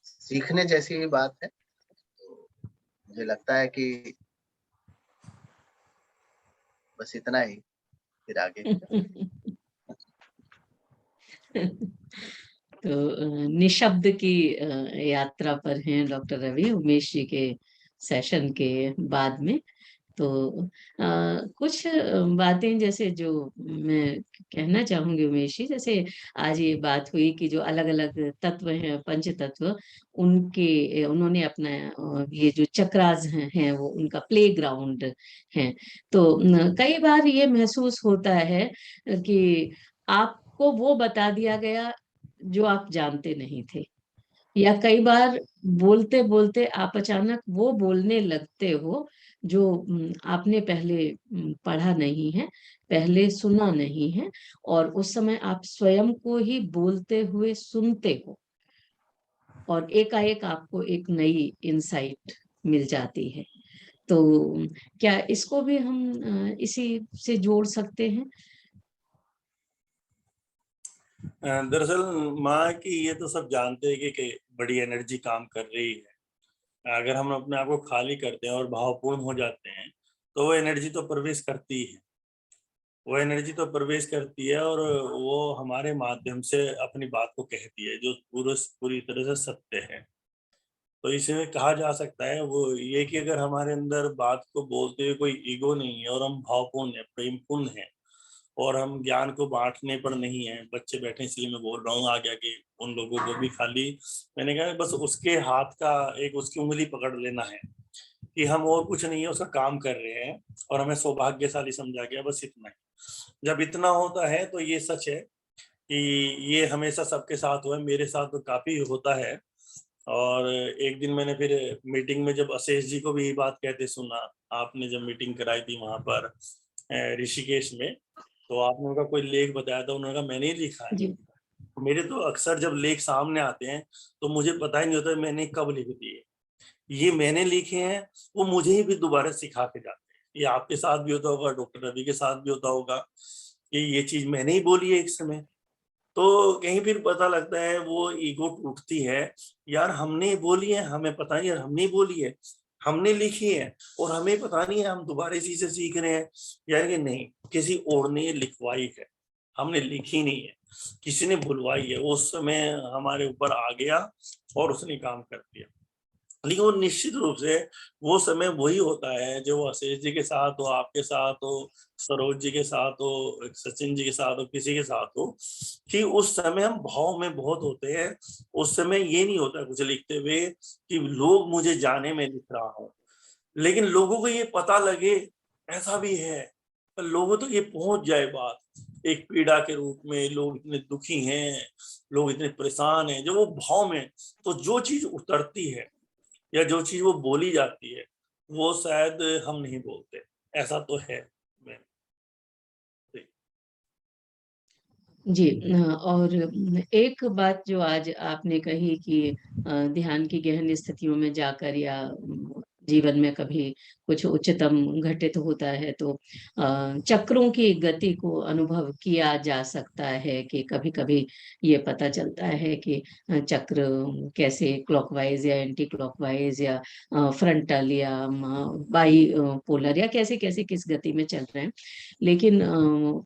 सीखने जैसी ही बात है। तो मुझे लगता है कि बस इतना ही, फिर आगे तो निशब्द की यात्रा पर हैं डॉक्टर रवि, उमेश जी के सेशन के बाद में। तो कुछ बातें जैसे जो मैं कहना चाहूंगी उमेश जी, जैसे आज ये बात हुई कि जो अलग अलग तत्व हैं, पंच तत्व, उन्होंने अपना ये जो चक्रास हैं वो उनका प्ले ग्राउंड है। तो कई बार ये महसूस होता है कि आपको वो बता दिया गया जो आप जानते नहीं थे, या कई बार बोलते बोलते आप अचानक वो बोलने लगते हो जो आपने पहले पढ़ा नहीं है, पहले सुना नहीं है, और उस समय आप स्वयं को ही बोलते हुए सुनते हो, और एकाएक आपको एक नई इंसाइट मिल जाती है। तो क्या इसको भी हम इसी से जोड़ सकते हैं? दरअसल माँ की ये तो सब जानते हैं कि बड़ी एनर्जी काम कर रही है, अगर हम अपने आप को खाली करते हैं और भावपूर्ण हो जाते हैं तो वो एनर्जी तो प्रवेश करती है, वो एनर्जी तो प्रवेश करती है और वो हमारे माध्यम से अपनी बात को कहती है, जो पूरी तरह से सत्य है। तो इसे कहा जा सकता है वो ये कि अगर हमारे अंदर बात को बोलते हुए कोई ईगो नहीं है और हम भावपूर्ण है, प्रेमपूर्ण है और हम ज्ञान को बांटने पर नहीं है, बच्चे बैठे इसलिए मैं बोल रहा हूँ आगे आगे उन लोगों को भी खाली मैंने कहा बस उसके हाथ का एक उसकी उंगली पकड़ लेना है कि हम और कुछ नहीं है, उसका काम कर रहे हैं और हमें सौभाग्यशाली समझा गया, बस इतना ही। जब इतना होता है तो ये सच है कि ये हमेशा सबके साथ हुआ है, मेरे साथ तो काफी होता है। और एक दिन मैंने फिर मीटिंग में जब अशेष जी को भी ये बात कहते सुना, आपने जब मीटिंग कराई थी वहां पर ऋषिकेश में, तो आपने उनका कोई लेख बताया था, उन्होंने कहा मैंने ही लिखा है। जी मेरे तो अक्सर जब लेख सामने आते हैं तो मुझे पता ही नहीं होता मैंने कब लिख दिए। ये मैंने लिखे हैं, वो मुझे ही भी दोबारा सिखा के जाते हैं। ये आपके साथ भी होता होगा, डॉक्टर रवि के साथ भी होता होगा कि ये चीज मैंने ही बोली है एक समय। तो कहीं फिर पता लगता है वो ईगो टूटती है, यार हमने बोली है, हमें पता नहीं यार हमने बोली है, हमने लिखी है और हमें पता नहीं है, हम दोबारा इसी से सीख रहे हैं। यार कि नहीं, किसी और ने लिखवाई है, हमने लिखी नहीं है, किसी ने बुलवाई है, उस समय हमारे ऊपर आ गया और उसने काम कर दिया। लेकिन वो निश्चित रूप से वो समय वही होता है जो अशेष जी के साथ हो, आपके साथ हो, सरोज जी के साथ हो, सचिन जी के साथ हो, किसी के साथ हो, कि उस समय हम भाव में बहुत होते हैं। उस समय ये नहीं होता कुछ लिखते हुए कि लोग मुझे जाने में लिख रहा हूँ, लेकिन लोगों को ये पता लगे, ऐसा भी है। पर लोगों तक ये पहुंच जाए बात एक पीड़ा के रूप में, लोग इतने दुखी हैं, लोग इतने परेशान हैं, जो वो भाव में, तो जो चीज उतरती है या जो चीज वो बोली जाती है वो शायद हम नहीं बोलते, ऐसा तो है। जी और एक बात जो आज आपने कही कि ध्यान की गहन स्थितियों में जाकर या जीवन में कभी कुछ उच्चतम घटित होता है तो चक्रों की गति को अनुभव किया जा सकता है कि कभी कभी ये पता चलता है कि चक्र कैसे क्लॉकवाइज या एंटी क्लॉकवाइज या फ्रंटल या बाई पोलर या कैसे कैसे किस गति में चल रहे हैं। लेकिन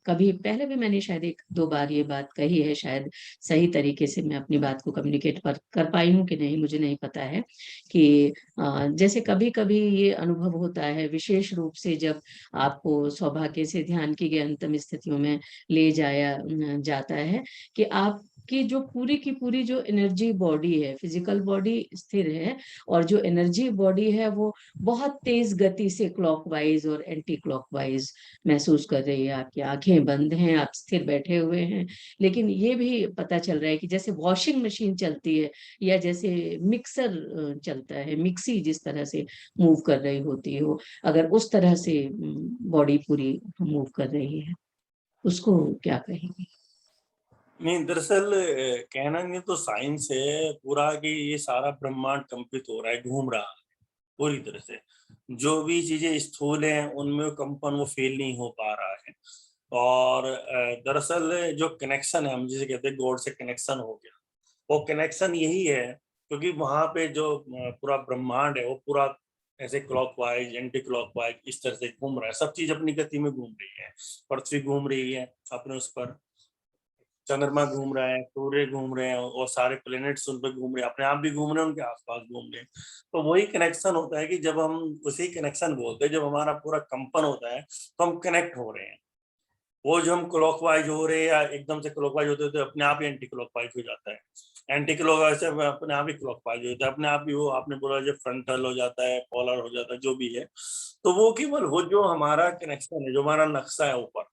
कभी पहले भी मैंने शायद एक दो बार ये बात कही है, शायद सही तरीके से मैं अपनी बात को कम्युनिकेट कर पाई हूँ कि नहीं मुझे नहीं पता है, कि जैसे कभी कभी ये अनुभव होता है विशेष रूप से जब आपको सौभाग्य से ध्यान की गहनतम स्थितियों में ले जाया जाता है कि आप की जो पूरी की पूरी जो एनर्जी बॉडी है, फिजिकल बॉडी स्थिर है और जो एनर्जी बॉडी है वो बहुत तेज गति से क्लॉकवाइज और एंटी क्लॉकवाइज महसूस कर रही है। आपकी आंखें बंद हैं, आप स्थिर बैठे हुए हैं, लेकिन ये भी पता चल रहा है कि जैसे वॉशिंग मशीन चलती है या जैसे मिक्सर चलता है, मिक्सी जिस तरह से मूव कर रही होती है, वो अगर उस तरह से बॉडी पूरी मूव कर रही है, उसको क्या कहेंगे? नहीं, दरअसल कहना नहीं तो साइंस है पूरा कि ये सारा ब्रह्मांड कंपित हो रहा है, घूम रहा है पूरी तरह से। जो भी चीजें स्थूल हैं उनमें कंपन वो फेल नहीं हो पा रहा है। और दरअसल जो कनेक्शन है, हम जिसे कहते हैं गॉड से कनेक्शन हो गया, वो कनेक्शन यही है क्योंकि वहां पे जो पूरा ब्रह्मांड है वो पूरा ऐसे क्लॉकवाइज एंटी क्लॉकवाइज इस तरह से घूम रहा है, सब चीज अपनी गति में घूम रही है। पृथ्वी घूम रही है अपने उस पर, चंद्रमा घूम रहा है, सूर्य घूम रहे हैं और सारे प्लेनेट्स उन पर घूम रहे हैं, अपने आप भी घूम रहे हैं, उनके आसपास घूम रहे हैं। तो वही कनेक्शन होता है कि जब हम उसी कनेक्शन बोलते हैं, जब हमारा पूरा कंपन होता है तो हम कनेक्ट हो रहे हैं। वो जो हम क्लॉकवाइज हो रहे हैं या एकदम से क्लॉकवाइज होते हैं तो अपने आप ही एंटी क्लॉकवाइज हो जाता है, एंटी क्लॉकवाइज से अपने आप ही क्लॉकवाइज हो जाता है, अपने आप ही वो आपने बोला जो फ्रंटल हो जाता है, पोलर हो जाता है, जो भी है। तो वो केवल वो जो हमारा कनेक्शन है, जो हमारा नक्शा है ऊपर,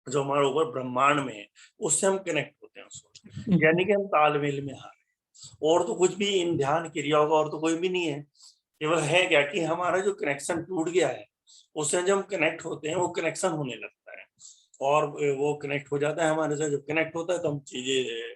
जो हमारे ऊपर ब्रह्मांड में है, उससे हम कनेक्ट होते हैं उसको, यानी कि हम तालमेल में आ रहे हैं। और तो कुछ भी इन ध्यान क्रियाओं का और तो कोई भी नहीं है, केवल है क्या कि हमारा जो कनेक्शन टूट गया है उससे जब हम कनेक्ट होते हैं वो कनेक्शन होने लगता है और वो कनेक्ट हो जाता है हमारे साथ। जब कनेक्ट होता है तो हम चीजें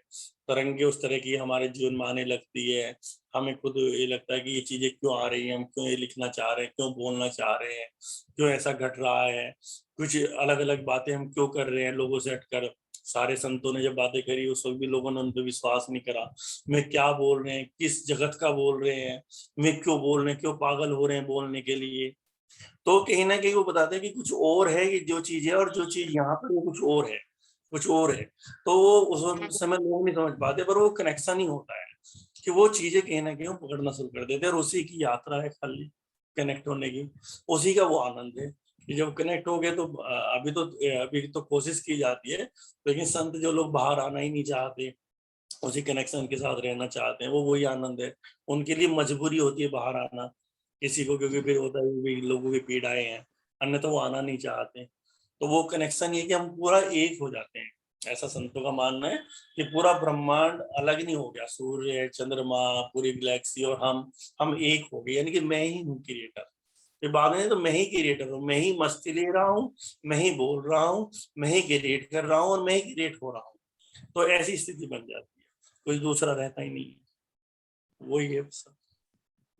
तरंगे उस तरह की हमारे जीवन में आने लगती है। हमें खुद ये लगता है कि ये चीजें क्यों आ रही हैं, हम क्यों ये लिखना चाह रहे हैं, क्यों बोलना चाह रहे हैं, क्यों ऐसा घट रहा है। कुछ अलग अलग बातें हम क्यों कर रहे हैं लोगों से हटकर। सारे संतों ने जब बातें करी उस वक्त भी लोगों ने उन पर विश्वास नहीं करा। मैं क्या बोल रहे हैं, किस जगत का बोल रहे हैं, मैं क्यों बोल रहे हैं, क्यों पागल हो रहे हैं बोलने के लिए। तो कहीं ना कहीं वो बताते हैं कि कुछ और है कि जो चीज है, और जो चीज यहाँ पर वो कुछ और है, कुछ और है। तो वो उस समय लोग नहीं समझ पाते, पर वो कनेक्शन ही होता है कि वो चीजें कहीं ना कहीं वो पकड़ना शुरू कर देते हैं, और उसी की यात्रा है खाली कनेक्ट होने की। उसी का वो आनंद है कि जब कनेक्ट हो गए तो अभी तो कोशिश की जाती है, लेकिन संत जो लोग बाहर आना ही नहीं चाहते, उसी कनेक्शन के साथ रहना चाहते हैं, वो वही आनंद है। उनके लिए मजबूरी होती है बाहर आना किसी को, क्योंकि फिर होता है भी लोगों की पीड़ाएं हैं, अन्यथा तो वो आना नहीं चाहते। तो वो कनेक्शन ये कि हम पूरा एक हो जाते हैं। ऐसा संतों का मानना है कि पूरा ब्रह्मांड अलग नहीं हो गया, सूर्य, चंद्रमा, पूरी गैलेक्सी और हम एक हो गए, यानी कि मैं ही हूँ क्रिएटर। फिर बाद में तो मैं ही क्रिएटर हूँ, मैं ही मस्ती ले रहा हूँ, मैं ही बोल रहा हूँ, मैं ही क्रिएट कर रहा हूँ और मैं ही क्रिएट हो रहा हूँ। तो ऐसी स्थिति बन जाती है, कोई दूसरा रहता ही नहीं है, वही है सब।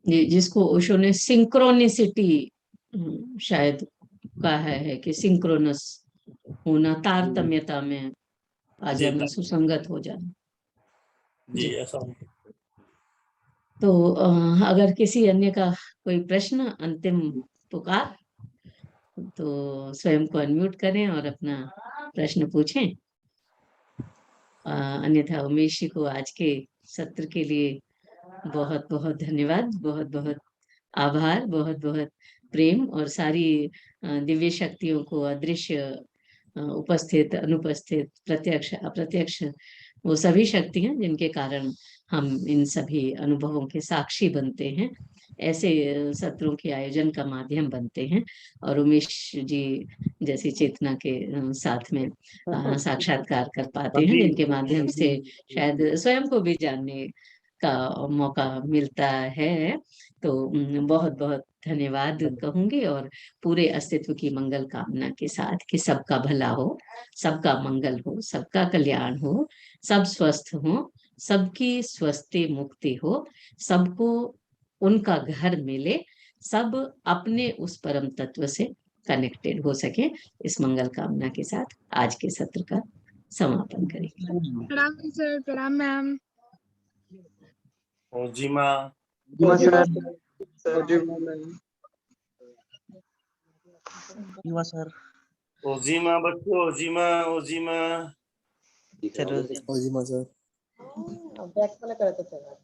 जिसको ओशो ने सिंक्रोनिसिटी शायद कहा है कि सिंक्रोनस होना, तारतम्यता में आ जी जाना, सुसंगत हो जाना। जी, जी। ऐसा हो। तो अगर किसी अन्य का कोई प्रश्न, अंतिम पुकार, तो स्वयं को अनम्यूट करें और अपना प्रश्न पूछें। अन्यथा उमेश जी को आज के सत्र के लिए बहुत बहुत धन्यवाद, बहुत बहुत आभार, बहुत बहुत प्रेम, और सारी दिव्य शक्तियों को, अदृश्य, उपस्थित, अनुपस्थित, प्रत्यक्ष, अप्रत्यक्ष, वो सभी शक्तियां जिनके कारण हम इन सभी अनुभवों के साक्षी बनते हैं, ऐसे सत्रों के आयोजन का माध्यम बनते हैं। और उमेश जी जैसी चेतना के साथ में साक्षात्कार कर पाते हैं, जिनके माध्यम से शायद स्वयं को भी जानने का मौका मिलता है। तो बहुत बहुत धन्यवाद कहूंगी, और पूरे अस्तित्व की मंगल कामना के साथ कि सबका भला हो, सबका मंगल हो, सबका कल्याण हो, सब स्वस्थ हो, सबकी स्वस्थी मुक्ति हो, सबको उनका घर मिले, सब अपने उस परम तत्व से कनेक्टेड हो सके। इस मंगल कामना के साथ आज के सत्र का समापन करेंगे। प्रणाम सर, प्रणाम मैम। और जी माँ, सर। ओजीमा बच्चों, ओजीमा, ओजीमा। चलो बैक वाला करते चला